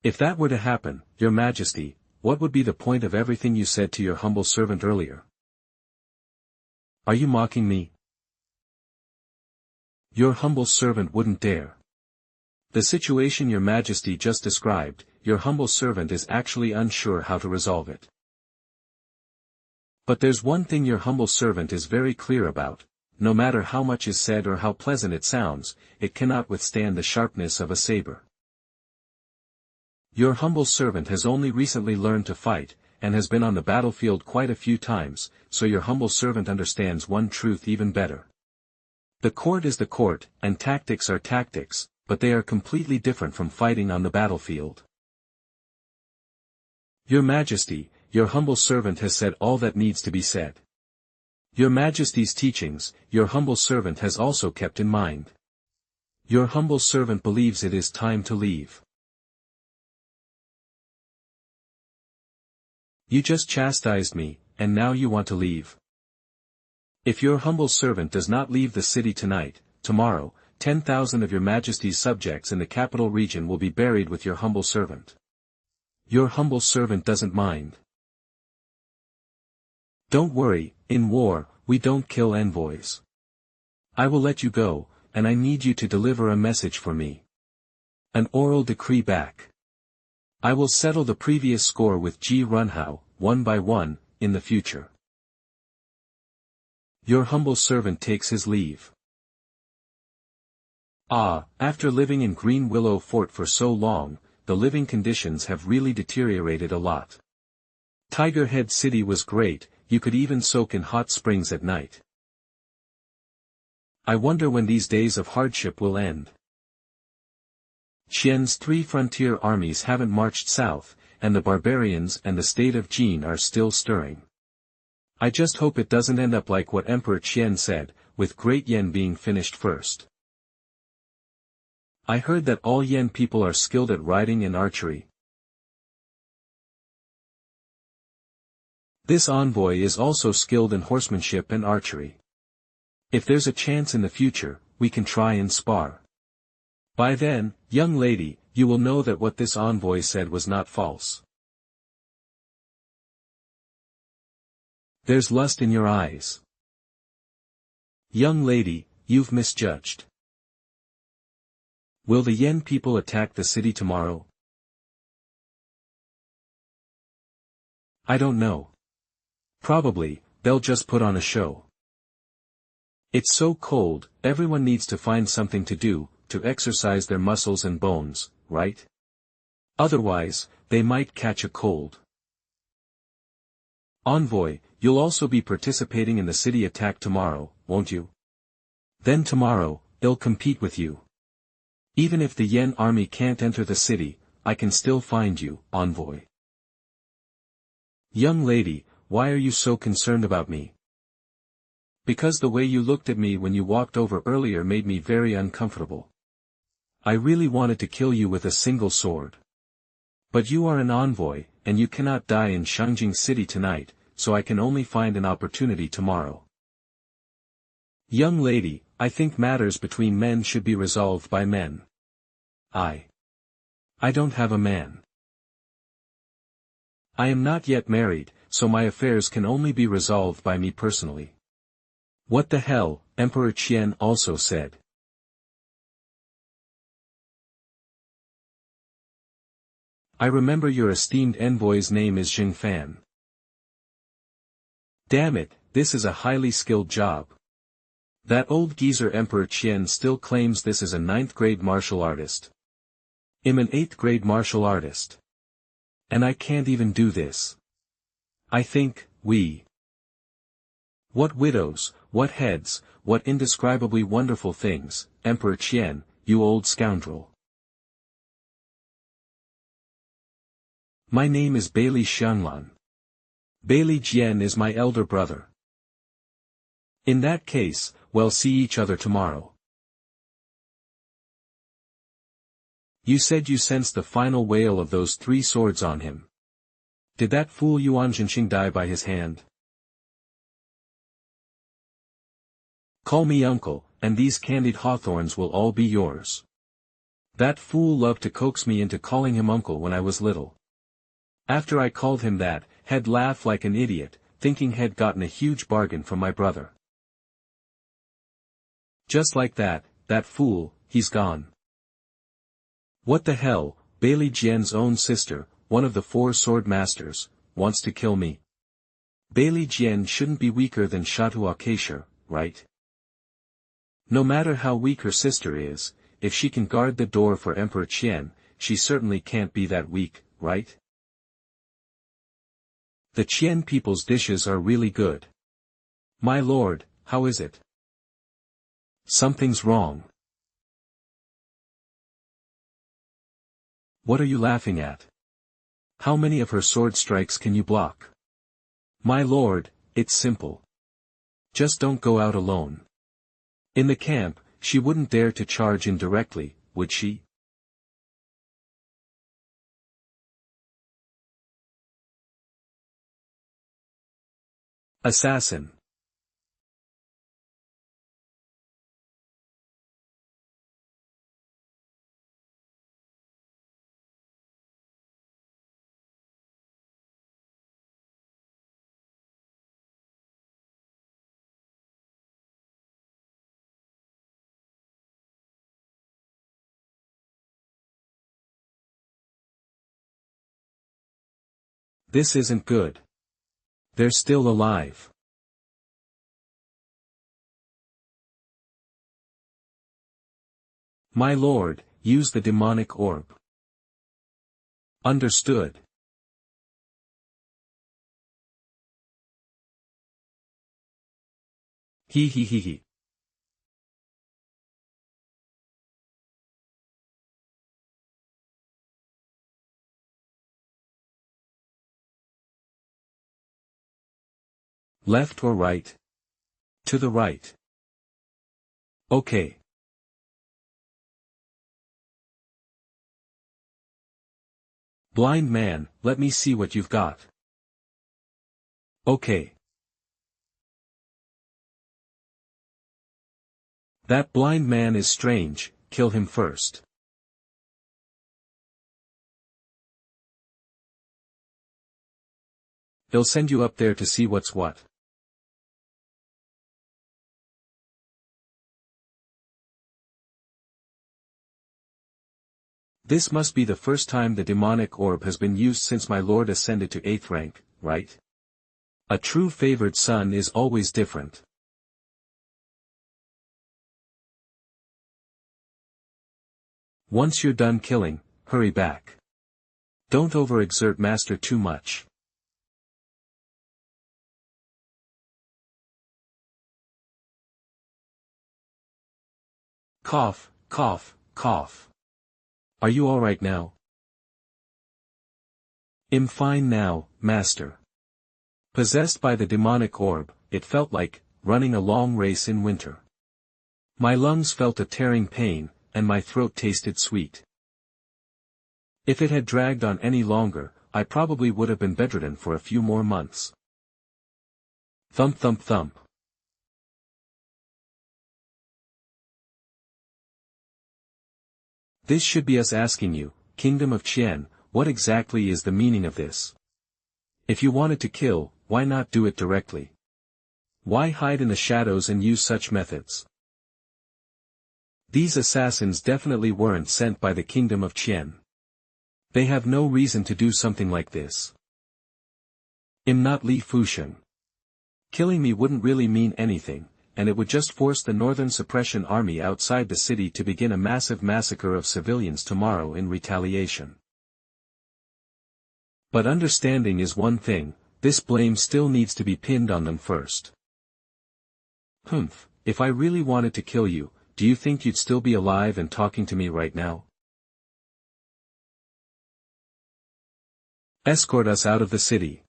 If that were to happen, your Majesty, what would be the point of everything you said to your humble servant earlier? Are you mocking me? Your humble servant wouldn't dare. The situation your Majesty just described, your humble servant is actually unsure how to resolve it. But there's one thing your humble servant is very clear about: no matter how much is said or how pleasant it sounds, it cannot withstand the sharpness of a saber. Your humble servant has only recently learned to fight, and has been on the battlefield quite a few times, so your humble servant understands one truth even better. The court is the court, and tactics are tactics, but they are completely different from fighting on the battlefield. Your Majesty, your humble servant has said all that needs to be said. Your Majesty's teachings, your humble servant has also kept in mind. Your humble servant believes it is time to leave. You just chastised me, and now you want to leave. If your humble servant does not leave the city tonight, tomorrow, 10,000 of your Majesty's subjects in the capital region will be buried with your humble servant. Your humble servant doesn't mind. Don't worry, in war, we don't kill envoys. I will let you go, and I need you to deliver a message for me. An oral decree back. I will settle the previous score with Ji Runhao, one by one, in the future. Your humble servant takes his leave. After living in Green Willow Fort for so long, the living conditions have really deteriorated a lot. Tiger Head City was great, you could even soak in hot springs at night. I wonder when these days of hardship will end. Qian's 3 frontier armies haven't marched south, and the barbarians and the state of Jin are still stirring. I just hope it doesn't end up like what Emperor Qian said, with Great Yan being finished first. I heard that all Yen people are skilled at riding and archery. This envoy is also skilled in horsemanship and archery. If there's a chance in the future, we can try and spar. By then, young lady, you will know that what this envoy said was not false. There's lust in your eyes. Young lady, you've misjudged. Will the Yen people attack the city tomorrow? I don't know. Probably, they'll just put on a show. It's so cold, everyone needs to find something to do, to exercise their muscles and bones, right? Otherwise, they might catch a cold. Envoy, you'll also be participating in the city attack tomorrow, won't you? Then tomorrow, they'll compete with you. Even if the Yen army can't enter the city, I can still find you, envoy. Young lady, why are you so concerned about me? Because the way you looked at me when you walked over earlier made me very uncomfortable. I really wanted to kill you with a single sword. But you are an envoy, and you cannot die in Shangjing City tonight, so I can only find an opportunity tomorrow. Young lady, I think matters between men should be resolved by men. I don't have a man. I am not yet married, so my affairs can only be resolved by me personally. What the hell, Emperor Qian also said. I remember your esteemed envoy's name is Jing Fan. Damn it, this is a highly skilled job. That old geezer Emperor Qian still claims this is a 9th grade martial artist. I'm an 8th grade martial artist. And I can't even do this. I think, What widows, what heads, what indescribably wonderful things, Emperor Qian, you old scoundrel. My name is Bailey Xianlan. Bailey Jian is my elder brother. In that case, we'll see each other tomorrow. You said you sensed the final wail of those 3 swords on him. Did that fool Yuan Zhenxing die by his hand? Call me uncle, and these candied hawthorns will all be yours. That fool loved to coax me into calling him uncle when I was little. After I called him that, he'd laugh like an idiot, thinking he'd gotten a huge bargain from my brother. Just like that fool, he's gone. What the hell, Bailey Jian's own sister, one of the 4 sword masters, wants to kill me. Bailey Jian shouldn't be weaker than Shatu Acacia, right? No matter how weak her sister is, if she can guard the door for Emperor Qian, she certainly can't be that weak, right? The Qian people's dishes are really good. My lord, how is it? Something's wrong. What are you laughing at? How many of her sword strikes can you block? My lord, it's simple. Just don't go out alone. In the camp, she wouldn't dare to charge in directly, would she? Assassin. This isn't good. They're still alive. My lord, use the demonic orb. Understood. He. Left or right? To the right. Okay. Blind man, let me see what you've got. Okay. That blind man is strange, kill him first. They'll send you up there to see what's what. This must be the first time the demonic orb has been used since my lord ascended to 8th rank, right? A true favored son is always different. Once you're done killing, hurry back. Don't overexert master too much. Cough, cough, cough. Are you alright now? I'm fine now, master. Possessed by the demonic orb, it felt like running a long race in winter. My lungs felt a tearing pain, and my throat tasted sweet. If it had dragged on any longer, I probably would have been bedridden for a few more months. Thump thump thump. This should be us asking you, Kingdom of Qian, what exactly is the meaning of this? If you wanted to kill, why not do it directly? Why hide in the shadows and use such methods? These assassins definitely weren't sent by the Kingdom of Qian. They have no reason to do something like this. I'm not Li Fusheng. Killing me wouldn't really mean anything, and it would just force the Northern Suppression Army outside the city to begin a massive massacre of civilians tomorrow in retaliation. But understanding is one thing, this blame still needs to be pinned on them first. If I really wanted to kill you, do you think you'd still be alive and talking to me right now? Escort us out of the city.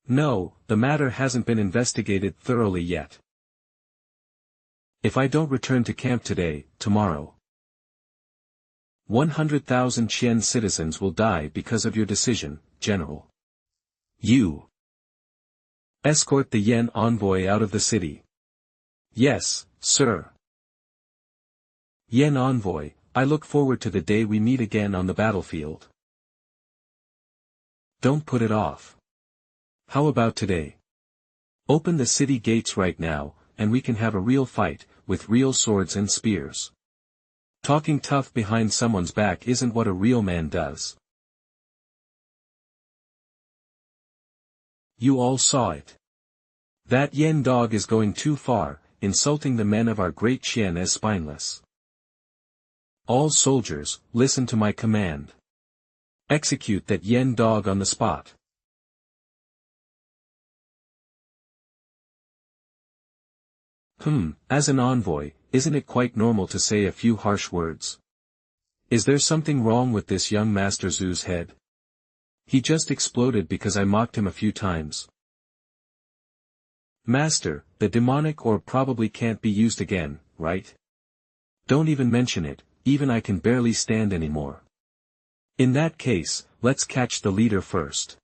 No, the matter hasn't been investigated thoroughly yet. If I don't return to camp today, tomorrow, 100,000 Qian citizens will die because of your decision, General. You escort the Yen envoy out of the city. Yes, sir. Yen envoy, I look forward to the day we meet again on the battlefield. Don't put it off. How about today? Open the city gates right now, and we can have a real fight, with real swords and spears. Talking tough behind someone's back isn't what a real man does. You all saw it. That Yen dog is going too far, insulting the men of our great Qian as spineless. All soldiers, listen to my command. Execute that Yen dog on the spot. As an envoy, isn't it quite normal to say a few harsh words? Is there something wrong with this young Master Zhu's head? He just exploded because I mocked him a few times. Master, the demonic orb probably can't be used again, right? Don't even mention it, even I can barely stand anymore. In that case, let's catch the leader first.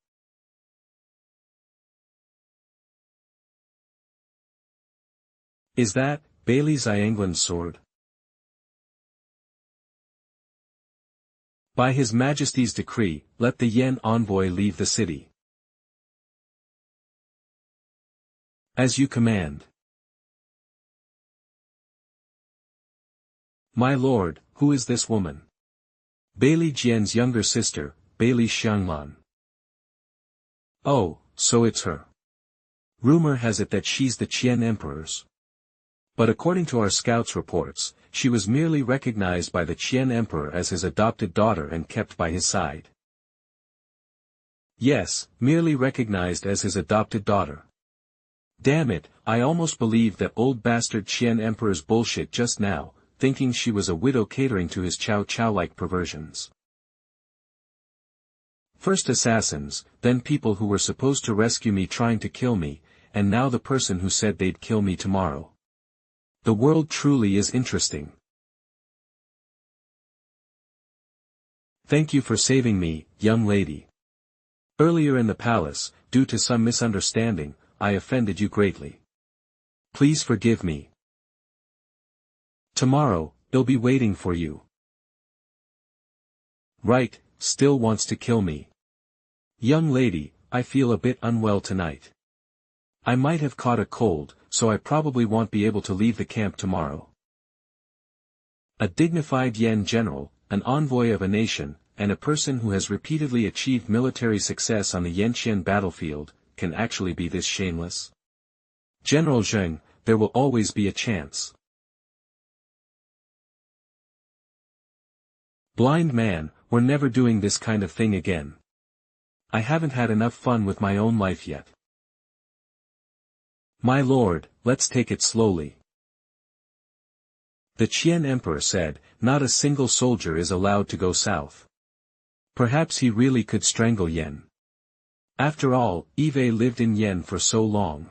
Is that Bailey Xianglin's sword? By His Majesty's decree, let the Yen envoy leave the city. As you command. My lord, who is this woman? Bailey Jian's younger sister, Bailey Xianglan. Oh, so it's her. Rumor has it that she's the Qian Emperor's. But according to our scouts' reports, she was merely recognized by the Qian Emperor as his adopted daughter and kept by his side. Yes, merely recognized as his adopted daughter. Damn it, I almost believed that old bastard Qian Emperor's bullshit just now, thinking she was a widow catering to his Chow Chow-like perversions. First assassins, then people who were supposed to rescue me trying to kill me, and now the person who said they'd kill me tomorrow. The world truly is interesting. Thank you for saving me, young lady. Earlier in the palace, due to some misunderstanding, I offended you greatly. Please forgive me. Tomorrow, I'll be waiting for you. Right, still wants to kill me. Young lady, I feel a bit unwell tonight. I might have caught a cold, so I probably won't be able to leave the camp tomorrow. A dignified Yen general, an envoy of a nation, and a person who has repeatedly achieved military success on the Yenqian battlefield, can actually be this shameless? General Zheng, there will always be a chance. Blind man, we're never doing this kind of thing again. I haven't had enough fun with my own life yet. My lord, let's take it slowly. The Qian emperor said, not a single soldier is allowed to go south. Perhaps he really could strangle Yen. After all, Yue lived in Yen for so long.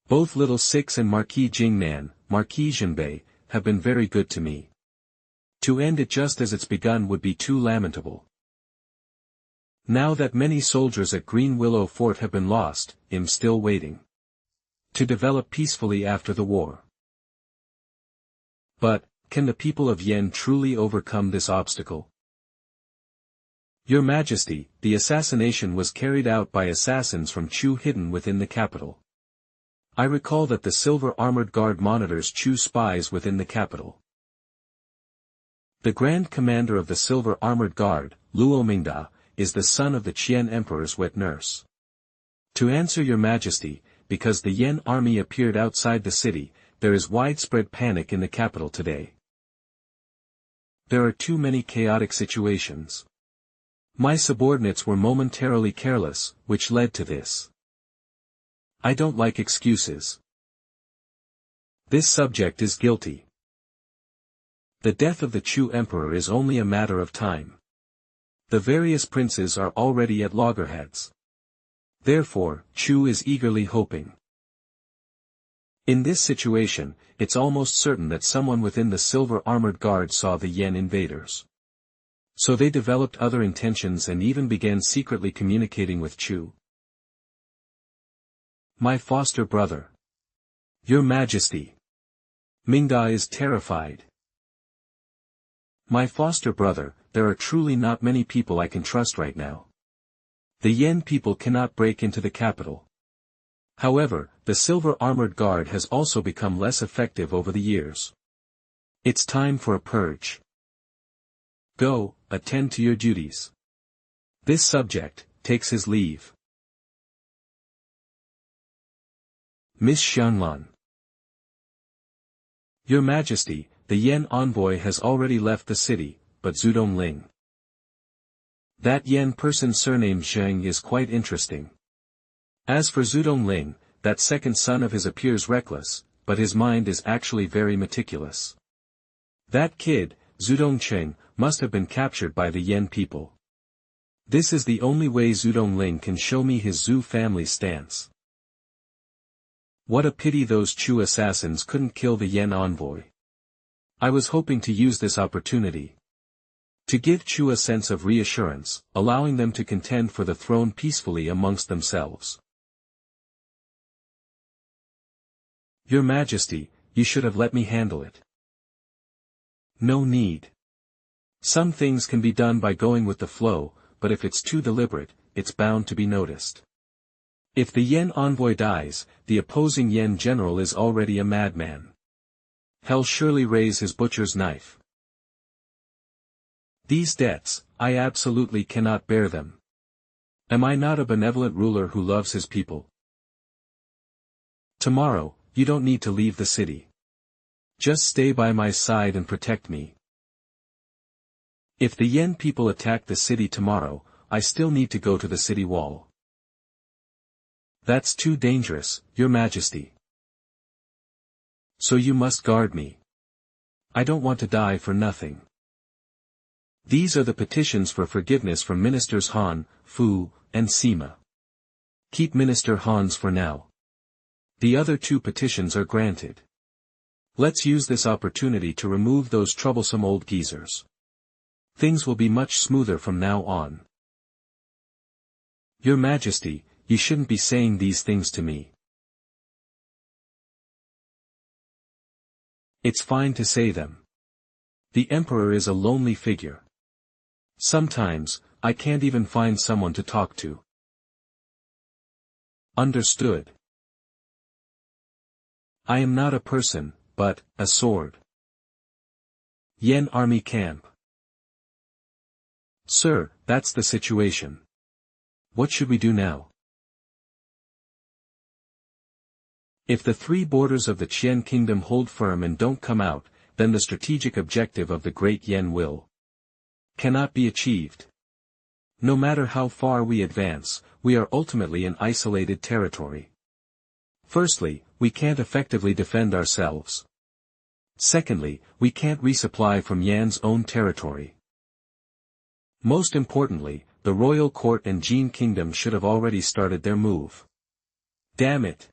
Both Little Six and Marquis Jingnan, Marquis Zhenbei, have been very good to me. To end it just as it's begun would be too lamentable. Now that many soldiers at Green Willow Fort have been lost, I'm still waiting to develop peacefully after the war. But, can the people of Yen truly overcome this obstacle? Your Majesty, the assassination was carried out by assassins from Chu hidden within the capital. I recall that the Silver Armored Guard monitors Chu spies within the capital. The Grand Commander of the Silver Armored Guard, Luo Mingda, is the son of the Qian Emperor's wet nurse. To answer Your Majesty, because the Yen army appeared outside the city, there is widespread panic in the capital today. There are too many chaotic situations. My subordinates were momentarily careless, which led to this. I don't like excuses. This subject is guilty. The death of the Chu emperor is only a matter of time. The various princes are already at loggerheads. Therefore, Chu is eagerly hoping. In this situation, it's almost certain that someone within the Silver Armored Guard saw the Yen invaders. So they developed other intentions and even began secretly communicating with Chu. My foster brother. Your Majesty. Mingda is terrified. My foster brother, there are truly not many people I can trust right now. The Yen people cannot break into the capital. However, the Silver Armored Guard has also become less effective over the years. It's time for a purge. Go, attend to your duties. This subject takes his leave. Miss Xianlan. Your Majesty, the Yen envoy has already left the city, but Zudong Ling. That Yen person surnamed Zheng is quite interesting. As for Zudong Ling, that second son of his appears reckless, but his mind is actually very meticulous. That kid, Zudong Cheng, must have been captured by the Yen people. This is the only way Zudong Ling can show me his Zhu family stance. What a pity those Chu assassins couldn't kill the Yen envoy. I was hoping to use this opportunity to give Chu a sense of reassurance, allowing them to contend for the throne peacefully amongst themselves. Your Majesty, you should have let me handle it. No need. Some things can be done by going with the flow, but if it's too deliberate, it's bound to be noticed. If the Yen envoy dies, the opposing Yen general is already a madman. He'll surely raise his butcher's knife. These debts, I absolutely cannot bear them. Am I not a benevolent ruler who loves his people? Tomorrow, you don't need to leave the city. Just stay by my side and protect me. If the Yen people attack the city tomorrow, I still need to go to the city wall. That's too dangerous, Your Majesty. So you must guard me. I don't want to die for nothing. These are the petitions for forgiveness from Ministers Han, Fu, and Sima. Keep Minister Han's for now. The other two petitions are granted. Let's use this opportunity to remove those troublesome old geezers. Things will be much smoother from now on. Your Majesty, you shouldn't be saying these things to me. It's fine to say them. The Emperor is a lonely figure. Sometimes, I can't even find someone to talk to. Understood. I am not a person, but a sword. Yen Army Camp. Sir, that's the situation. What should we do now? If the three borders of the Qian kingdom hold firm and don't come out, then the strategic objective of the Great Yen cannot be achieved. No matter how far we advance, we are ultimately in isolated territory. Firstly, we can't effectively defend ourselves. Secondly, we can't resupply from Yan's own territory. Most importantly, the royal court and Jin kingdom should have already started their move. Damn it.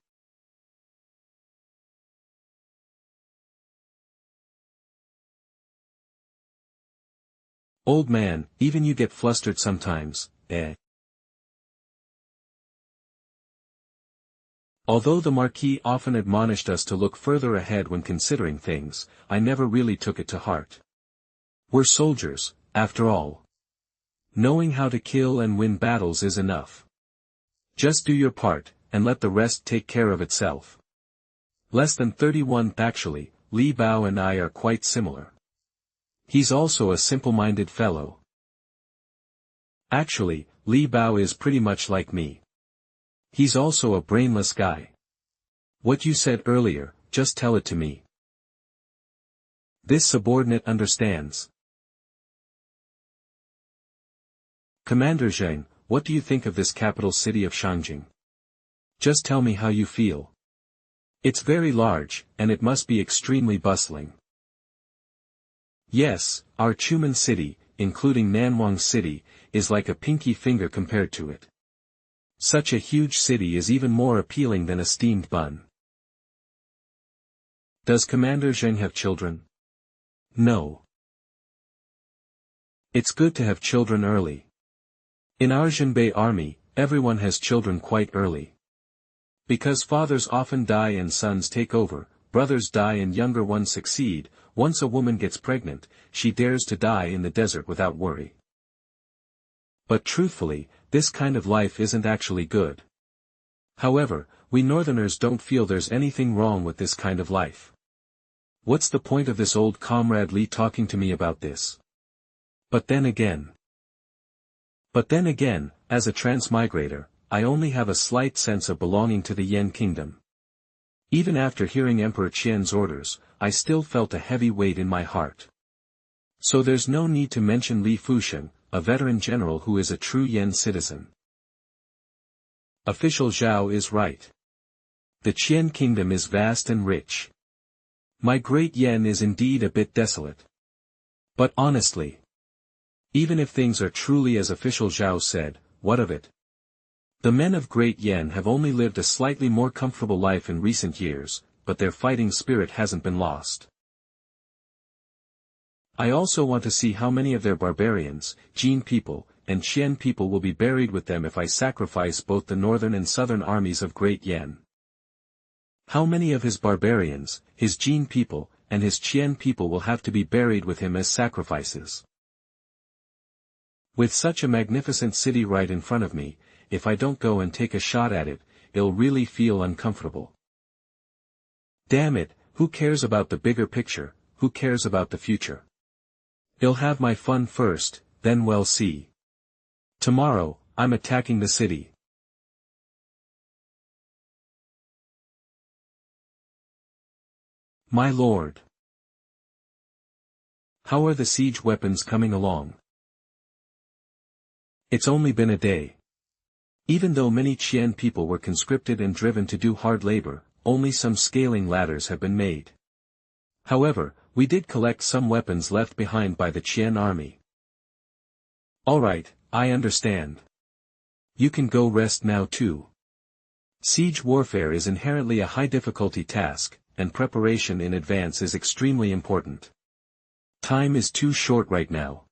Old man, even you get flustered sometimes, eh? Although the Marquis often admonished us to look further ahead when considering things, I never really took it to heart. We're soldiers, after all. Knowing how to kill and win battles is enough. Just do your part, and let the rest take care of itself. Less than 31. Actually, Li Bao and I are quite similar. He's also a simple-minded fellow. Actually, Li Bao is pretty much like me. He's also a brainless guy. What you said earlier, just tell it to me. This subordinate understands. Commander Zheng, what do you think of this capital city of Shangjing? Just tell me how you feel. It's very large, and it must be extremely bustling. Yes, our Chumen city, including Nanwang city, is like a pinky finger compared to it. Such a huge city is even more appealing than a steamed bun. Does Commander Zheng have children? No. It's good to have children early. In our Jinbei army, everyone has children quite early. Because fathers often die and sons take over, brothers die and younger ones succeed. Once a woman gets pregnant, she dares to die in the desert without worry. But truthfully, this kind of life isn't actually good. However, we northerners don't feel there's anything wrong with this kind of life. What's the point of this old comrade Li talking to me about this? But then again, as a transmigrator, I only have a slight sense of belonging to the Yen kingdom. Even after hearing Emperor Qian's orders, I still felt a heavy weight in my heart. So there's no need to mention Li Fusheng, a veteran general who is a true Yen citizen. Official Zhao is right. The Qian kingdom is vast and rich. My great Yen is indeed a bit desolate. But honestly, even if things are truly as official Zhao said, what of it? The men of Great Yen have only lived a slightly more comfortable life in recent years, but their fighting spirit hasn't been lost. I also want to see how many of their barbarians, Jin people, and Qian people will be buried with them if I sacrifice both the northern and southern armies of Great Yen. How many of his barbarians, his Jin people, and his Qian people will have to be buried with him as sacrifices? With such a magnificent city right in front of me, if I don't go and take a shot at it, I'll really feel uncomfortable. Damn it, who cares about the bigger picture, who cares about the future? I'll have my fun first, then we'll see. Tomorrow, I'm attacking the city. My lord. How are the siege weapons coming along? It's only been a day. Even though many Qian people were conscripted and driven to do hard labor, only some scaling ladders have been made. However, we did collect some weapons left behind by the Qian army. Alright, I understand. You can go rest now too. Siege warfare is inherently a high difficulty task, and preparation in advance is extremely important. Time is too short right now.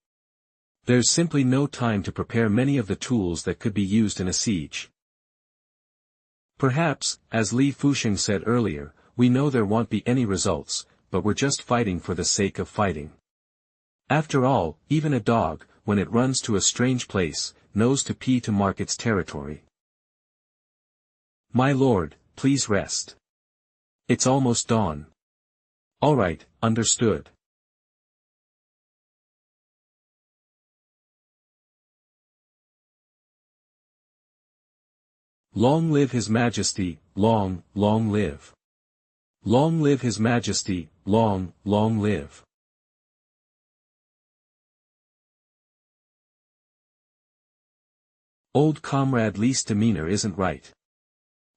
There's simply no time to prepare many of the tools that could be used in a siege. Perhaps, as Li Fusheng said earlier, we know there won't be any results, but we're just fighting for the sake of fighting. After all, even a dog, when it runs to a strange place, knows to pee to mark its territory. My lord, please rest. It's almost dawn. Alright, understood. Long live His Majesty, long, long live. Long live His Majesty, long, long live. Old Comrade Li's demeanor isn't right.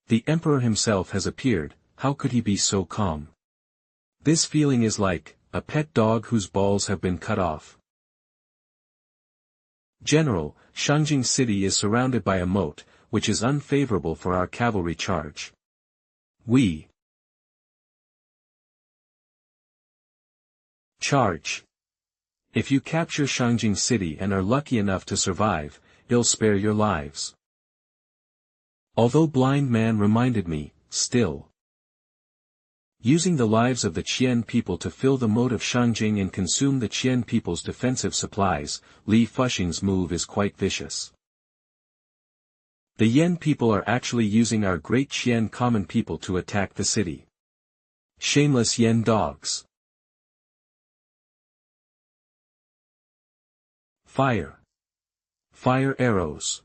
The Emperor himself has appeared, how could he be so calm? This feeling is like a pet dog whose balls have been cut off. General, Shangjing City is surrounded by a moat, which is unfavorable for our cavalry charge. We charge. If you capture Shangjing City and are lucky enough to survive, it'll spare your lives. Although Blind Man reminded me, still. Using the lives of the Qian people to fill the moat of Shangjing and consume the Qian people's defensive supplies, Li Fusheng's move is quite vicious. The Yen people are actually using our great Qian common people to attack the city. Shameless Yen dogs. Fire. Fire arrows.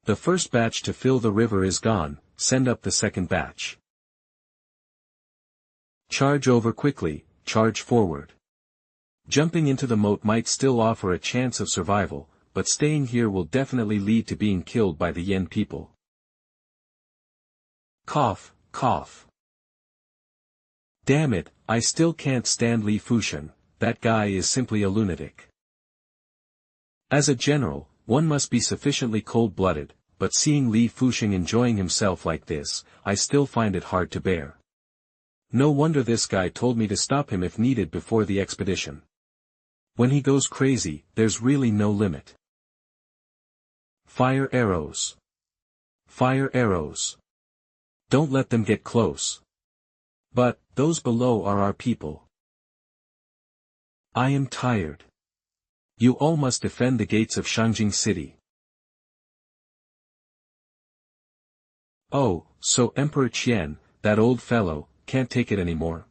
The first batch to fill the river is gone, send up the second batch. Charge over quickly, charge forward. Jumping into the moat might still offer a chance of survival, but staying here will definitely lead to being killed by the Yen people. Cough, cough. Damn it, I still can't stand Li Fusheng, that guy is simply a lunatic. As a general, one must be sufficiently cold-blooded, but seeing Li Fusheng enjoying himself like this, I still find it hard to bear. No wonder this guy told me to stop him if needed before the expedition. When he goes crazy, there's really no limit. Fire arrows. Fire arrows. Don't let them get close. But, those below are our people. I am tired. You all must defend the gates of Shangjing City. Oh, so Emperor Qian, that old fellow, can't take it anymore.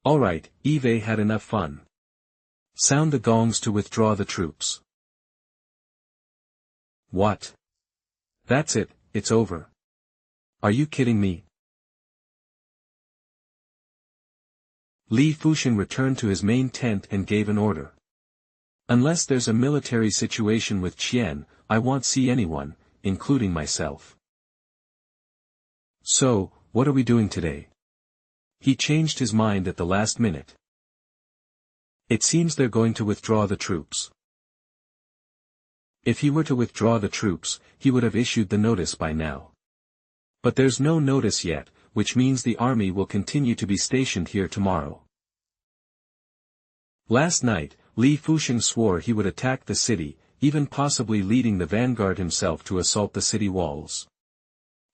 Alright, Eve had enough fun. Sound the gongs to withdraw the troops. What? That's it, it's over. Are you kidding me? Li Fusheng returned to his main tent and gave an order. Unless there's a military situation with Qian, I won't see anyone, including myself. So, what are we doing today? He changed his mind at the last minute. It seems they're going to withdraw the troops. If he were to withdraw the troops, he would have issued the notice by now. But there's no notice yet, which means the army will continue to be stationed here tomorrow. Last night, Li Fusheng swore he would attack the city, even possibly leading the vanguard himself to assault the city walls.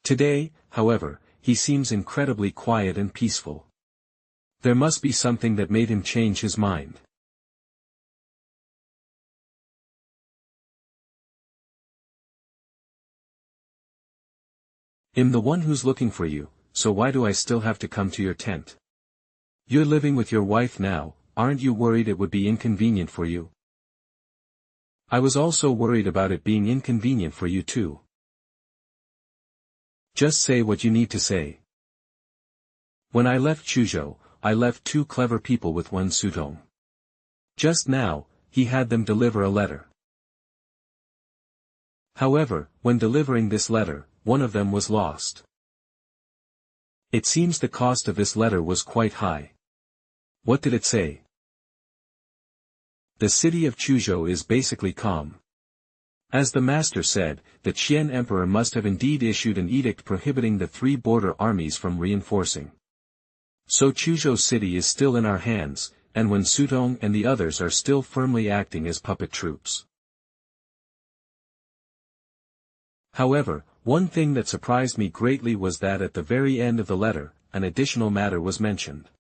Today, however, he seems incredibly quiet and peaceful. There must be something that made him change his mind. I'm the one who's looking for you, so why do I still have to come to your tent? You're living with your wife now, aren't you worried it would be inconvenient for you? I was also worried about it being inconvenient for you too. Just say what you need to say. When I left Chuzhou, I left 2 clever people with 1 Sutong. Just now, he had them deliver a letter. However, when delivering this letter, one of them was lost. It seems the cost of this letter was quite high. What did it say? The city of Chuzhou is basically calm. As the master said, the Qian emperor must have indeed issued an edict prohibiting the three border armies from reinforcing. So Chuzhou city is still in our hands, and Wen Sutong and the others are still firmly acting as puppet troops. However, one thing that surprised me greatly was that at the very end of the letter, an additional matter was mentioned.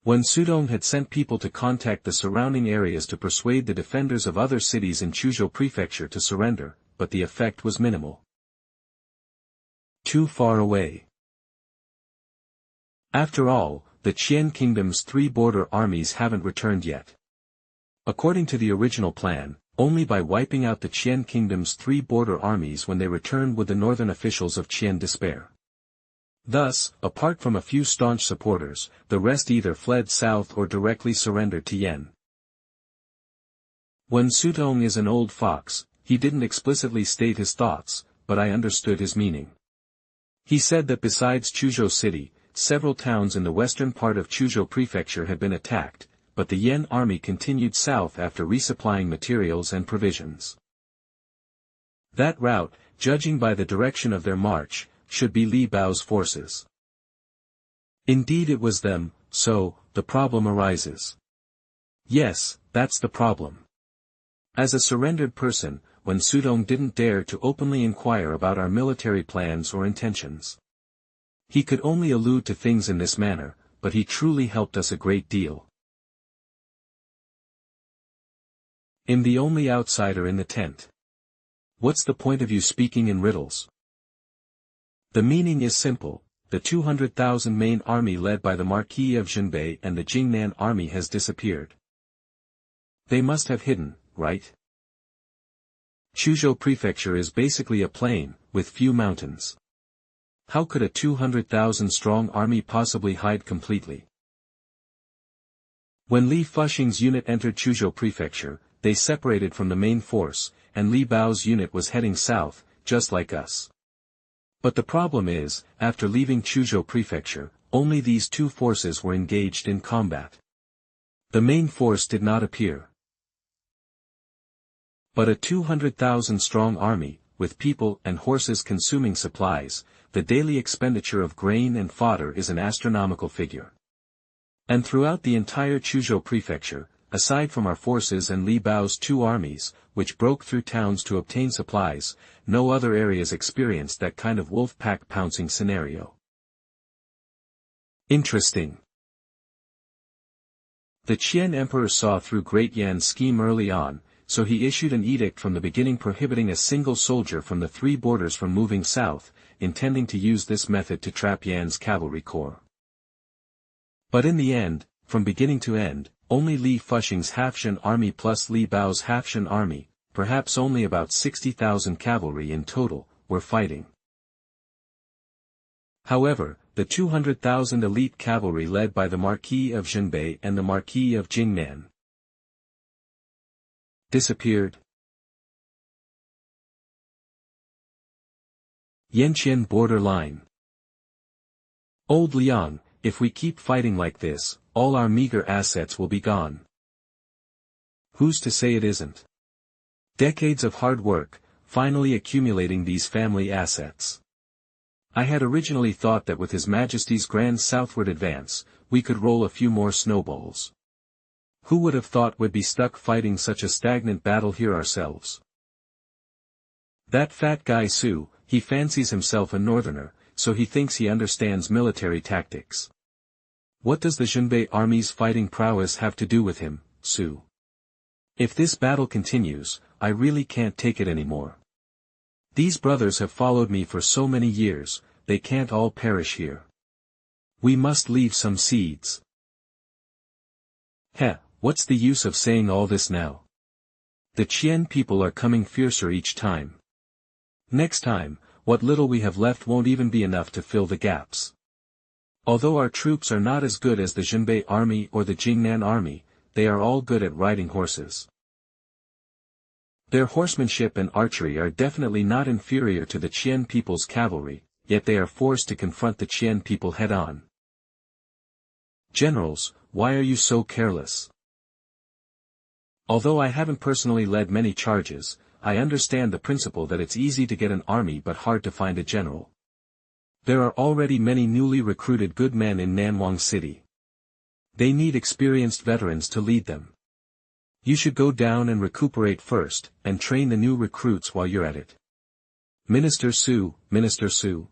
Wen Sutong had sent people to contact the surrounding areas to persuade the defenders of other cities in Chuzhou Prefecture to surrender, but the effect was minimal. Too far away. After all, the Qian kingdom's three border armies haven't returned yet. According to the original plan, only by wiping out the Qian kingdom's three border armies when they return would the northern officials of Qian despair. Thus, apart from a few staunch supporters, the rest either fled south or directly surrendered to Yen. Wen Sutong is an old fox. He didn't explicitly state his thoughts, but I understood his meaning. He said that besides Chuzhou city, several towns in the western part of Chuzhou Prefecture had been attacked, but the Yen army continued south after resupplying materials and provisions. That route, judging by the direction of their march, should be Li Bao's forces. Indeed it was them, so, the problem arises. Yes, that's the problem. As a surrendered person, Wen Sutong didn't dare to openly inquire about our military plans or intentions. He could only allude to things in this manner, but he truly helped us a great deal. I'm the only outsider in the tent. What's the point of you speaking in riddles? The meaning is simple. The 200,000 main army led by the Marquis of Zhenbei and the Jingnan army has disappeared. They must have hidden, right? Chuzhou Prefecture is basically a plain, with few mountains. How could a 200,000 strong army possibly hide completely? When Li Fuxing's unit entered Chuzhou Prefecture, they separated from the main force, and Li Bao's unit was heading south, just like us. But the problem is, after leaving Chuzhou Prefecture, only these two forces were engaged in combat. The main force did not appear. But a 200,000 strong army, with people and horses consuming supplies, the daily expenditure of grain and fodder is an astronomical figure. And throughout the entire Chuzhou Prefecture, aside from our forces and Li Bao's two armies, which broke through towns to obtain supplies, no other areas experienced that kind of wolf pack pouncing scenario. Interesting. The Qian emperor saw through Great Yan's scheme early on, so he issued an edict from the beginning prohibiting a single soldier from the three borders from moving south, intending to use this method to trap Yan's cavalry corps. But in the end, from beginning to end, only Li Fuxing's half-Shan army plus Li Bao's half-Shan army, perhaps only about 60,000 cavalry in total, were fighting. However, the 200,000 elite cavalry led by the Marquis of Zhenbei and the Marquis of Jingnan disappeared. Yanqian border line. Old Liang, if we keep fighting like this, all our meager assets will be gone. Who's to say it isn't? Decades of hard work, finally accumulating these family assets. I had originally thought that with His Majesty's grand southward advance, we could roll a few more snowballs. Who would have thought we'd be stuck fighting such a stagnant battle here ourselves? That fat guy Su, he fancies himself a northerner, so he thinks he understands military tactics. What does the Zhenbei army's fighting prowess have to do with him, Su? If this battle continues, I really can't take it anymore. These brothers have followed me for so many years, they can't all perish here. We must leave some seeds. Heh, what's the use of saying all this now? The Qian people are coming fiercer each time. Next time, what little we have left won't even be enough to fill the gaps. Although our troops are not as good as the Zhenbei army or the Jingnan army, they are all good at riding horses. Their horsemanship and archery are definitely not inferior to the Qian people's cavalry, yet they are forced to confront the Qian people head-on. Generals, why are you so careless? Although I haven't personally led many charges, I understand the principle that it's easy to get an army but hard to find a general. There are already many newly recruited good men in Nanwang City. They need experienced veterans to lead them. You should go down and recuperate first, and train the new recruits while you're at it. Minister Su, Minister Su.